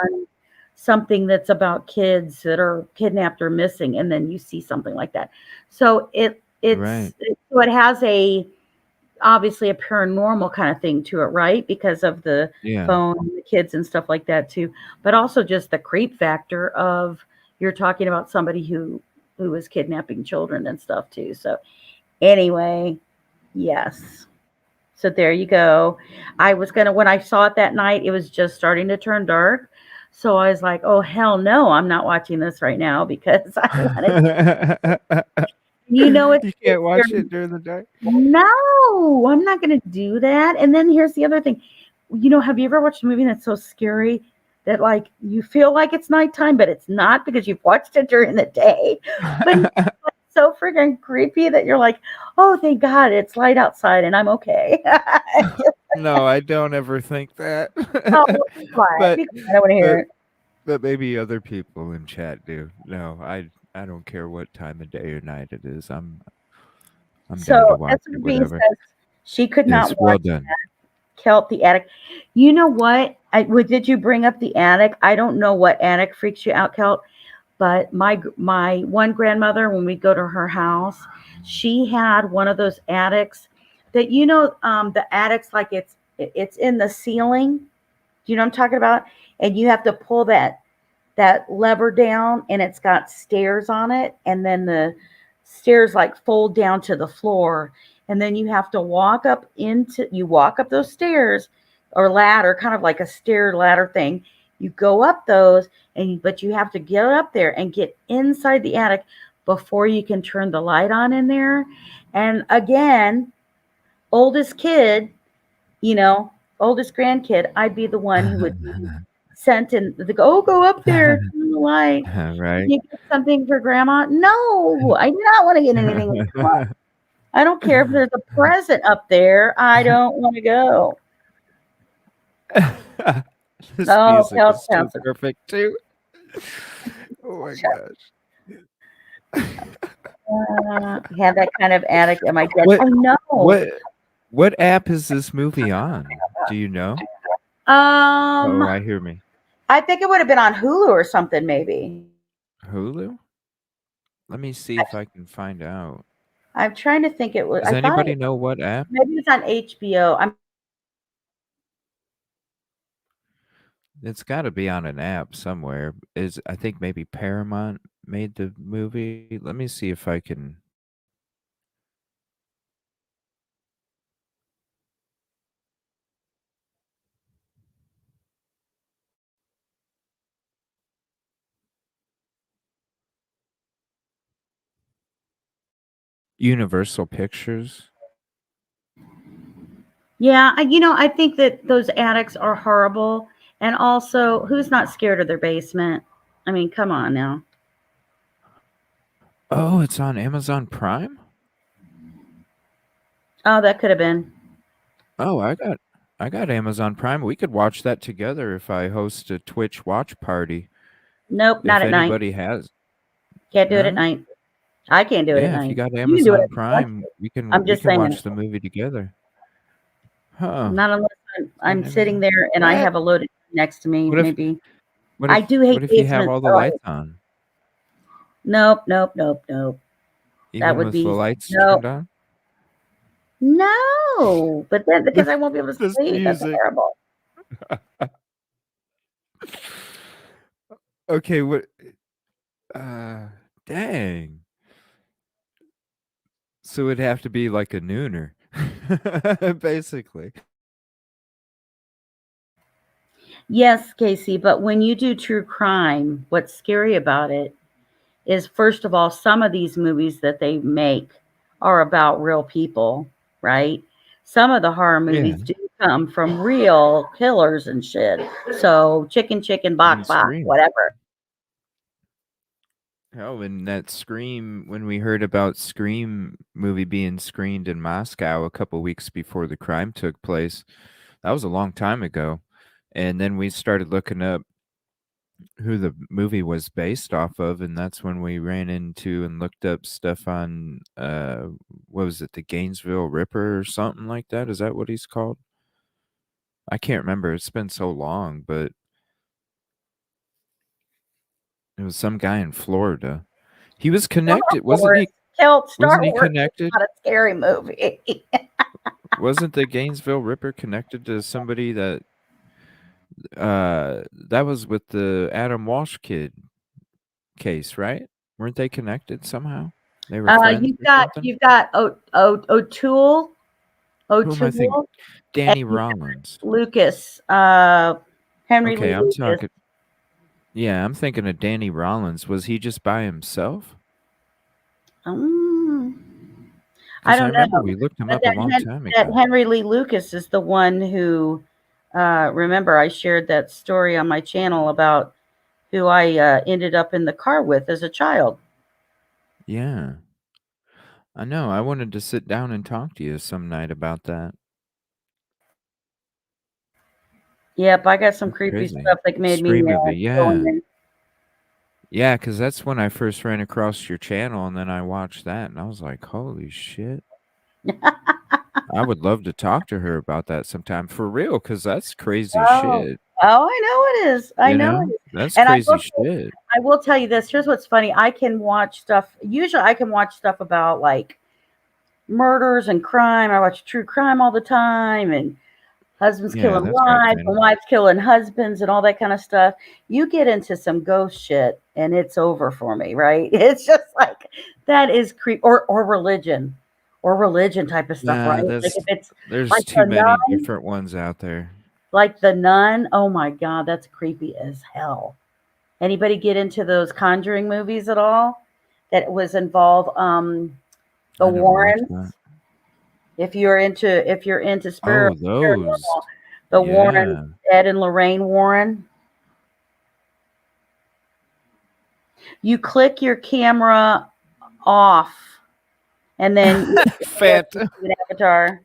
Speaker 20: something that's about kids that are kidnapped or missing, and then you see something like that. So it so it has obviously a paranormal kind of thing to it, right? Because of the phone, and the kids and stuff like that too. But also just the creep factor of you're talking about somebody who was kidnapping children and stuff too. So anyway, yes. So there you go. When I saw it that night, it was just starting to turn dark. So I was like, oh, hell no, I'm not watching this right now because I wanted
Speaker 1: you can't watch it during the day.
Speaker 20: No, I'm not going to do that. And then here's the other thing. Have you ever watched a movie that's so scary that like you feel like it's nighttime, but it's not because you've watched it during the day? But it's so freaking creepy that you're like, oh, thank God it's light outside and I'm okay.
Speaker 1: No, I don't ever think that.
Speaker 20: Oh, I don't want to hear it.
Speaker 1: But maybe other people in chat do. No, I don't care what time of day or night it is. I'm down to watch
Speaker 20: that's
Speaker 1: it,
Speaker 20: what Bean
Speaker 1: whatever.
Speaker 20: says. She could not watch
Speaker 1: well done.
Speaker 20: that. Kelp the attic. You know what? Did you bring up the attic? I don't know what attic freaks you out, Kelp, but my one grandmother, when we go to her house, she had one of those attics that the attics like it's in the ceiling. Do you know what I'm talking about? And you have to pull that lever down, and it's got stairs on it, and then the stairs like fold down to the floor, and then you have to walk up those stairs or ladder, kind of like a stair ladder thing. You go up those, but you have to get up there and get inside the attic before you can turn the light on in there. And again, oldest kid, oldest grandkid, I'd be the one who would be sent in go up there, turn the light.
Speaker 1: Right.
Speaker 20: You get something for grandma? No, I do not want to get anything for grandma. I don't care if there's a present up there. I don't want to go.
Speaker 1: This
Speaker 20: Oh,
Speaker 1: music
Speaker 20: Kelp
Speaker 1: is
Speaker 20: sounds
Speaker 1: too perfect too. Oh my gosh.
Speaker 20: Have that kind of attic in my desk. Oh no.
Speaker 1: What app is this movie on? Do you know? I hear me.
Speaker 20: I think it would have been on Hulu or something, maybe.
Speaker 1: Hulu? Let me see if I can find out.
Speaker 20: I'm trying to think it was.
Speaker 1: Does anybody know what app?
Speaker 20: Maybe it's on HBO.
Speaker 1: It's got to be on an app somewhere. I think maybe Paramount made the movie. Let me see if I can. Universal Pictures.
Speaker 20: Yeah, I think that those attics are horrible. And also, who's not scared of their basement? I mean, come on now.
Speaker 1: Oh, it's on Amazon Prime?
Speaker 20: Oh, that could have been.
Speaker 1: Oh, I got Amazon Prime. We could watch that together if I host a Twitch watch party.
Speaker 20: Nope, not at night.
Speaker 1: If anybody has.
Speaker 20: Can't do it at night. I can't do it at night.
Speaker 1: Yeah, if you got
Speaker 20: can do it
Speaker 1: Amazon
Speaker 20: at
Speaker 1: Prime, we can watch the movie together. Huh.
Speaker 20: Not unless I'm sitting there and I have a loaded next to me, maybe. I do hate
Speaker 1: What if you have all the lights on?
Speaker 20: Nope.
Speaker 1: Even
Speaker 20: That would
Speaker 1: with
Speaker 20: be
Speaker 1: the lights turned on?
Speaker 20: No, but then because I won't be able to sleep. That's
Speaker 1: music.
Speaker 20: terrible.
Speaker 1: Okay, what? Dang. So it'd have to be like a nooner, basically.
Speaker 20: Yes, Casey, but when you do true crime, what's scary about it is, first of all, some of these movies that they make are about real people, right? Some of the horror movies do come from real killers and shit. So chicken, bok, whatever.
Speaker 1: Oh, and that Scream, when we heard about Scream movie being screened in Moscow a couple weeks before the crime took place, that was a long time ago. And then we started looking up who the movie was based off of, and that's when we ran into and looked up stuff on what was it, the Gainesville Ripper or something like that? Is that what he's called? I can't remember. It's been so long, but it was some guy in Florida. He was connected, wasn't he?
Speaker 20: Kelt, Star
Speaker 1: Wasn't he
Speaker 20: Wars
Speaker 1: connected?
Speaker 20: is not a scary movie.
Speaker 1: Wasn't the Gainesville Ripper connected to somebody that that was with the Adam Walsh kid case, right? Weren't they connected somehow? They were friends or something?
Speaker 20: You've got O'Toole.
Speaker 1: Who am I thinking?
Speaker 20: O'Toole.
Speaker 1: Danny
Speaker 20: and
Speaker 1: Rollins.
Speaker 20: Lucas. Henry
Speaker 1: Okay,
Speaker 20: Lee
Speaker 1: I'm
Speaker 20: Lucas.
Speaker 1: talking. Yeah, I'm thinking of Danny Rollins. Was he just by himself?
Speaker 20: I
Speaker 1: Because I
Speaker 20: don't
Speaker 1: remember
Speaker 20: know.
Speaker 1: we looked him
Speaker 20: But
Speaker 1: up a long time
Speaker 20: that
Speaker 1: ago.
Speaker 20: Henry Lee Lucas is the one who, remember, I shared that story on my channel about who I ended up in the car with as a child.
Speaker 1: Yeah. I know. I wanted to sit down and talk to you some night about that.
Speaker 20: Yep, I got some
Speaker 1: That's
Speaker 20: creepy
Speaker 1: crazy.
Speaker 20: stuff that made me
Speaker 1: Scream movie,
Speaker 20: go
Speaker 1: yeah.
Speaker 20: in.
Speaker 1: Yeah, because that's when I first ran across your channel, and then I watched that, and I was like, holy shit. I would love to talk to her about that sometime. For real, because that's crazy shit.
Speaker 20: Oh, I know it is. I
Speaker 1: You
Speaker 20: know
Speaker 1: know?
Speaker 20: it is.
Speaker 1: That's
Speaker 20: And
Speaker 1: crazy shit.
Speaker 20: I will tell you this. Here's what's funny. I can watch stuff. Usually I can watch stuff about like murders and crime. I watch true crime all the time and husbands
Speaker 1: Yeah,
Speaker 20: killing
Speaker 1: that's my
Speaker 20: wives
Speaker 1: thing.
Speaker 20: and wives killing husbands and all that kind of stuff. You get into some ghost shit and it's over for me, right? It's just like that is or religion. Or religion type of stuff, right?
Speaker 1: Yeah,
Speaker 20: Like if it's
Speaker 1: there's
Speaker 20: like
Speaker 1: too
Speaker 20: the
Speaker 1: many
Speaker 20: nun,
Speaker 1: different ones out there.
Speaker 20: like the nun. Oh my God, that's creepy as hell. Anybody get into those Conjuring movies at all? That was involve the
Speaker 1: I never watched
Speaker 20: Warrens.
Speaker 1: that.
Speaker 20: If you're into spirit,
Speaker 1: Oh, those.
Speaker 20: the
Speaker 1: Yeah.
Speaker 20: Warrens, Ed and Lorraine Warren. You click your camera off, and then you
Speaker 1: Phantom.
Speaker 20: an avatar.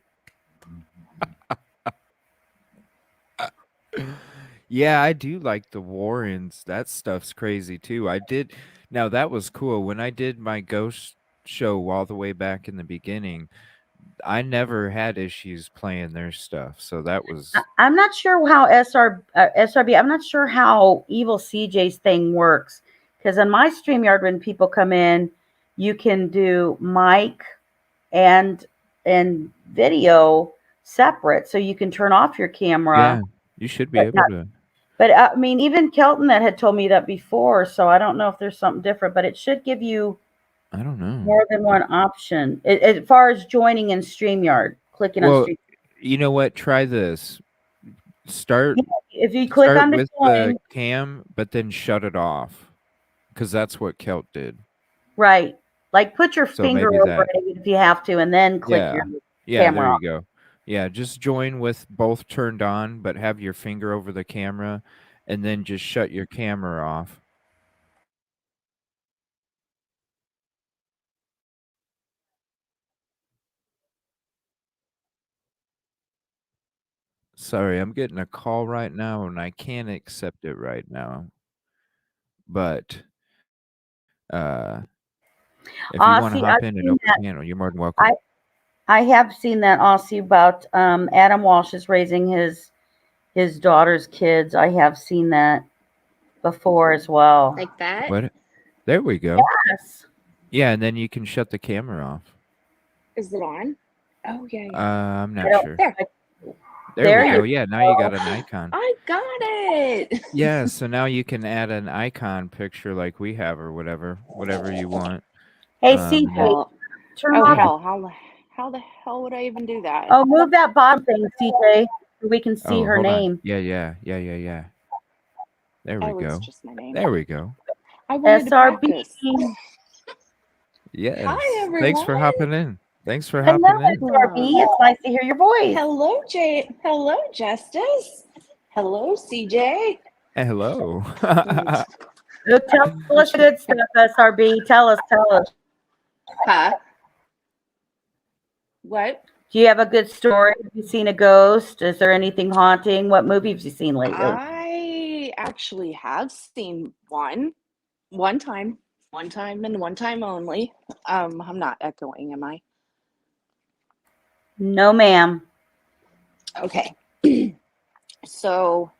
Speaker 1: Yeah, I do like the Warrens. That stuff's crazy too. Now that was cool. When I did my ghost show all the way back in the beginning, I never had issues playing their stuff. So that was
Speaker 20: I'm not sure how SRB. I'm not sure how Evil CJ's thing works because on my StreamYard, when people come in, you can do mic and video separate, so you can turn off your camera.
Speaker 1: Yeah, you should be able to.
Speaker 20: But I mean, even Kelton that had told me that before, so I don't know if there's something different, but it should give you
Speaker 1: I don't know.
Speaker 20: more than one option as far as joining in StreamYard. Clicking on
Speaker 1: Well,
Speaker 20: StreamYard.
Speaker 1: you know what? Try this. Start
Speaker 20: If you click on the
Speaker 1: with
Speaker 20: join,
Speaker 1: the cam, but then shut it off, because that's what Kelt did.
Speaker 20: right? Like put your
Speaker 1: So
Speaker 20: finger
Speaker 1: maybe
Speaker 20: over
Speaker 1: that.
Speaker 20: it if you have to, and then click
Speaker 1: Yeah.
Speaker 20: your
Speaker 1: Yeah,
Speaker 20: camera
Speaker 1: there
Speaker 20: off.
Speaker 1: you go. Yeah, just join with both turned on, but have your finger over the camera, and then just shut your camera off. Sorry, I'm getting a call right now, and I can't accept it right now. But if you want to hop in and open panel, you're more than welcome.
Speaker 20: I have seen that also about Adam Walsh is raising his daughter's kids. I have seen that before as well.
Speaker 2: Like that?
Speaker 1: What? There we go.
Speaker 20: Yes.
Speaker 1: Yeah, and then you can shut the camera off.
Speaker 2: Is it on? Oh yeah.
Speaker 1: I'm not sure.
Speaker 2: There.
Speaker 1: There we go. Yeah, now you got an icon.
Speaker 2: I got it.
Speaker 1: Yeah, so now you can add an icon picture like we have or whatever you want.
Speaker 20: Hey, CJ, turn
Speaker 2: oh,
Speaker 20: off.
Speaker 2: How the hell would I even do that?
Speaker 20: Oh, move that bottom thing, CJ, so we can see her
Speaker 1: hold on.
Speaker 20: name.
Speaker 1: Yeah. There we
Speaker 2: It's
Speaker 1: go.
Speaker 2: just my name.
Speaker 1: There we go.
Speaker 2: I wanted to
Speaker 20: SRB.
Speaker 2: practice.
Speaker 1: Yes.
Speaker 2: Hi, everyone.
Speaker 1: Thanks for hopping in.
Speaker 20: Hello,
Speaker 1: in.
Speaker 20: SRB. It's nice to hear your voice.
Speaker 2: Hello, Hello, Justice. Hello, CJ.
Speaker 1: Hello.
Speaker 20: Tell us good stuff, SRB. Tell us.
Speaker 2: Huh? What?
Speaker 20: Do you have a good story? Have you seen a ghost? Is there anything haunting? What movie have you seen lately?
Speaker 2: I actually have seen one time and one time only. I'm not echoing, am I?
Speaker 20: No, ma'am.
Speaker 2: Okay. So,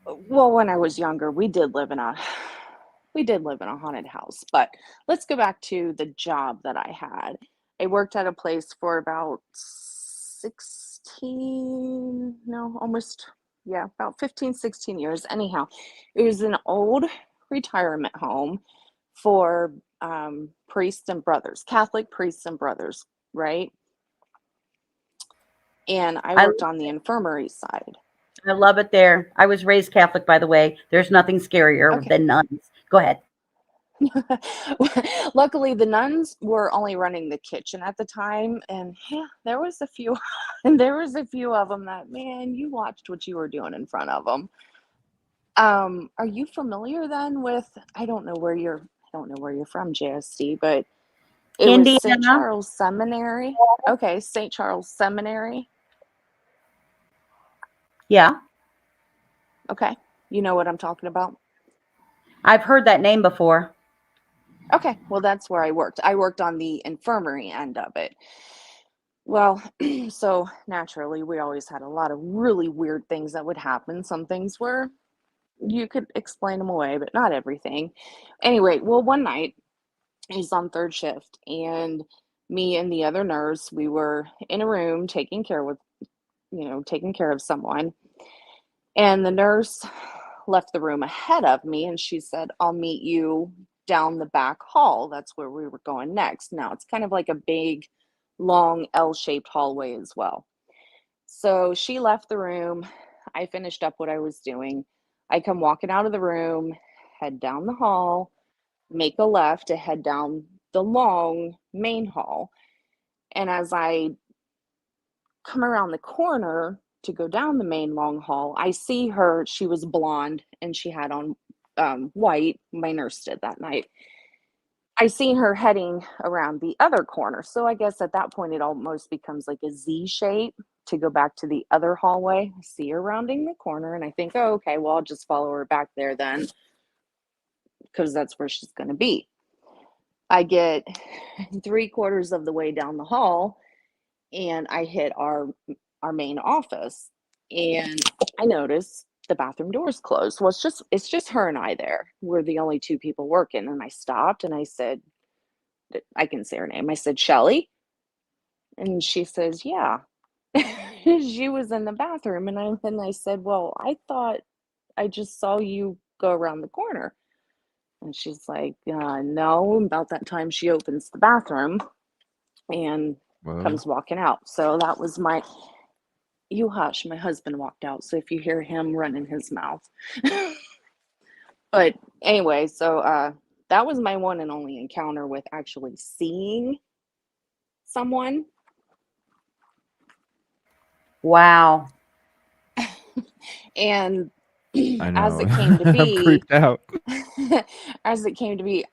Speaker 2: well, when I was younger, we did live in a we did live in a haunted house. But let's go back to the job that I had. I worked at a place for about 16, no, almost, yeah, about 15, 16 years. Anyhow, it was an old retirement home for priests and brothers, Catholic priests and brothers, right? And I worked on the infirmary side.
Speaker 20: I love it there. I was raised Catholic, by the way. There's nothing scarier than nuns. Go ahead.
Speaker 2: Luckily, the nuns were only running the kitchen at the time, and yeah, there was a few, and there was a few of them that, man, you watched what you were doing in front of them. Are you familiar then with? I don't know where you're from, JSD, but it was St.
Speaker 20: Indiana.
Speaker 2: Charles Seminary. Okay, St. Charles Seminary.
Speaker 20: Yeah.
Speaker 2: Okay, you know what I'm talking about.
Speaker 20: I've heard that name before.
Speaker 2: Okay, well, that's where I worked. I worked on the infirmary end of it. Well, so naturally, we always had a lot of really weird things that would happen. Some things were, you could explain them away, but not everything. Anyway, well, one night, he's on third shift, and me and the other nurse, we were in a room taking care of someone. And the nurse left the room ahead of me, and she said, I'll meet you down the back hall. That's where we were going next. Now, it's kind of like a big, long L-shaped hallway as well. So she left the room. I finished up what I was doing. I come walking out of the room, head down the hall, make a left to head down the long main hall. And as I come around the corner to go down the main long hall, I see her. She was blonde and she had on white. My nurse did that night. I see her heading around the other corner. So I guess at that point, it almost becomes like a Z shape to go back to the other hallway. I see her rounding the corner and I think, oh, okay, well, I'll just follow her back there then, because that's where she's going to be. I get 3/4 of the way down the hall and I hit our main office, and I notice the bathroom door's closed. Well, it's just her and I there. We're the only two people working. And I stopped and I said, I can say her name. I said, Shelly. And she says, yeah. She was in the bathroom. And I said, well, I thought I just saw you go around the corner. And she's like, no. About that time, she opens the bathroom and comes walking out. So that was you hush, my husband walked out. So if you hear him running his mouth. But anyway, so that was my one and only encounter with actually seeing someone.
Speaker 20: Wow.
Speaker 2: And
Speaker 1: I know.
Speaker 2: as it came to be,
Speaker 1: I'm creeped out.
Speaker 2: As it came to be,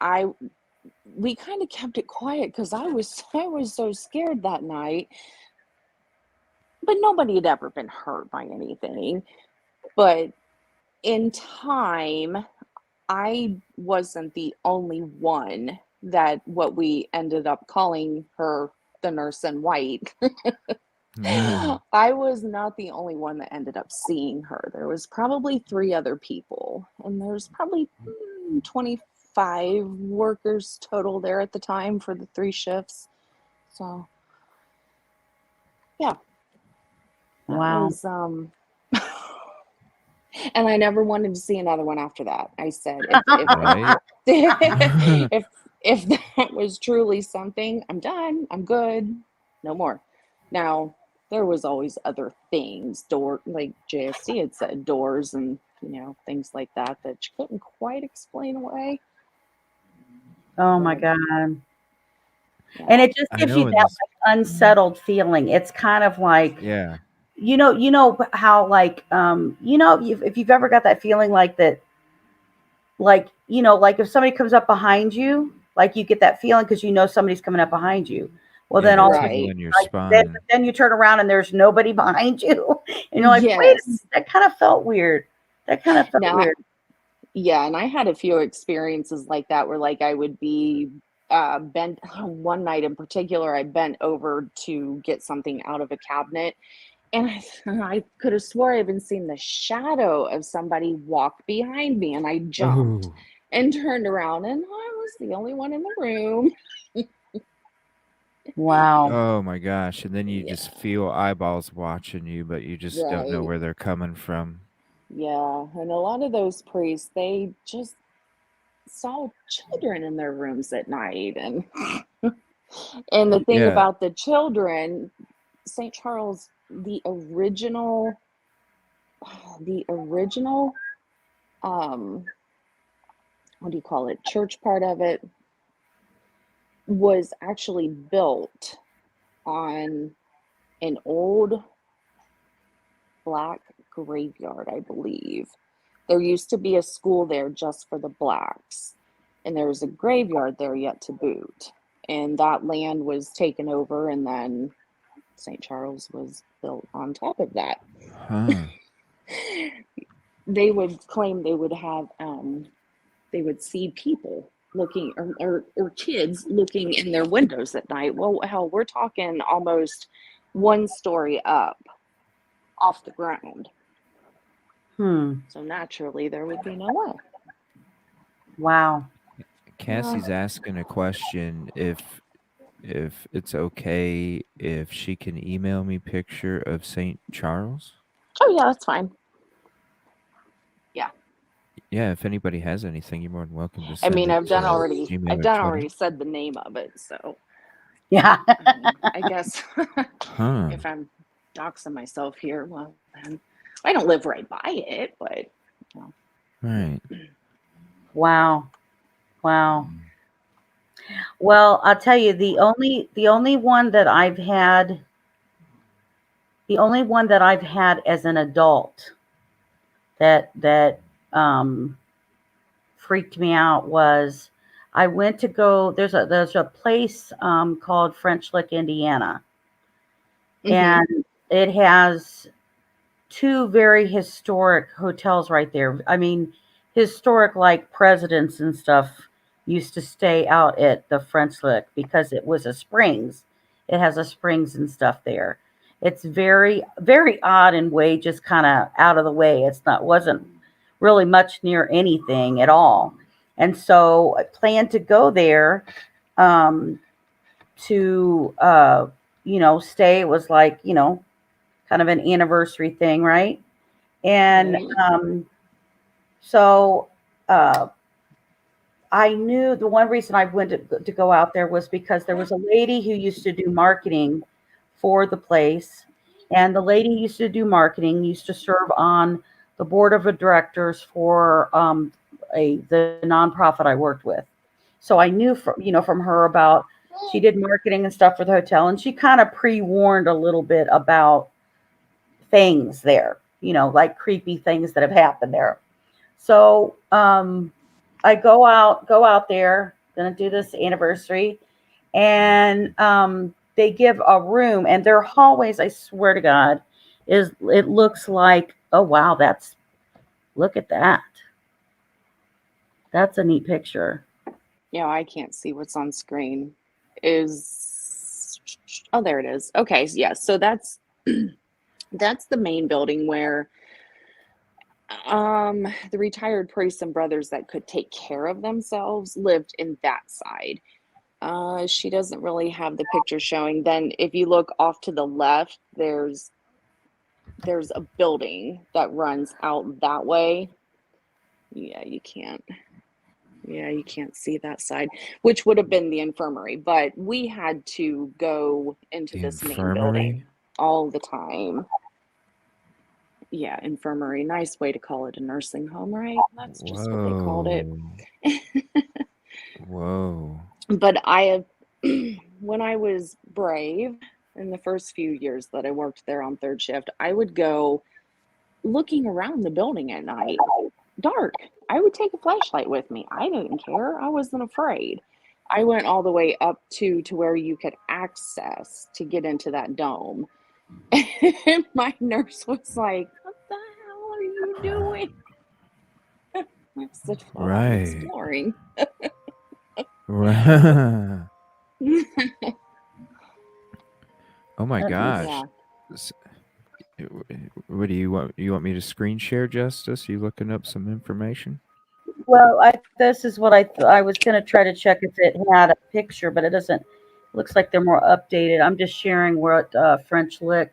Speaker 2: we kind of kept it quiet because I was so scared that night. But nobody had ever been hurt by anything. But in time, I wasn't the only one that what we ended up calling her the nurse in white. I was not the only one that ended up seeing her. There was probably 3 other people, and there's probably 25 workers total there at the time for the 3 shifts. So, yeah.
Speaker 20: Wow.
Speaker 2: Was, and I never wanted to see another one after that. I said, if that was truly something, I'm done. I'm good. No more. Now, there was always other things, like JSC had said, doors and, things like that you couldn't quite explain away.
Speaker 20: Oh my God. Yeah. And it just gives you that like, unsettled feeling. It's kind of like,
Speaker 1: yeah.
Speaker 20: You know how like, if you've ever got that feeling like that, like, like if somebody comes up behind you, like you get that feeling because somebody's coming up behind you. Well, then all
Speaker 1: in your
Speaker 20: spine. Then you turn around and there's nobody behind you. And you're like,
Speaker 2: yes.
Speaker 20: Wait, that kind of felt weird. Weird.
Speaker 2: Yeah, and I had a few experiences like that where like I would be bent. One night in particular, I bent over to get something out of a cabinet. And I could have swore I even seen the shadow of somebody walk behind me, and I jumped. and turned around, and I was the only one in the room.
Speaker 20: Wow.
Speaker 1: Oh my gosh. And then you just feel eyeballs watching you, but you just don't know
Speaker 2: Right.
Speaker 1: where they're coming from.
Speaker 2: Yeah, and a lot of those priests, they just saw children in their rooms at night, and and the thing
Speaker 1: Yeah.
Speaker 2: about the children, St. Charles, the original what do you call it, church part of it was actually built on an old black graveyard, I believe. There used to be a school there just for the blacks, and there was a graveyard there yet to boot. And that land was taken over, and then St. Charles was built on top of that.
Speaker 1: Huh.
Speaker 2: They would claim they would have, they would see people looking, or kids looking in their windows at night. Well, hell, we're talking almost one story up off the ground. So naturally, there would be no way.
Speaker 20: Wow.
Speaker 1: Cassie's asking a question if it's okay if she can email me picture of St. Charles.
Speaker 2: Oh yeah, that's fine. Yeah.
Speaker 1: Yeah, if anybody has anything, you're more than welcome to
Speaker 2: I
Speaker 1: send
Speaker 2: mean,
Speaker 1: it
Speaker 2: I've done
Speaker 1: to
Speaker 2: already
Speaker 1: Twitter.
Speaker 2: said the name of it, so
Speaker 20: yeah.
Speaker 2: I guess
Speaker 1: Huh.
Speaker 2: if I'm doxing myself here, well, then I don't live right by it, but you know.
Speaker 1: Right.
Speaker 20: Wow. Wow. Well, I'll tell you, the only one that I've had as an adult that freaked me out was I went to go, there's a place called French Lick, Indiana. And it has two very historic hotels right there. I mean, historic, like presidents and stuff used to stay out at the French Lick because it was a springs. It has a springs and stuff there. It's very, very odd and way just kind of out of the way. Wasn't really much near anything at all. And so I planned to go there to stay. It was like, kind of an anniversary thing, right? And so I knew the one reason I went to go out there was because there was a lady who used to do marketing for the place. And the lady who used to do marketing used to serve on the board of directors for the nonprofit I worked with. So I knew from her about, she did marketing and stuff for the hotel, and she kind of pre-warned a little bit about things there, like creepy things that have happened there. So I go out there, gonna do this anniversary, and they give a room, and their hallways, I swear to God, it looks like, oh wow, look at that. That's a neat picture.
Speaker 2: Yeah, I can't see what's on screen. Oh, there it is. Okay, yeah, so that's that's the main building where the retired priests and brothers that could take care of themselves lived in that side. She doesn't really have the picture showing. Then if you look off to the left, there's a building that runs out that way. Yeah, you can't see that side, which would have been the infirmary, but we had to go into this main building all the time. Yeah, infirmary. Nice way to call it a nursing home, right? That's just what they called it.
Speaker 1: Whoa.
Speaker 2: But I have, when I was brave in the first few years that I worked there on third shift, I would go looking around the building at night, dark. I would take a flashlight with me. I didn't care. I wasn't afraid. I went all the way up to where you could access to get into that dome. And my nurse was like, "What the hell are you doing?" I said, "Well, I'm exploring."
Speaker 1: Right. Oh my gosh.
Speaker 2: Yeah.
Speaker 1: What do you want? You want me to screen share, Justice? You looking up some information?
Speaker 20: Well, this is what I was going to try to check if it had a picture, but it doesn't. Looks like they're more updated. I'm just sharing what French Lick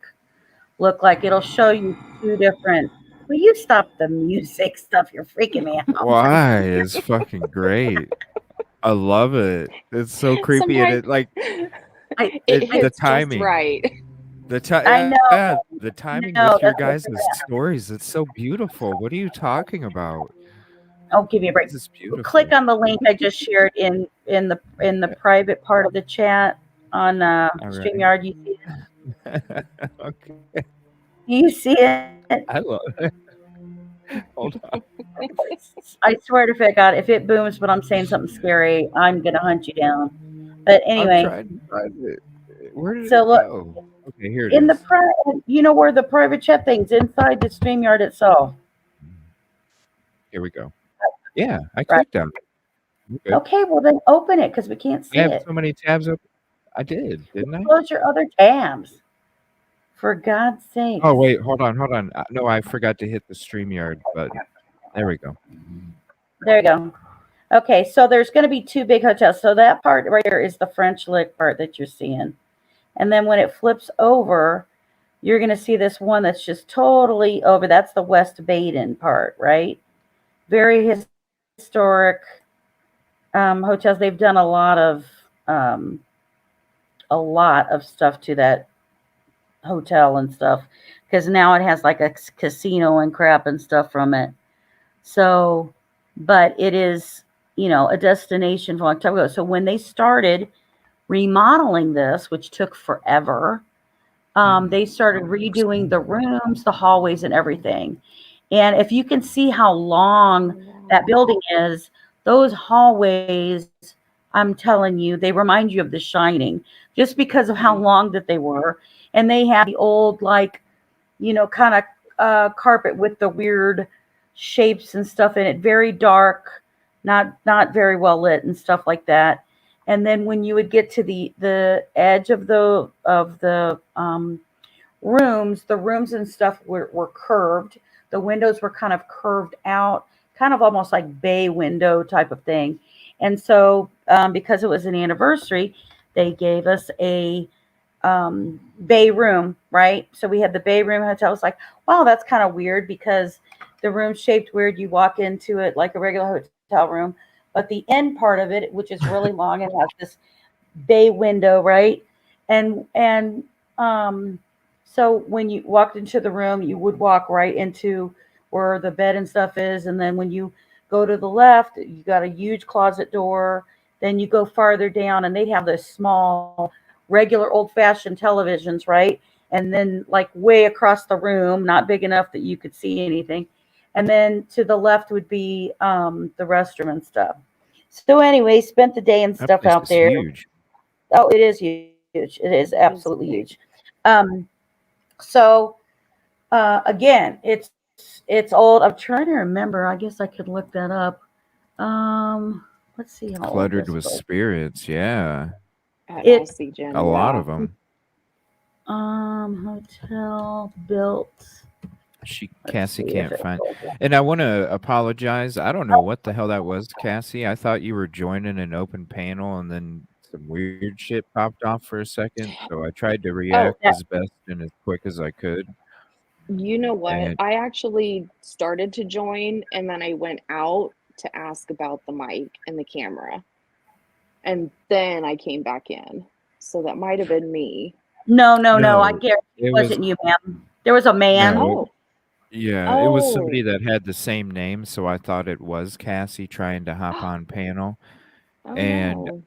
Speaker 20: look like. It'll show you two different. Will you stop the music stuff? You're freaking me out.
Speaker 1: Why? It's fucking great. I love it. It's so creepy and
Speaker 2: Sometimes
Speaker 1: it like
Speaker 2: it
Speaker 1: the
Speaker 2: hits just
Speaker 1: timing.
Speaker 2: right.
Speaker 1: The
Speaker 20: I know.
Speaker 1: the timing
Speaker 20: No,
Speaker 1: with your
Speaker 20: that's
Speaker 1: guys' stories, it's so beautiful. What are you talking about?
Speaker 20: I'll give you a break.
Speaker 1: This is beautiful.
Speaker 20: Click on the link I just shared in the private part of the chat on
Speaker 1: All right.
Speaker 20: StreamYard. You see it?
Speaker 1: Okay.
Speaker 20: You see it?
Speaker 1: I love it. Hold on.
Speaker 20: I swear to God, if it booms, but I'm saying something scary, I'm gonna hunt you down. But
Speaker 1: I'm
Speaker 20: anyway,
Speaker 1: trying to find it. Where did
Speaker 20: so
Speaker 1: it
Speaker 20: look
Speaker 1: go? Okay, here it
Speaker 20: in the
Speaker 1: is.
Speaker 20: you know where the private chat thing's inside the StreamYard itself.
Speaker 1: Here we go. Yeah, I
Speaker 20: Right.
Speaker 1: clicked on it. Okay.
Speaker 20: Okay, well then open it because we can't see
Speaker 1: I have
Speaker 20: it.
Speaker 1: so many tabs open. I did, didn't I?
Speaker 20: Close your other tabs. For God's sake.
Speaker 1: Oh wait, hold on. No, I forgot to hit the StreamYard button. There we go.
Speaker 20: There you go. Okay, so there's going to be two big hotels. So that part right here is the French Lick part that you're seeing. And then when it flips over, you're going to see this one that's just totally over. That's the West Baden part, right? Very historic hotels. They've done a lot of stuff to that hotel and stuff because now it has like a casino and crap and stuff from it. So, but it is, a destination for a long time ago. So when they started remodeling this, which took forever, they started redoing the rooms, the hallways, and everything. And if you can see how long that building is, those hallways, I'm telling you, they remind you of The Shining just because of how long that they were. And they had the old, like, kind of carpet with the weird shapes and stuff in it, very dark, not very well lit and stuff like that. And then when you would get to the edge of the rooms, the rooms and stuff were curved. The windows were kind of curved out, kind of almost like bay window type of thing. And so because it was an anniversary, they gave us a bay room, right? So we had the bay room hotel. It's like, wow, that's kind of weird because the room's shaped weird. You walk into it like a regular hotel room, but the end part of it, which is really long, it has this bay window, right? And so when you walked into the room, you would walk right into where the bed and stuff is. And then when you go to the left, you got a huge closet door. Then you go farther down and they'd have this small, regular old-fashioned televisions, right? And then like way across the room, not big enough that you could see anything. And then to the left would be the restroom and stuff. So anyway, spent the day and stuff out there.
Speaker 1: Huge.
Speaker 20: Oh, it is huge. It is absolutely huge. So again, it's old. I'm trying to remember. I guess I could look that up. Let's see how
Speaker 1: Cluttered with spirits, yeah.
Speaker 20: It's
Speaker 1: a lot of them.
Speaker 20: Hotel built.
Speaker 1: Cassie can't find. And I want to apologize. I don't know what the hell that was, Cassie. I thought you were joining an open panel and then some weird shit popped off for a second. So I tried to react as best and as quick as I could.
Speaker 2: You know what?
Speaker 1: And
Speaker 2: I actually started to join and then I went out to ask about the mic and the camera. And then I came back in. So that might have been me.
Speaker 20: No. I guarantee it wasn't you, ma'am. There was a man.
Speaker 1: No, yeah, it was somebody that had the same name, so I thought it was Cassie trying to hop on panel. And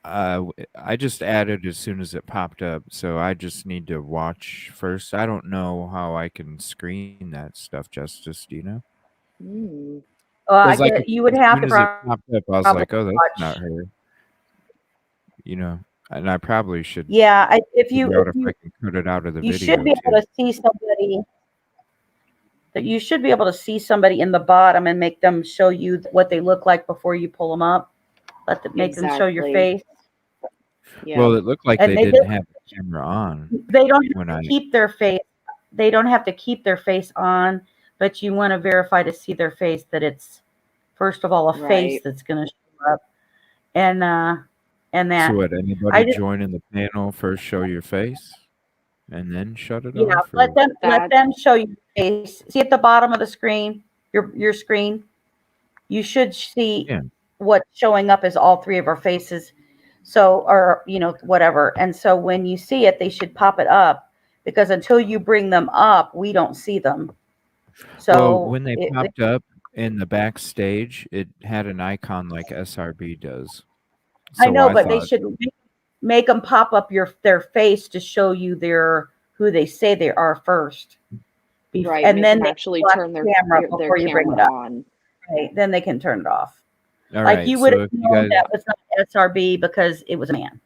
Speaker 1: I just added as soon as it popped up, so I just need to watch first. I don't know how I can screen that stuff justice, do you know?
Speaker 20: Well, I get you would have to
Speaker 1: as soon as it popped up, I was like, oh, that's not her. And I probably should
Speaker 20: if you
Speaker 1: I can cut it out of the video.
Speaker 20: You should be able to see somebody. That you should be able to see somebody in the bottom and make them show you what they look like before you pull them up. Make them show your face.
Speaker 2: Yeah.
Speaker 1: Well, it looked like they didn't have the camera on.
Speaker 20: They don't have to keep their face. They don't have to keep their face on, but you want to verify to see their face that it's first of all, a face that's going to show up, and that.
Speaker 1: So what?
Speaker 20: I
Speaker 1: Anybody
Speaker 20: just
Speaker 1: joining the panel first show your face, and then shut it
Speaker 20: yeah,
Speaker 1: off? Or?
Speaker 20: let them show you face. See at the bottom of the screen, your screen. You should see what's showing up as all three of our faces. So, or whatever. And so when you see it, they should pop it up, because until you bring them up, we don't see them. So
Speaker 1: Well, when they popped up in the backstage, it had an icon like SRB does. So
Speaker 20: I know, but they
Speaker 1: thought,
Speaker 20: should make them pop up their face to show you who they say they are first.
Speaker 2: Right,
Speaker 20: And
Speaker 2: make
Speaker 20: then
Speaker 2: them
Speaker 20: they
Speaker 2: actually
Speaker 20: watch
Speaker 2: turn
Speaker 20: the
Speaker 2: their
Speaker 20: camera before you bring it
Speaker 2: camera
Speaker 20: up.
Speaker 2: on.
Speaker 20: Right, then they can turn it off.
Speaker 1: all
Speaker 20: Like
Speaker 1: right.
Speaker 20: you would
Speaker 1: So
Speaker 20: have
Speaker 1: if you
Speaker 20: known
Speaker 1: guys,
Speaker 20: that was not SRB because it was a man.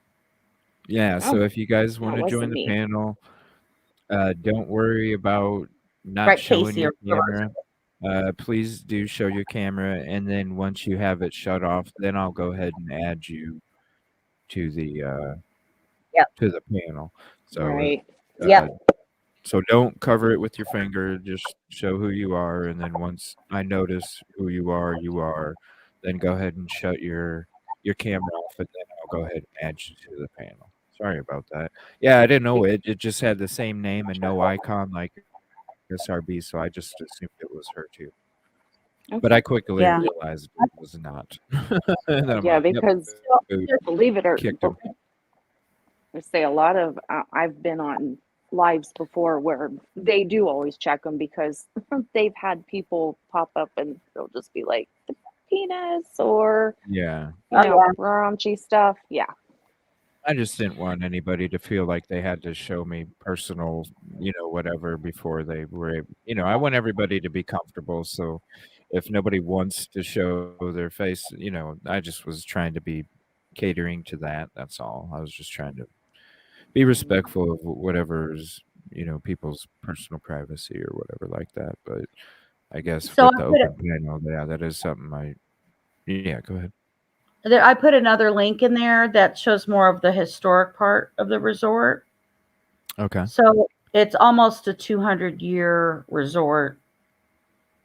Speaker 1: yeah. So
Speaker 2: Oh,
Speaker 1: if you guys want
Speaker 2: that
Speaker 1: to join
Speaker 2: wasn't
Speaker 1: the
Speaker 2: me.
Speaker 1: panel, don't worry about not
Speaker 20: Right,
Speaker 1: showing
Speaker 20: Casey
Speaker 1: your
Speaker 20: or whoever.
Speaker 1: camera. Please do show your camera, and then once you have it shut off, then I'll go ahead and add you to the to the panel. So
Speaker 2: Right.
Speaker 1: so don't cover it with your finger. Just show who you are, and then once I notice who you are. Then go ahead and shut your camera off, and then I'll go ahead and add you to the panel. Sorry about that. Yeah, I didn't know it. It just had the same name and no icon like SRB, so I just assumed it was her too. But I quickly
Speaker 20: Yeah.
Speaker 1: realized it was not. And then I'm
Speaker 2: Yeah,
Speaker 1: like, yep,
Speaker 2: because
Speaker 1: boop,
Speaker 2: believe it or
Speaker 1: kicked him.
Speaker 2: I say a lot of I've been on lives before where they do always check them because they've had people pop up and they'll just be like the penis or
Speaker 1: Yeah.
Speaker 2: raunchy stuff. Yeah.
Speaker 1: I just didn't want anybody to feel like they had to show me personal, whatever before they were, I want everybody to be comfortable. So if nobody wants to show their face, I just was trying to be catering to that. That's all. I was just trying to be respectful of whatever's, people's personal privacy or whatever like that. But I guess
Speaker 20: So
Speaker 1: with
Speaker 20: I
Speaker 1: the
Speaker 20: put
Speaker 1: open panel, yeah, that is something yeah, go ahead.
Speaker 20: I put another link in there that shows more of the historic part of the resort.
Speaker 1: Okay.
Speaker 20: So it's almost a 200-year resort.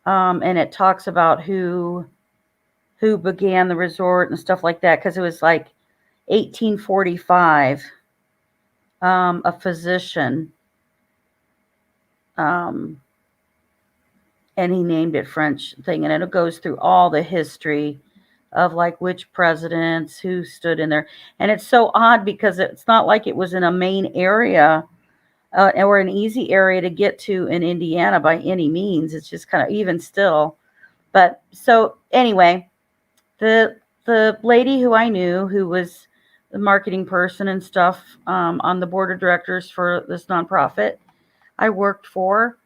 Speaker 20: And it talks about who began the resort and stuff like that, because it was like 1845. A physician, and he named it French thing, and it goes through all the history of like which presidents who stood in there. And it's so odd because it's not like it was in a main area or an easy area to get to in Indiana by any means. It's just kind of even still. But so anyway, the lady who I knew, who was the marketing person and stuff on the board of directors for this nonprofit I worked for,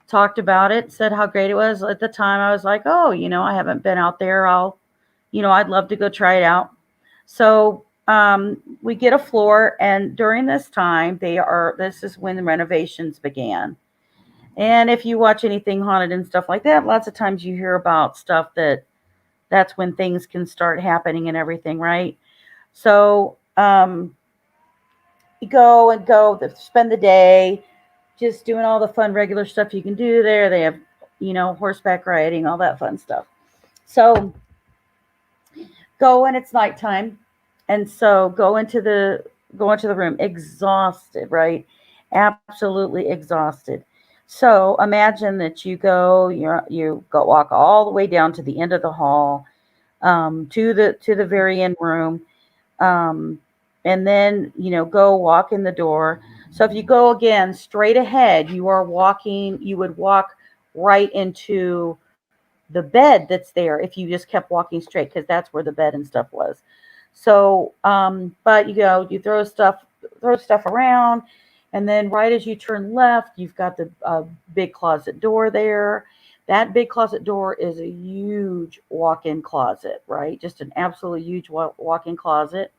Speaker 20: talked about it, said how great it was. At the time, I was like, oh, I haven't been out there. I'd love to go try it out. So we get a floor, and during this time, this is when the renovations began. And if you watch anything haunted and stuff like that, lots of times you hear about stuff that's when things can start happening and everything, right? So you go, spend the day just doing all the fun regular stuff you can do there. They have, horseback riding, all that fun stuff. So go when it's nighttime. And so go into the room exhausted, right? Absolutely exhausted. So imagine that you go walk all the way down to the end of the hall, to the very end room. And then, go walk in the door. So if you go again straight ahead, you would walk right into the bed that's there if you just kept walking straight, because that's where the bed and stuff was. So, but you throw stuff around, and then right as you turn left, you've got the big closet door there. That big closet door is a huge walk-in closet, right? Just an absolutely huge walk-in closet.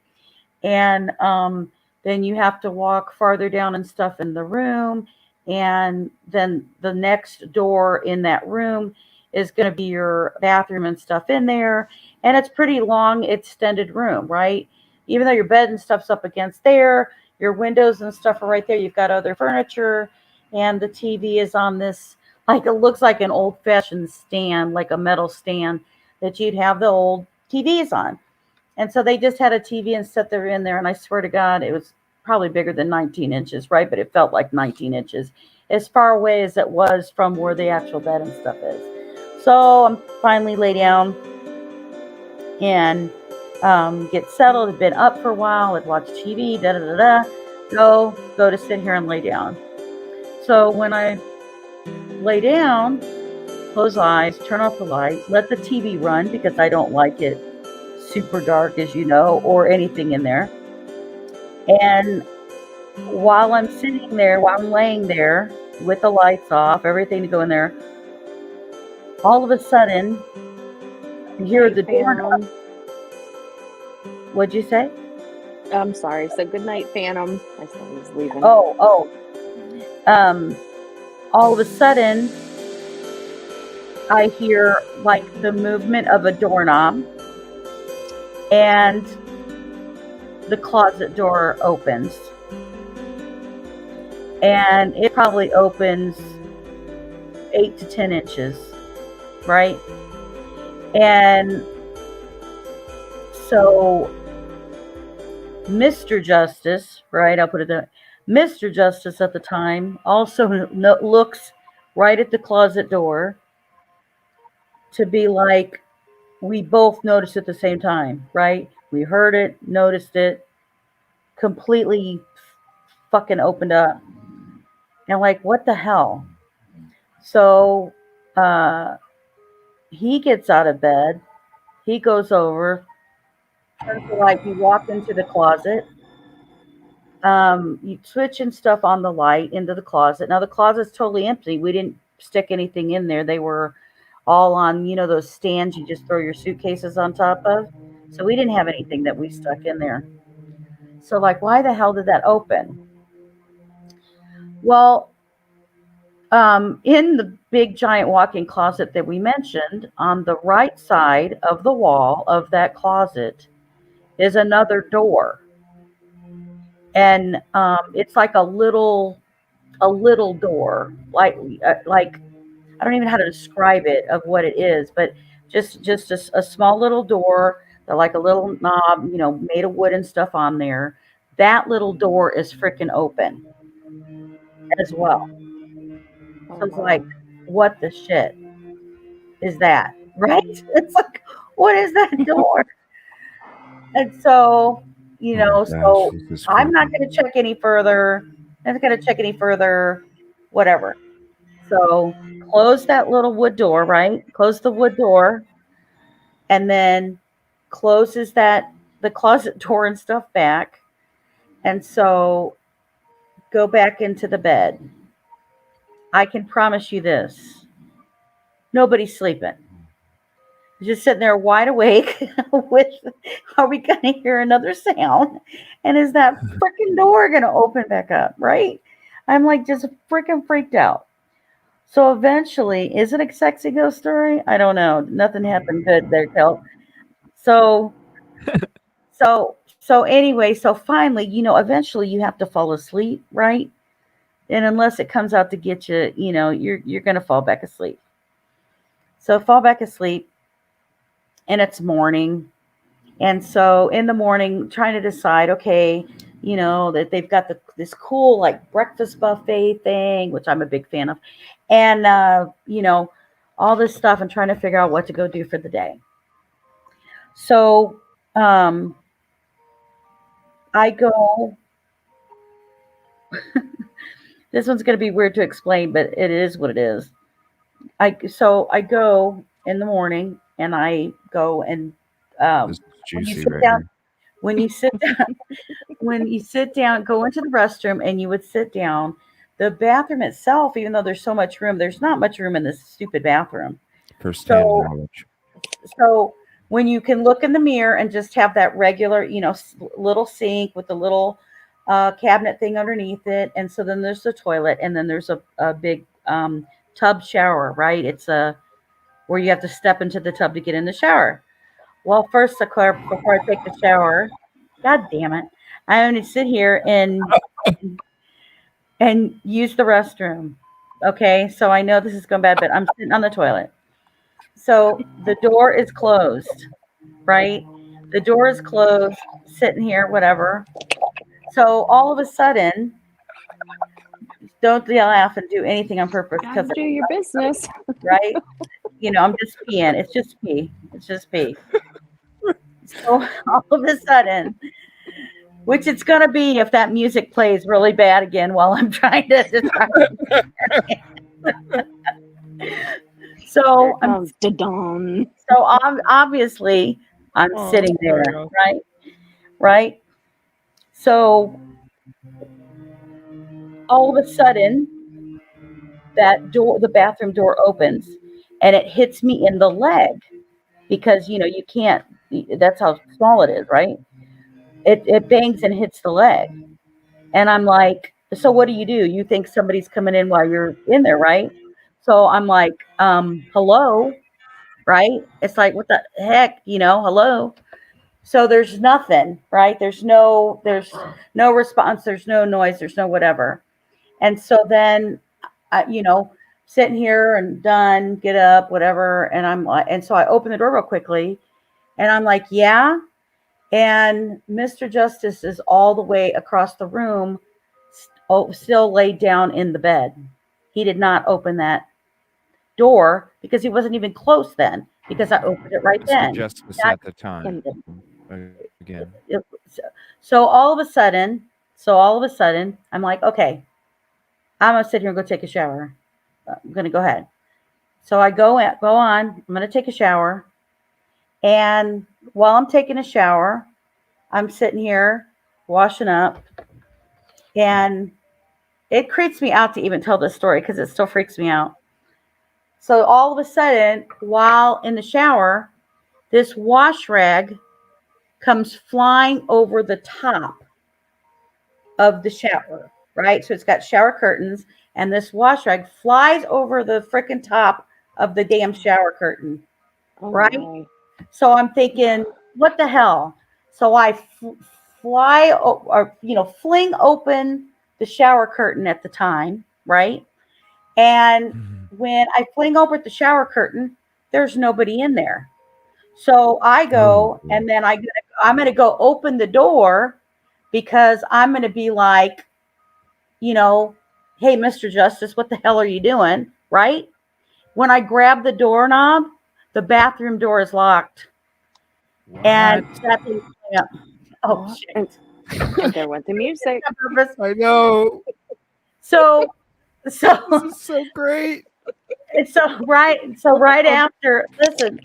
Speaker 20: And then you have to walk farther down and stuff in the room. And then the next door in that room is going to be your bathroom and stuff in there. And it's pretty long, extended room, right? Even though your bed and stuff's up against there, your windows and stuff are right there. You've got other furniture, and the TV is on this, like, it looks like an old-fashioned stand, like a metal stand that you'd have the old TVs on. And so they just had a TV and set there in there. And I swear to God, it was probably bigger than 19 inches, right? But it felt like 19 inches, as far away as it was from where the actual bed and stuff is. So I'm finally lay down and get settled. I'd been up for a while. I'd watched TV, go to sit here and lay down. So when I lay down, close eyes, turn off the light, let the TV run because I don't like it super dark, as you know, or anything in there. And while I'm sitting there, while I'm laying there with the lights off, everything to go in there, all of a sudden, you hear the door. What'd you say?
Speaker 2: I'm sorry. So good night, Phantom. I said he was leaving.
Speaker 20: All of a sudden, I hear like the movement of a doorknob, and the closet door opens. And it probably opens 8 to 10 inches, right? And so Mr. Justice, right? I'll put it there. Mr. Justice at the time also looks right at the closet door to be like, we both noticed at the same time, right? We heard it, noticed it, completely fucking opened up. And like, what the hell? So he gets out of bed. He goes over, turns the light. We walk into the closet. You switching stuff on the light into the closet. Now the closet's totally empty. We didn't stick anything in there. They were all on, you know, those stands you just throw your suitcases on top of. So we didn't have anything that we stuck in there. So like, why the hell did that open? Well, in the big giant walk-in closet that we mentioned, on the right side of the wall of that closet is another door. And it's like a little door, like I don't even know how to describe it of what it is, but just a small little door, like a little knob, you know, made of wood and stuff on there. That little door is freaking open as well. So it's like, what the shit is that, right? It's like, what is that door? And so, you know, so I'm not going to check any further. I'm not going to check any further, whatever. So close that little wood door, right? Close the wood door, and then closes the closet door and stuff back. And so go back into the bed. I can promise you this. Nobody's sleeping. Just sitting there wide awake with, are we going to hear another sound? And is that freaking door going to open back up, right? I'm like just freaking freaked out. So eventually, is it a sexy ghost story? I don't know. Nothing happened good there, Kel. So anyway, so finally, you know, eventually you have to fall asleep, right? And unless it comes out to get you, you know, you're going to fall back asleep. So fall back asleep, and it's morning. And so in the morning, trying to decide, okay, you know, that they've got this cool like breakfast buffet thing, which I'm a big fan of. And, you know, all this stuff and trying to figure out what to go do for the day. So I go, this one's going to be weird to explain, but it is what it is. So I go in the morning and I go and when you sit down, go into the restroom and you would sit down. The bathroom itself, even though there's so much room, there's not much room in this stupid bathroom.
Speaker 1: First-hand knowledge.
Speaker 20: So when you can look in the mirror and just have that regular, you know, little sink with the little cabinet thing underneath it. And so then there's the toilet, and then there's a big tub shower, right? It's where you have to step into the tub to get in the shower. Well, first, before I take the shower, God damn it, I only sit here and use the restroom. Okay, so I know this is going bad, but I'm sitting on the toilet. So the door is closed, right? The door is closed, sitting here, whatever. So all of a sudden, don't laugh and do anything on purpose because
Speaker 2: do your business,
Speaker 20: right? I'm just peeing. It's just pee. It's just pee. So all of a sudden, which it's gonna be if that music plays really bad again while I'm trying to describe it. So obviously I'm sitting there, right? So all of a sudden, the bathroom door opens, and it hits me in the leg because you can't. That's how small it is, right? It bangs and hits the leg, and I'm like, so what do? You think somebody's coming in while you're in there, right? So I'm like, hello, right? It's like, what the heck, hello. So there's nothing, right? There's no response. There's no noise. There's no whatever. And so then, sitting here and done, get up, whatever. And I'm like, and so I open the door real quickly, and I'm like, yeah. And Mr. Justice is all the way across the room, still laid down in the bed. He did not open that door because he wasn't even close then, because I opened it right then.
Speaker 1: Justice at the time. Again.
Speaker 20: So all of a sudden, I'm like, okay, I'm gonna sit here and go take a shower. I'm gonna go ahead. So I go on. I'm gonna take a shower, and while I'm taking a shower, I'm sitting here washing up, and it creeps me out to even tell this story because it still freaks me out. So all of a sudden, while in the shower, this wash rag comes flying over the top of the shower, right? So it's got shower curtains, and this wash rag flies over the freaking top of the damn shower curtain, right? My. So I'm thinking, what the hell? So I fling open the shower curtain at the time, right? And when I fling open the shower curtain, there's nobody in there. So I go, and then I'm going to go open the door because I'm going to be like, hey, Mr. Justice, what the hell are you doing? Right? When I grab the doorknob, the bathroom door is locked. What? And oh, shit.
Speaker 2: And there went the music.
Speaker 1: I know.
Speaker 20: So
Speaker 1: this is so great.
Speaker 20: So right after, listen.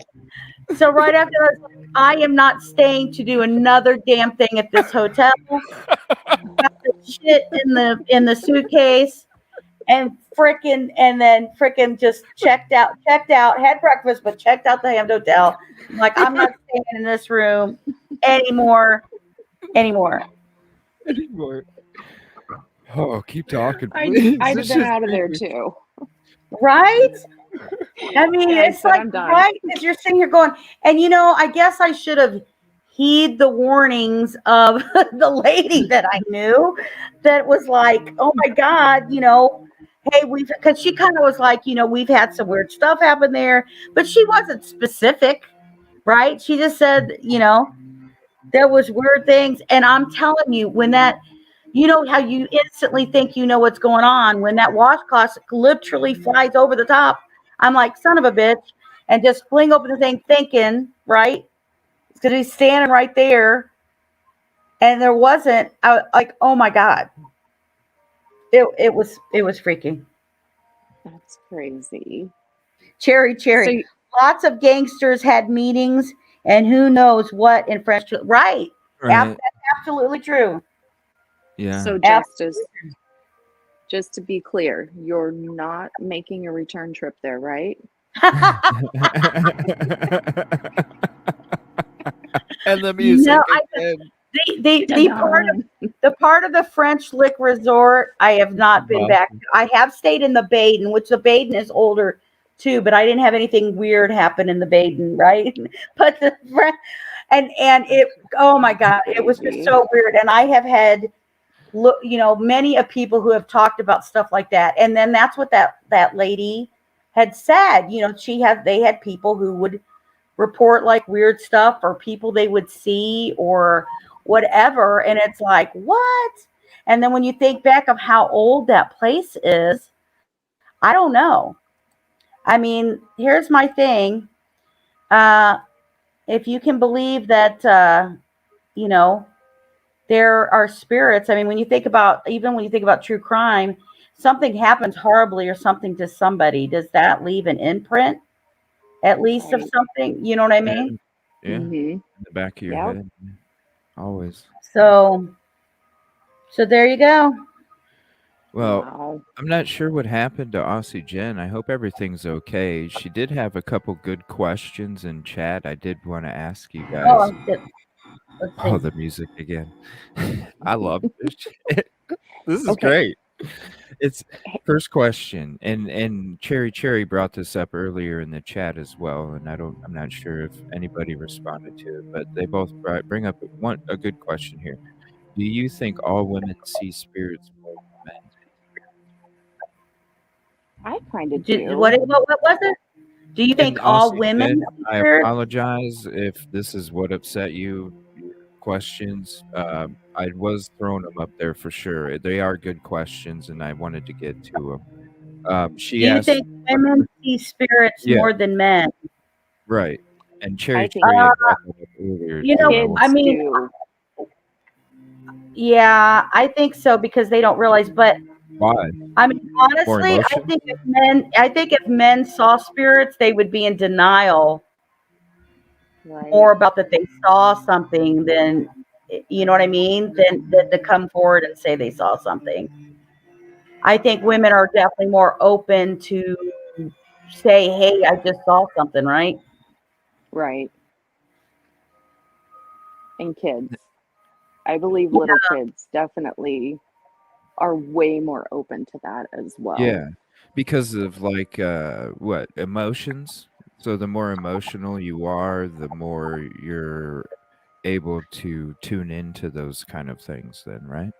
Speaker 20: So right after I was like, I am not staying to do another damn thing at this hotel. Got the shit in the suitcase, and then just checked out, had breakfast, but checked out the damn hotel. I'm like, I'm not staying in this room anymore.
Speaker 1: Oh, keep talking, please.
Speaker 2: I'd have been out of there too.
Speaker 20: Right? I mean, yeah, it's like, right? Because you're sitting here going, and I guess I should have heed the warnings of the lady that I knew that was like, oh my God, hey, because she kind of was like, we've had some weird stuff happen there, but she wasn't specific, right? She just said, there was weird things. And I'm telling you, when that, how you instantly think what's going on, when that washcloth literally flies over the top, I'm like, son of a bitch, and just fling open the thing thinking, right? It's going to be standing right there. And there wasn't, like, oh my God. It was freaky.
Speaker 2: That's crazy.
Speaker 20: Cherry. So, lots of gangsters had meetings, and who knows what in French. Right. That's absolutely true.
Speaker 1: Yeah.
Speaker 2: So just to be clear, you're not making a return trip there, right?
Speaker 1: And the music.
Speaker 20: No, the part of the French Lick Resort, I have not been back. I have stayed in the Baden, which the Baden is older too, but I didn't have anything weird happen in the Baden, right? But and it, oh my God, it was just so weird. And I have had, many of people who have talked about stuff like that. And then that's what that lady had said, they had people who would report like weird stuff or people they would see or whatever. And it's like, what? And then when you think back of how old that place is, I don't know. I mean, here's my thing. If you can believe that, there are spirits. I mean, when you think about true crime, something happens horribly or something to somebody. Does that leave an imprint, at least of something? You know what I mean?
Speaker 1: Yeah. In the back of your
Speaker 20: Yep.
Speaker 1: head. Always.
Speaker 20: So there you go.
Speaker 1: Well, I'm not sure what happened to Aussie Jen. I hope everything's okay. She did have a couple good questions in chat. I did want to ask you guys.
Speaker 20: Oh, let's see.
Speaker 1: Oh, the music again. I love this shit. This is great. It's first question, and Cherry brought this up earlier in the chat as well, and I'm not sure if anybody responded to it, but they both bring up a good question here. Do you think all women see spirits more than men?
Speaker 2: I kind of do.
Speaker 20: What was it? Do you think all women?
Speaker 1: I apologize if this is what upset you. Questions. I was throwing them up there for sure. They are good questions, and I wanted to get to them. She asked,
Speaker 20: do you think women see spirits more than men?
Speaker 1: Right. And Cherry
Speaker 2: think-
Speaker 1: brought that up earlier.
Speaker 20: I mean, yeah, I think so because they don't realize. But
Speaker 1: why?
Speaker 20: I mean, honestly, I think if men saw spirits, they would be in denial more about that they saw something than, you know what I mean, than to come forward and say they saw something. I think women are definitely more open to say, "Hey, I just saw something," right?
Speaker 2: Right. And kids. I believe little kids definitely are way more open to that as well.
Speaker 1: Yeah, because of like what emotions. So the more emotional you are, the more you're able to tune into those kind of things. Then, right?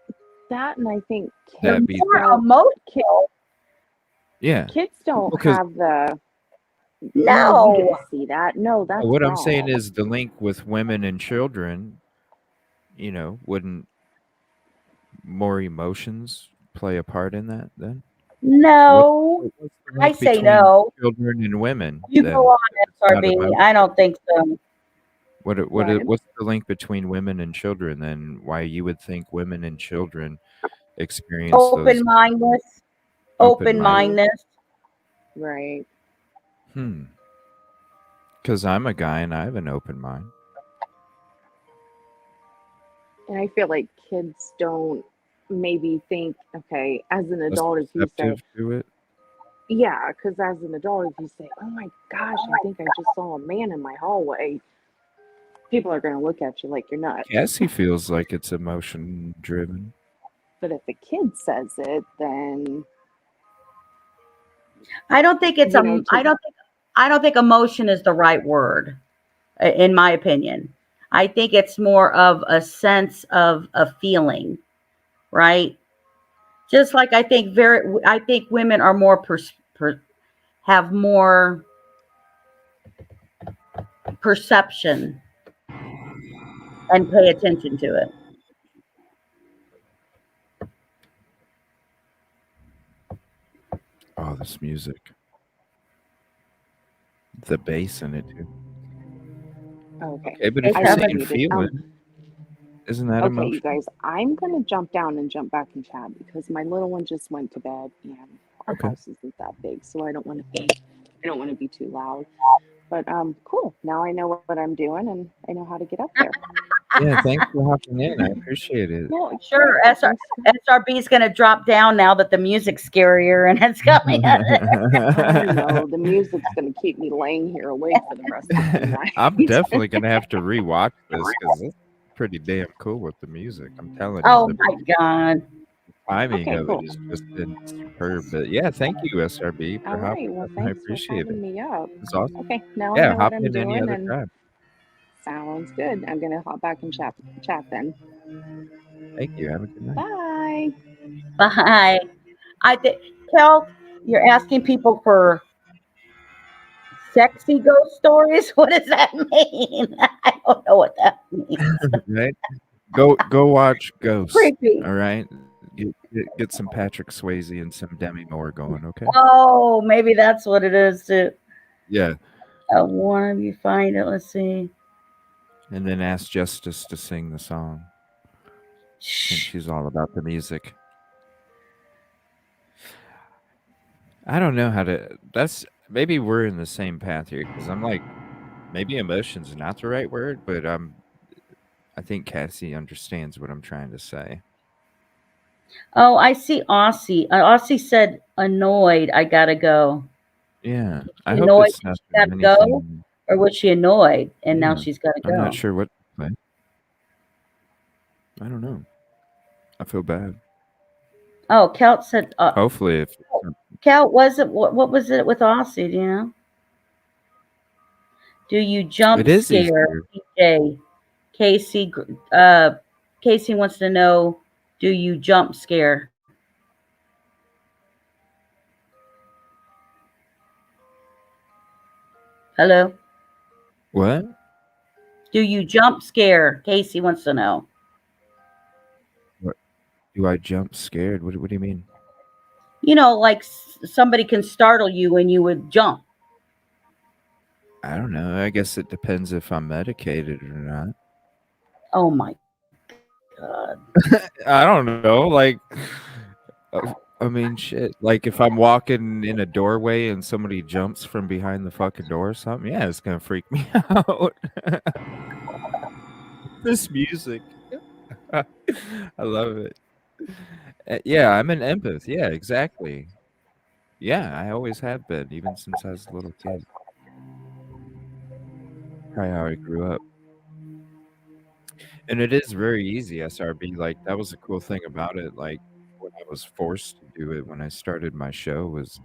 Speaker 2: That, and I think
Speaker 1: That
Speaker 2: kids
Speaker 1: be
Speaker 20: more emotional.
Speaker 1: Yeah.
Speaker 2: Kids don't
Speaker 1: Because-
Speaker 2: have the.
Speaker 20: No.
Speaker 2: You get to see that. No, that's
Speaker 1: what I'm
Speaker 2: wrong.
Speaker 1: saying is the link with women and children. Wouldn't more emotions play a part in that then?
Speaker 20: No,
Speaker 1: What's the
Speaker 20: I
Speaker 1: link
Speaker 20: say
Speaker 1: between
Speaker 20: no.
Speaker 1: Children and women.
Speaker 20: You
Speaker 1: then?
Speaker 20: go on,
Speaker 1: Not
Speaker 20: SRB.
Speaker 1: emotion?
Speaker 20: I don't think so.
Speaker 1: What's the link between women and children then? Why you would think women and children experience those
Speaker 20: Open-mindedness. Open-mindedness.
Speaker 2: Right.
Speaker 1: Because I'm a guy and I have an open mind.
Speaker 2: And I feel like kids don't maybe think, okay, as an
Speaker 1: Less
Speaker 2: adult, if you say,
Speaker 1: receptive to it.
Speaker 2: yeah, because as an adult, if you say, oh my gosh, I think I just saw a man in my hallway, people are going to look at you like you're nuts.
Speaker 1: Cassie feels like it's emotion driven.
Speaker 2: But if a kid says it, then
Speaker 20: I don't think it's I don't think emotion is the right word, in my opinion. I think it's more of a sense of a feeling, right? Just like I think women are more have more perception and pay attention to it.
Speaker 1: Oh, this music. The bass in it too.
Speaker 2: okay.
Speaker 1: Okay, but if
Speaker 2: I
Speaker 1: you're
Speaker 2: haven't
Speaker 1: saying
Speaker 2: muted.
Speaker 1: feeling, isn't that
Speaker 2: Okay,
Speaker 1: emotion?
Speaker 2: you guys, I'm going to jump down and jump back in chat because my little one just went to bed and our house isn't that big, so I don't want to be too loud. But cool. Now I know what I'm doing and I know how to get up there.
Speaker 1: Yeah, thanks for hopping in. I appreciate it.
Speaker 2: No,
Speaker 20: Sure, SRB is going to drop down now that the music's scarier and it's coming.
Speaker 2: I know the music's going to keep me laying here awake for the rest of the night.
Speaker 1: I'm definitely gonna have to rewatch this because it's pretty damn cool with the music. I'm telling you.
Speaker 20: Oh
Speaker 1: the
Speaker 20: my God.
Speaker 1: timing
Speaker 2: Okay,
Speaker 1: of
Speaker 2: cool.
Speaker 1: it has just been superb. But yeah, thank you, SRB, for
Speaker 2: All right.
Speaker 1: hopping
Speaker 2: Well,
Speaker 1: up. I
Speaker 2: thanks
Speaker 1: appreciate
Speaker 2: for having
Speaker 1: it.
Speaker 2: me up.
Speaker 1: It's awesome.
Speaker 2: Okay, now
Speaker 1: Yeah,
Speaker 2: I know
Speaker 1: hop
Speaker 2: what I'm
Speaker 1: in any
Speaker 2: doing,
Speaker 1: other
Speaker 2: and
Speaker 1: time.
Speaker 2: sounds good. I'm gonna hop back and chat then.
Speaker 1: Thank you. Have a good night.
Speaker 2: Bye.
Speaker 20: Bye. I think, Kel, you're asking people for Sexy ghost stories? What does that mean? I don't know what that means.
Speaker 1: Right? Go watch Ghost.
Speaker 20: Creepy.
Speaker 1: All right. Get some Patrick Swayze and some Demi Moore going. Okay.
Speaker 20: Oh, maybe that's what it is too.
Speaker 1: Yeah.
Speaker 20: One of you find it. Let's see.
Speaker 1: And then ask Justice to sing the song. Since she's all about the music. I don't know how to. Maybe we're in the same path here because I'm like, maybe emotion's not the right word, but I think Cassie understands what I'm trying to say.
Speaker 20: Oh, I see Aussie. Aussie said annoyed. I gotta go.
Speaker 1: Yeah,
Speaker 20: I hope annoyed.
Speaker 1: it's not
Speaker 20: Gotta go, or was she annoyed and now she's gotta go?
Speaker 1: I'm not sure what to play. I don't know. I feel bad.
Speaker 20: Oh, Cal said.
Speaker 1: Hopefully, if
Speaker 20: Cal, was it what was it with Aussie? Do you know? Do you jump
Speaker 1: It is
Speaker 20: scare?
Speaker 1: easier.
Speaker 20: PJ, Casey wants to know: do you jump scare? Hello.
Speaker 1: What?
Speaker 20: Do you jump scare? Casey wants to know.
Speaker 1: What? Do I jump scared? What do you mean?
Speaker 20: You know, like somebody can startle you and you would jump.
Speaker 1: I don't know. I guess it depends if I'm medicated or not.
Speaker 20: Oh my God.
Speaker 1: I don't know. Like, I mean, shit. Like, if I'm walking in a doorway and somebody jumps from behind the fucking door or something, yeah, it's gonna freak me out. This music. I love it. Yeah, I'm an empath. Yeah, exactly. Yeah, I always have been, even since I was a little kid. Probably how I grew up. And it is very easy, SRB. Like, that was the cool thing about it. Like, when I was forced to do it when I started my show was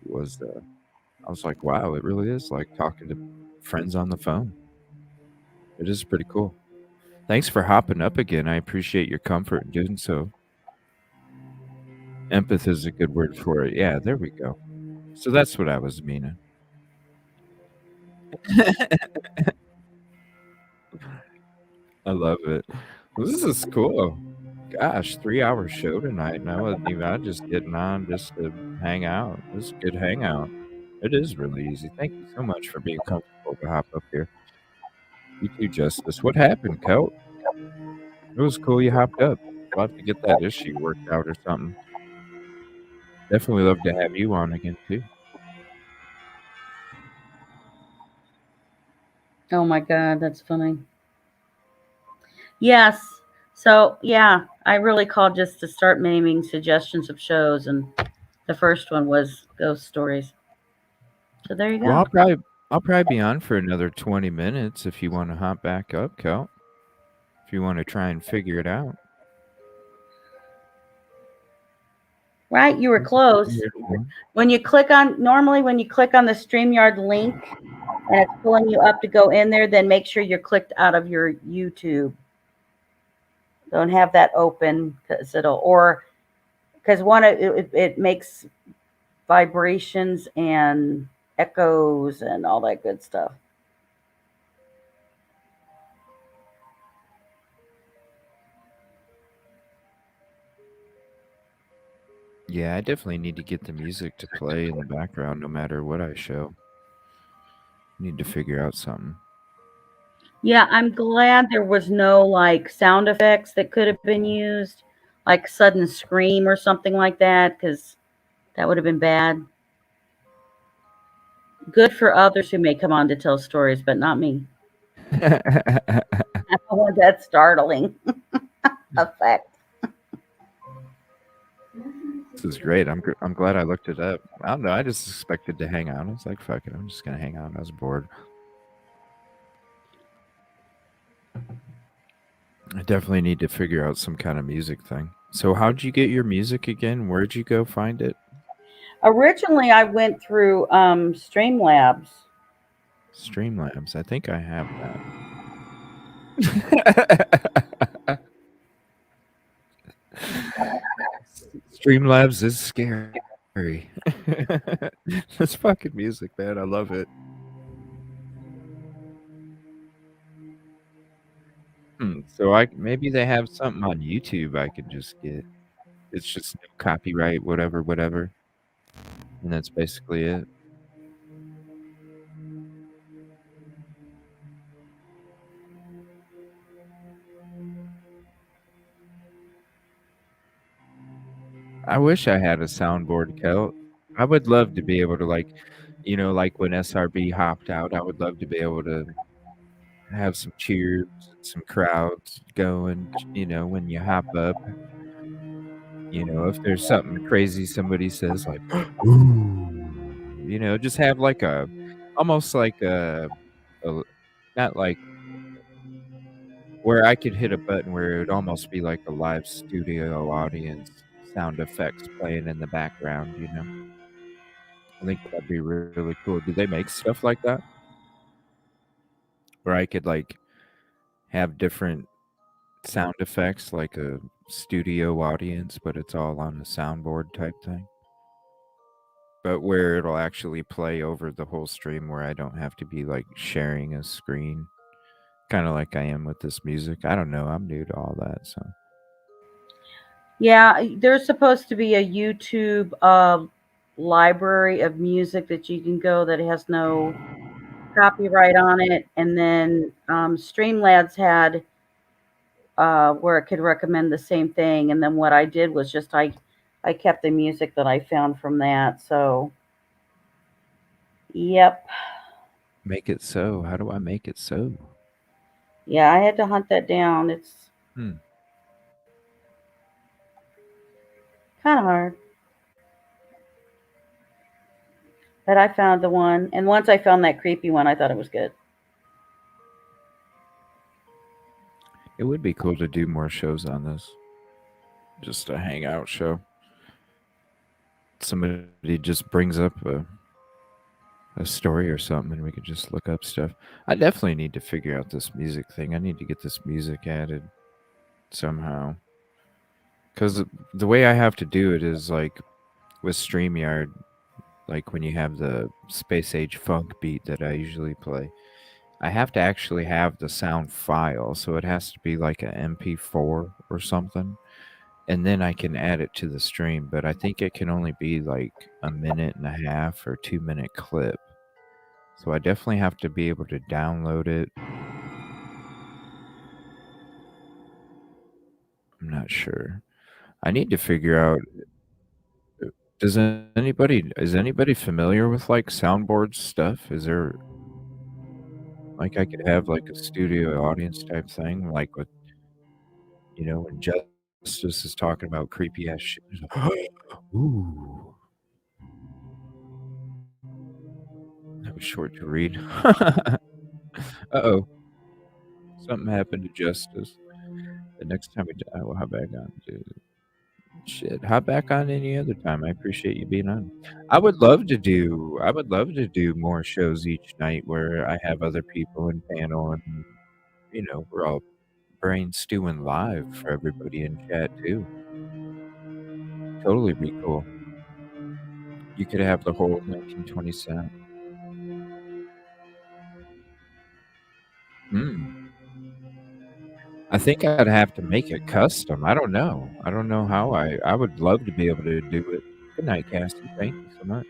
Speaker 1: I was like, wow, it really is like talking to friends on the phone. It is pretty cool. Thanks for hopping up again. I appreciate your comfort in doing so. Empath is a good word for it. Yeah, there we go. So that's what I was meaning. I love it. This is cool. Gosh, 3-hour show tonight, and I'm just getting on just to hang out. This is a good hangout. It is really easy. Thank you so much for being comfortable to hop up here. You too, Justice. What happened, Colt? It was cool you hopped up. We'll have to get that issue worked out or something. Definitely love to have you on again, too.
Speaker 20: Oh my God, that's funny. Yes. So yeah, I really called just to start naming suggestions of shows, and the first one was ghost stories. So there you go.
Speaker 1: Well, I'll probably be on for another 20 minutes if you want to hop back up, Kel. If you want to try and figure it out.
Speaker 20: Right, you were close. When you click on the StreamYard link and it's pulling you up to go in there, then make sure you're clicked out of your YouTube. Don't have that open because it makes vibrations and echoes and all that good stuff.
Speaker 1: Yeah, I definitely need to get the music to play in the background no matter what I show. Need to figure out something.
Speaker 20: Yeah, I'm glad there was no like sound effects that could have been used, like sudden scream or something like that, because that would have been bad. Good for others who may come on to tell stories, but not me. I don't want that startling effect.
Speaker 1: This is great. I'm glad I looked it up. I don't know. I just expected to hang out. I was like, fuck it. I'm just going to hang out. I was bored. I definitely need to figure out some kind of music thing. So how'd you get your music again? Where'd you go find it?
Speaker 20: Originally, I went through Streamlabs.
Speaker 1: Streamlabs. I think I have that. Streamlabs is scary. This fucking music, man. I love it. So maybe they have something on YouTube I could just get. It's just no copyright, whatever. And that's basically it. I wish I had a soundboard, Kel. I would love to be able to like when SRB hopped out, I would love to be able to have some cheers, some crowds going, when you hop up. If there's something crazy somebody says like, ooh, just have like almost like not like where I could hit a button where it would almost be like a live studio audience sound effects playing in the background. I think that'd be really cool. Do they make stuff like that? Where I could like have different sound effects like a studio audience, but it's all on a soundboard type thing. But where it'll actually play over the whole stream where I don't have to be like sharing a screen. Kind of like I am with this music. I don't know. I'm new to all that, so.
Speaker 20: Yeah, there's supposed to be a YouTube library of music that you can go that has no copyright on it. And then Streamlabs had where it could recommend the same thing. And then what I did was just I kept the music that I found from that. So, yep.
Speaker 1: Make it so. How do I make it so?
Speaker 20: Yeah, I had to hunt that down. It's kind of hard. But I found the one. And once I found that creepy one, I thought it was good.
Speaker 1: It would be cool to do more shows on this. Just a hangout show. Somebody just brings up a story or something and we could just look up stuff. I definitely need to figure out this music thing. I need to get this music added somehow. Because the way I have to do it is like with StreamYard, like when you have the Space Age Funk beat that I usually play, I have to actually have the sound file. So it has to be like an MP4 or something. And then I can add it to the stream. But I think it can only be like a 1.5 or 2 minute clip. So I definitely have to be able to download it. I'm not sure. I need to figure out. Is anybody familiar with like soundboard stuff? Is there like I could have like a studio audience type thing, like with when Justice is talking about creepy ass shit. Ooh. That was short to read. Uh-oh. Something happened to Justice. The next time I will hop back on, dude. Shit, hop back on any other time. I appreciate you being on. I would love to do more shows each night where I have other people in panel and we're all brain stewing live for everybody in chat too. Totally be cool. You could have the whole 1927. I think I'd have to make it custom. I don't know. I don't know how I would love to be able to do it. Good night, Cassie. Thank you so much.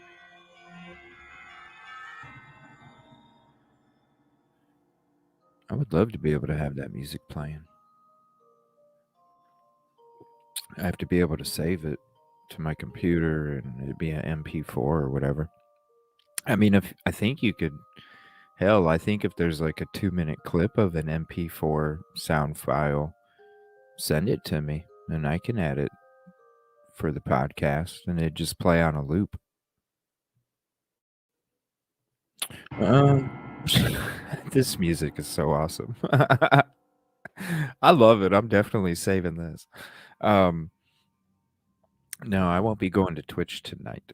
Speaker 1: I would love to be able to have that music playing. I have to be able to save it to my computer and it'd be an MP4 or whatever. I mean, I think you could, hell, I think if there's like a 2-minute clip of an MP4 sound file, send it to me and I can add it for the podcast and it'd just play on a loop. This music is so awesome. I love it. I'm definitely saving this. No, I won't be going to Twitch tonight.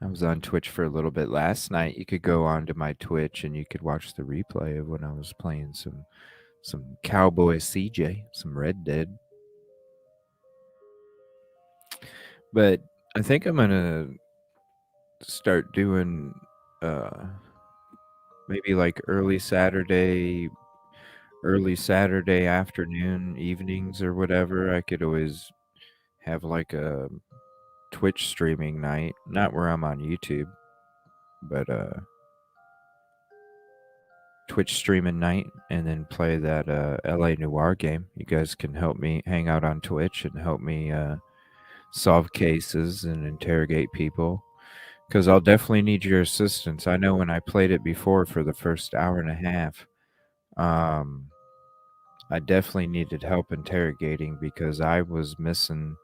Speaker 1: I was on Twitch for a little bit last night. You could go onto my Twitch and you could watch the replay of when I was playing some Cowboy CJ, some Red Dead. But I think I'm gonna start doing maybe like early Saturday afternoon, evenings or whatever. I could always have like a Twitch streaming night, not where I'm on YouTube, but Twitch streaming night, and then play that LA Noire game. You guys can help me hang out on Twitch and help me solve cases and interrogate people, because I'll definitely need your assistance. I know when I played it before for the first hour and a half, I definitely needed help interrogating because I was missing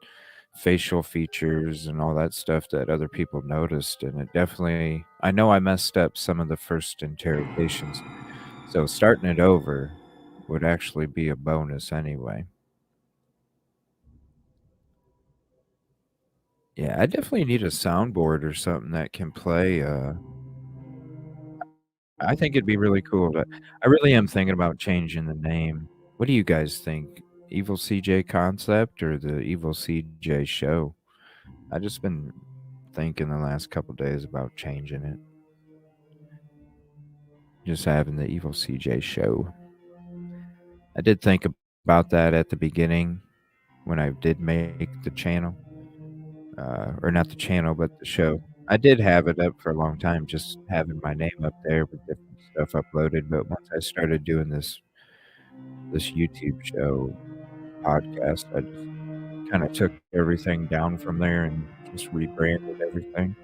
Speaker 1: facial features and all that stuff that other people noticed, and it definitely, I know I messed up some of the first interrogations, so starting it over would actually be a bonus anyway. Yeah, I definitely need a soundboard or something that can play. I think it'd be really cool I really am thinking about changing the name. What do you guys think? Evil CJ Concept or the Evil CJ Show? I just been thinking the last couple days about changing it. Just having the Evil CJ Show. I did think about that at the beginning when I did make the channel. Or not the channel, but the show. I did have it up for a long time, just having my name up there with different stuff uploaded. But once I started doing this YouTube show podcast, I just kind of took everything down from there and just rebranded everything.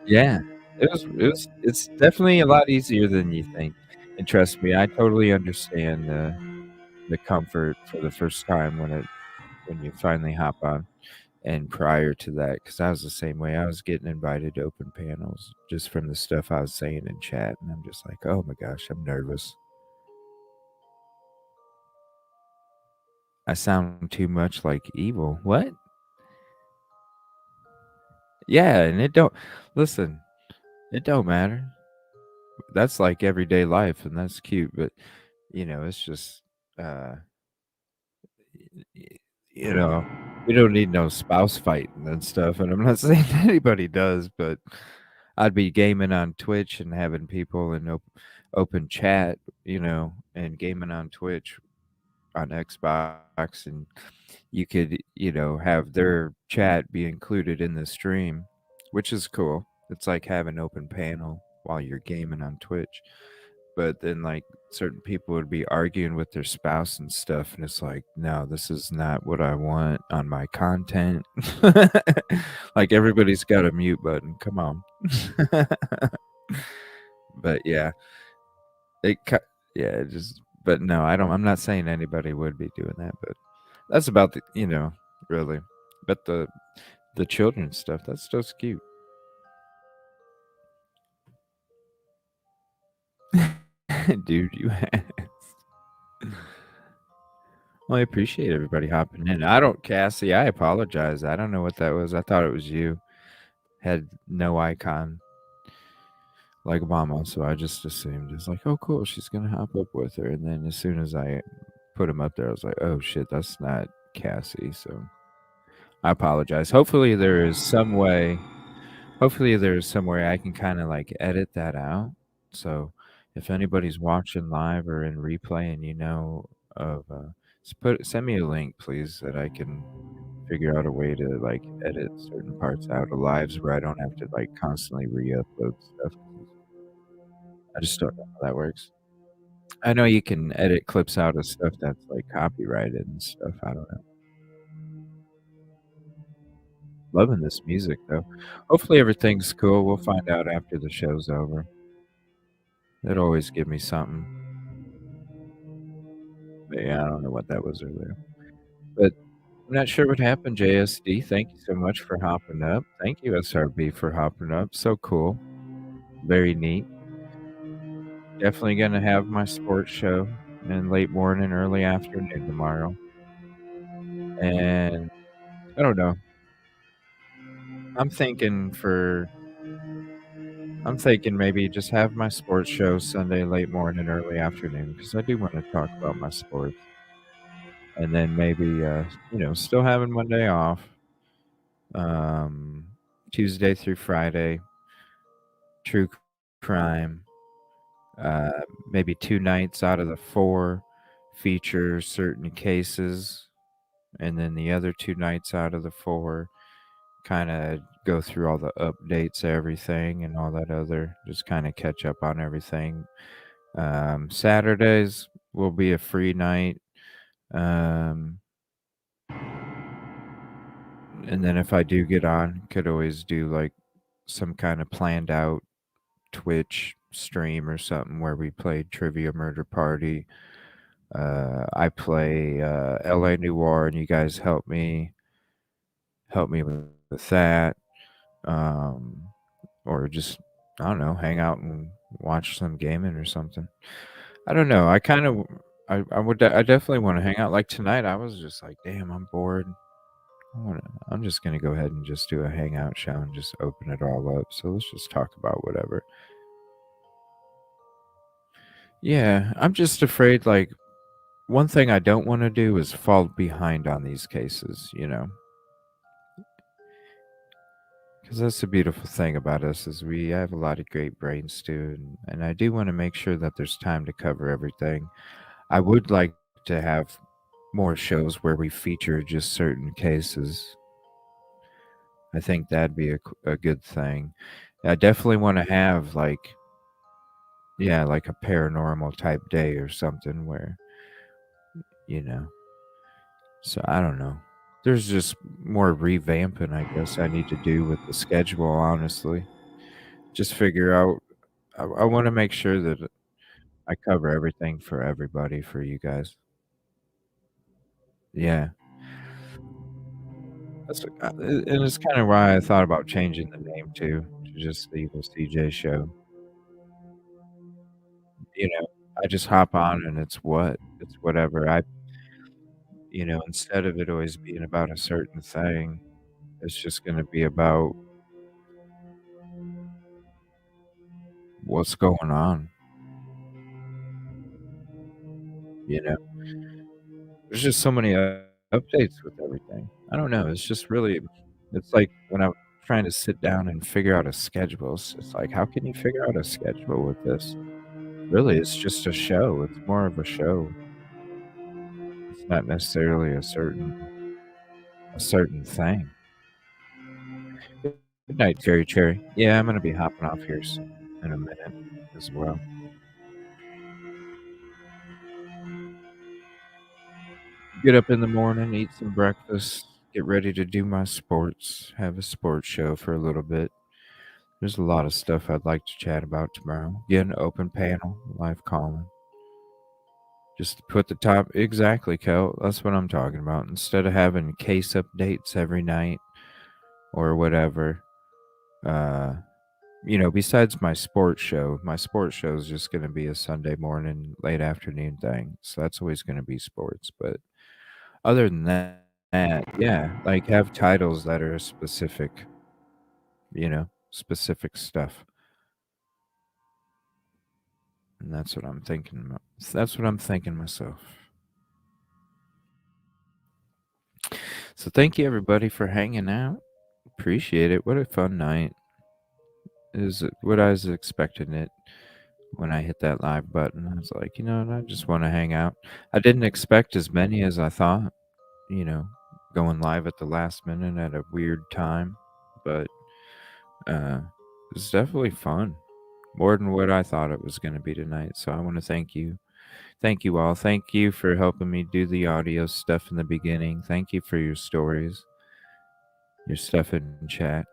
Speaker 1: Yeah, it's definitely a lot easier than you think. And trust me, I totally understand the comfort for the first time when you finally hop on. And prior to that, because I was the same way, I was getting invited to open panels just from the stuff I was saying in chat, and I'm just like, oh my gosh, I'm nervous. I sound too much like evil. What? Yeah, and it don't listen, it don't matter. That's like everyday life, and that's cute, but it's just you know, we don't need no spouse fighting and stuff, and I'm not saying anybody does, but I'd be gaming on Twitch and having people in open chat, and gaming on Twitch on Xbox, and you could, have their chat be included in the stream, which is cool. It's like having open panel while you're gaming on Twitch. But then, like, certain people would be arguing with their spouse and stuff, and it's like, no, this is not what I want on my content. Like, everybody's got a mute button. Come on. But yeah, but no, I'm not saying anybody would be doing that, but that's about really. But the children stuff, that's just cute. Dude, you asked. Well, I appreciate everybody hopping in. Cassie, I apologize. I don't know what that was. I thought it was you. Had no icon like Mama, so I just assumed it's like, oh, cool, she's gonna hop up with her. And then as soon as I put him up there, I was like, oh shit, that's not Cassie. So I apologize. Hopefully there is some way I can kind of like edit that out. So if anybody's watching live or in replay and of send me a link, please, that I can figure out a way to like edit certain parts out of lives where I don't have to like constantly re-upload stuff. I just don't know how that works. I know you can edit clips out of stuff that's like copyrighted and stuff. I don't know. Loving this music though. Hopefully everything's cool. We'll find out after the show's over. It'll always give me something. But yeah, I don't know what that was earlier. But I'm not sure what happened, JSD. Thank you so much for hopping up. Thank you, SRB, for hopping up. So cool. Very neat. Definitely going to have my sports show in late morning, early afternoon tomorrow. And I don't know. I'm thinking for I'm thinking maybe just have my sports show Sunday late morning, early afternoon, because I do want to talk about my sports. And then maybe, still having Monday off. Tuesday through Friday, true crime. Maybe 2 nights out of the 4 feature certain cases, and then the other 2 nights out of the 4 kinda go through all the updates, everything, and all that other just kinda catch up on everything. Saturdays will be a free night. And then if I do get on, could always do, like, some kinda planned out Twitch stream or something where we played Trivia Murder Party. I play, LA Noire, and you guys help me with that. Or just, I don't know, hang out and watch some gaming or something. I don't know. I definitely wanna hang out. Like tonight, I was just like, "Damn, I'm bored. I'm just gonna go ahead and just do a hangout show and just open it all up. So let's just talk about whatever." Yeah, I'm just afraid, like, one thing I don't wanna do is fall behind on these cases, you know? 'Cause that's the beautiful thing about us is we have a lot of great brains too, and I do wanna make sure that there's time to cover everything. I would like to have more shows where we feature just certain cases. I think that'd be a good thing. I definitely wanna have, like like a paranormal type day or something where, you know so I don't know. There's just more revamping, I guess, I need to do with the schedule, honestly. Just figure out I wanna make sure that I cover everything for everybody, for you guys. Yeah. That's and it's kinda why I thought about changing the name too, to just the Evil CJ Show. You know, I just hop on and it's whatever. Instead of it always being about a certain thing, it's just gonna be about what's going on. You know? There's just so many updates with everything. I don't know, it's just really it's like when I'm trying to sit down and figure out a schedule, it's like, how can you figure out a schedule with this? Really, it's just a show, it's more of a show. It's not necessarily a certain thing. Good night, Cherry Cherry. Yeah, I'm gonna be hopping off here in a minute as well. Get up in the morning, eat some breakfast, get ready to do my sports, have a sports show for a little bit. There's a lot of stuff I'd like to chat about tomorrow. Get an open panel, live calling. Just to put the top exactly, Kel. That's what I'm talking about. Instead of having case updates every night or whatever, besides my sports show is just going to be a Sunday morning, late afternoon thing. So that's always going to be sports. But other than that, yeah, like have titles that are specific, specific stuff. And that's what I'm thinking about. That's what I'm thinking myself. So thank you everybody for hanging out. Appreciate it. What a fun night. Is what I was expecting it when I hit that live button. I was like, I just want to hang out. I didn't expect as many as I thought, going live at the last minute at a weird time. But it's definitely fun. More than what I thought it was going to be tonight. So I want to thank you. Thank you all. Thank you for helping me do the audio stuff in the beginning. Thank you for your stories, your stuff in chat.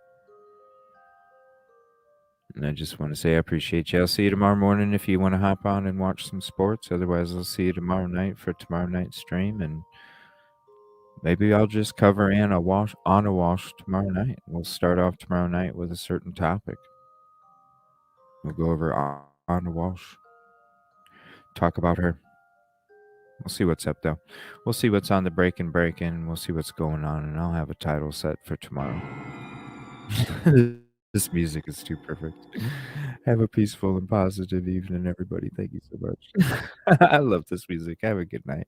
Speaker 1: And I just want to say I appreciate you. I'll see you tomorrow morning if you want to hop on and watch some sports. Otherwise, I'll see you tomorrow night for tomorrow night's stream. And maybe I'll just cover on a wash tomorrow night. We'll start off tomorrow night with a certain topic. We'll go over on a wash. Talk about her. We'll see what's up, though. We'll see what's on the breaking. We'll see what's going on, and I'll have a title set for tomorrow. This music is too perfect. Have a peaceful and positive evening, everybody. Thank you so much. I love this music. Have a good night.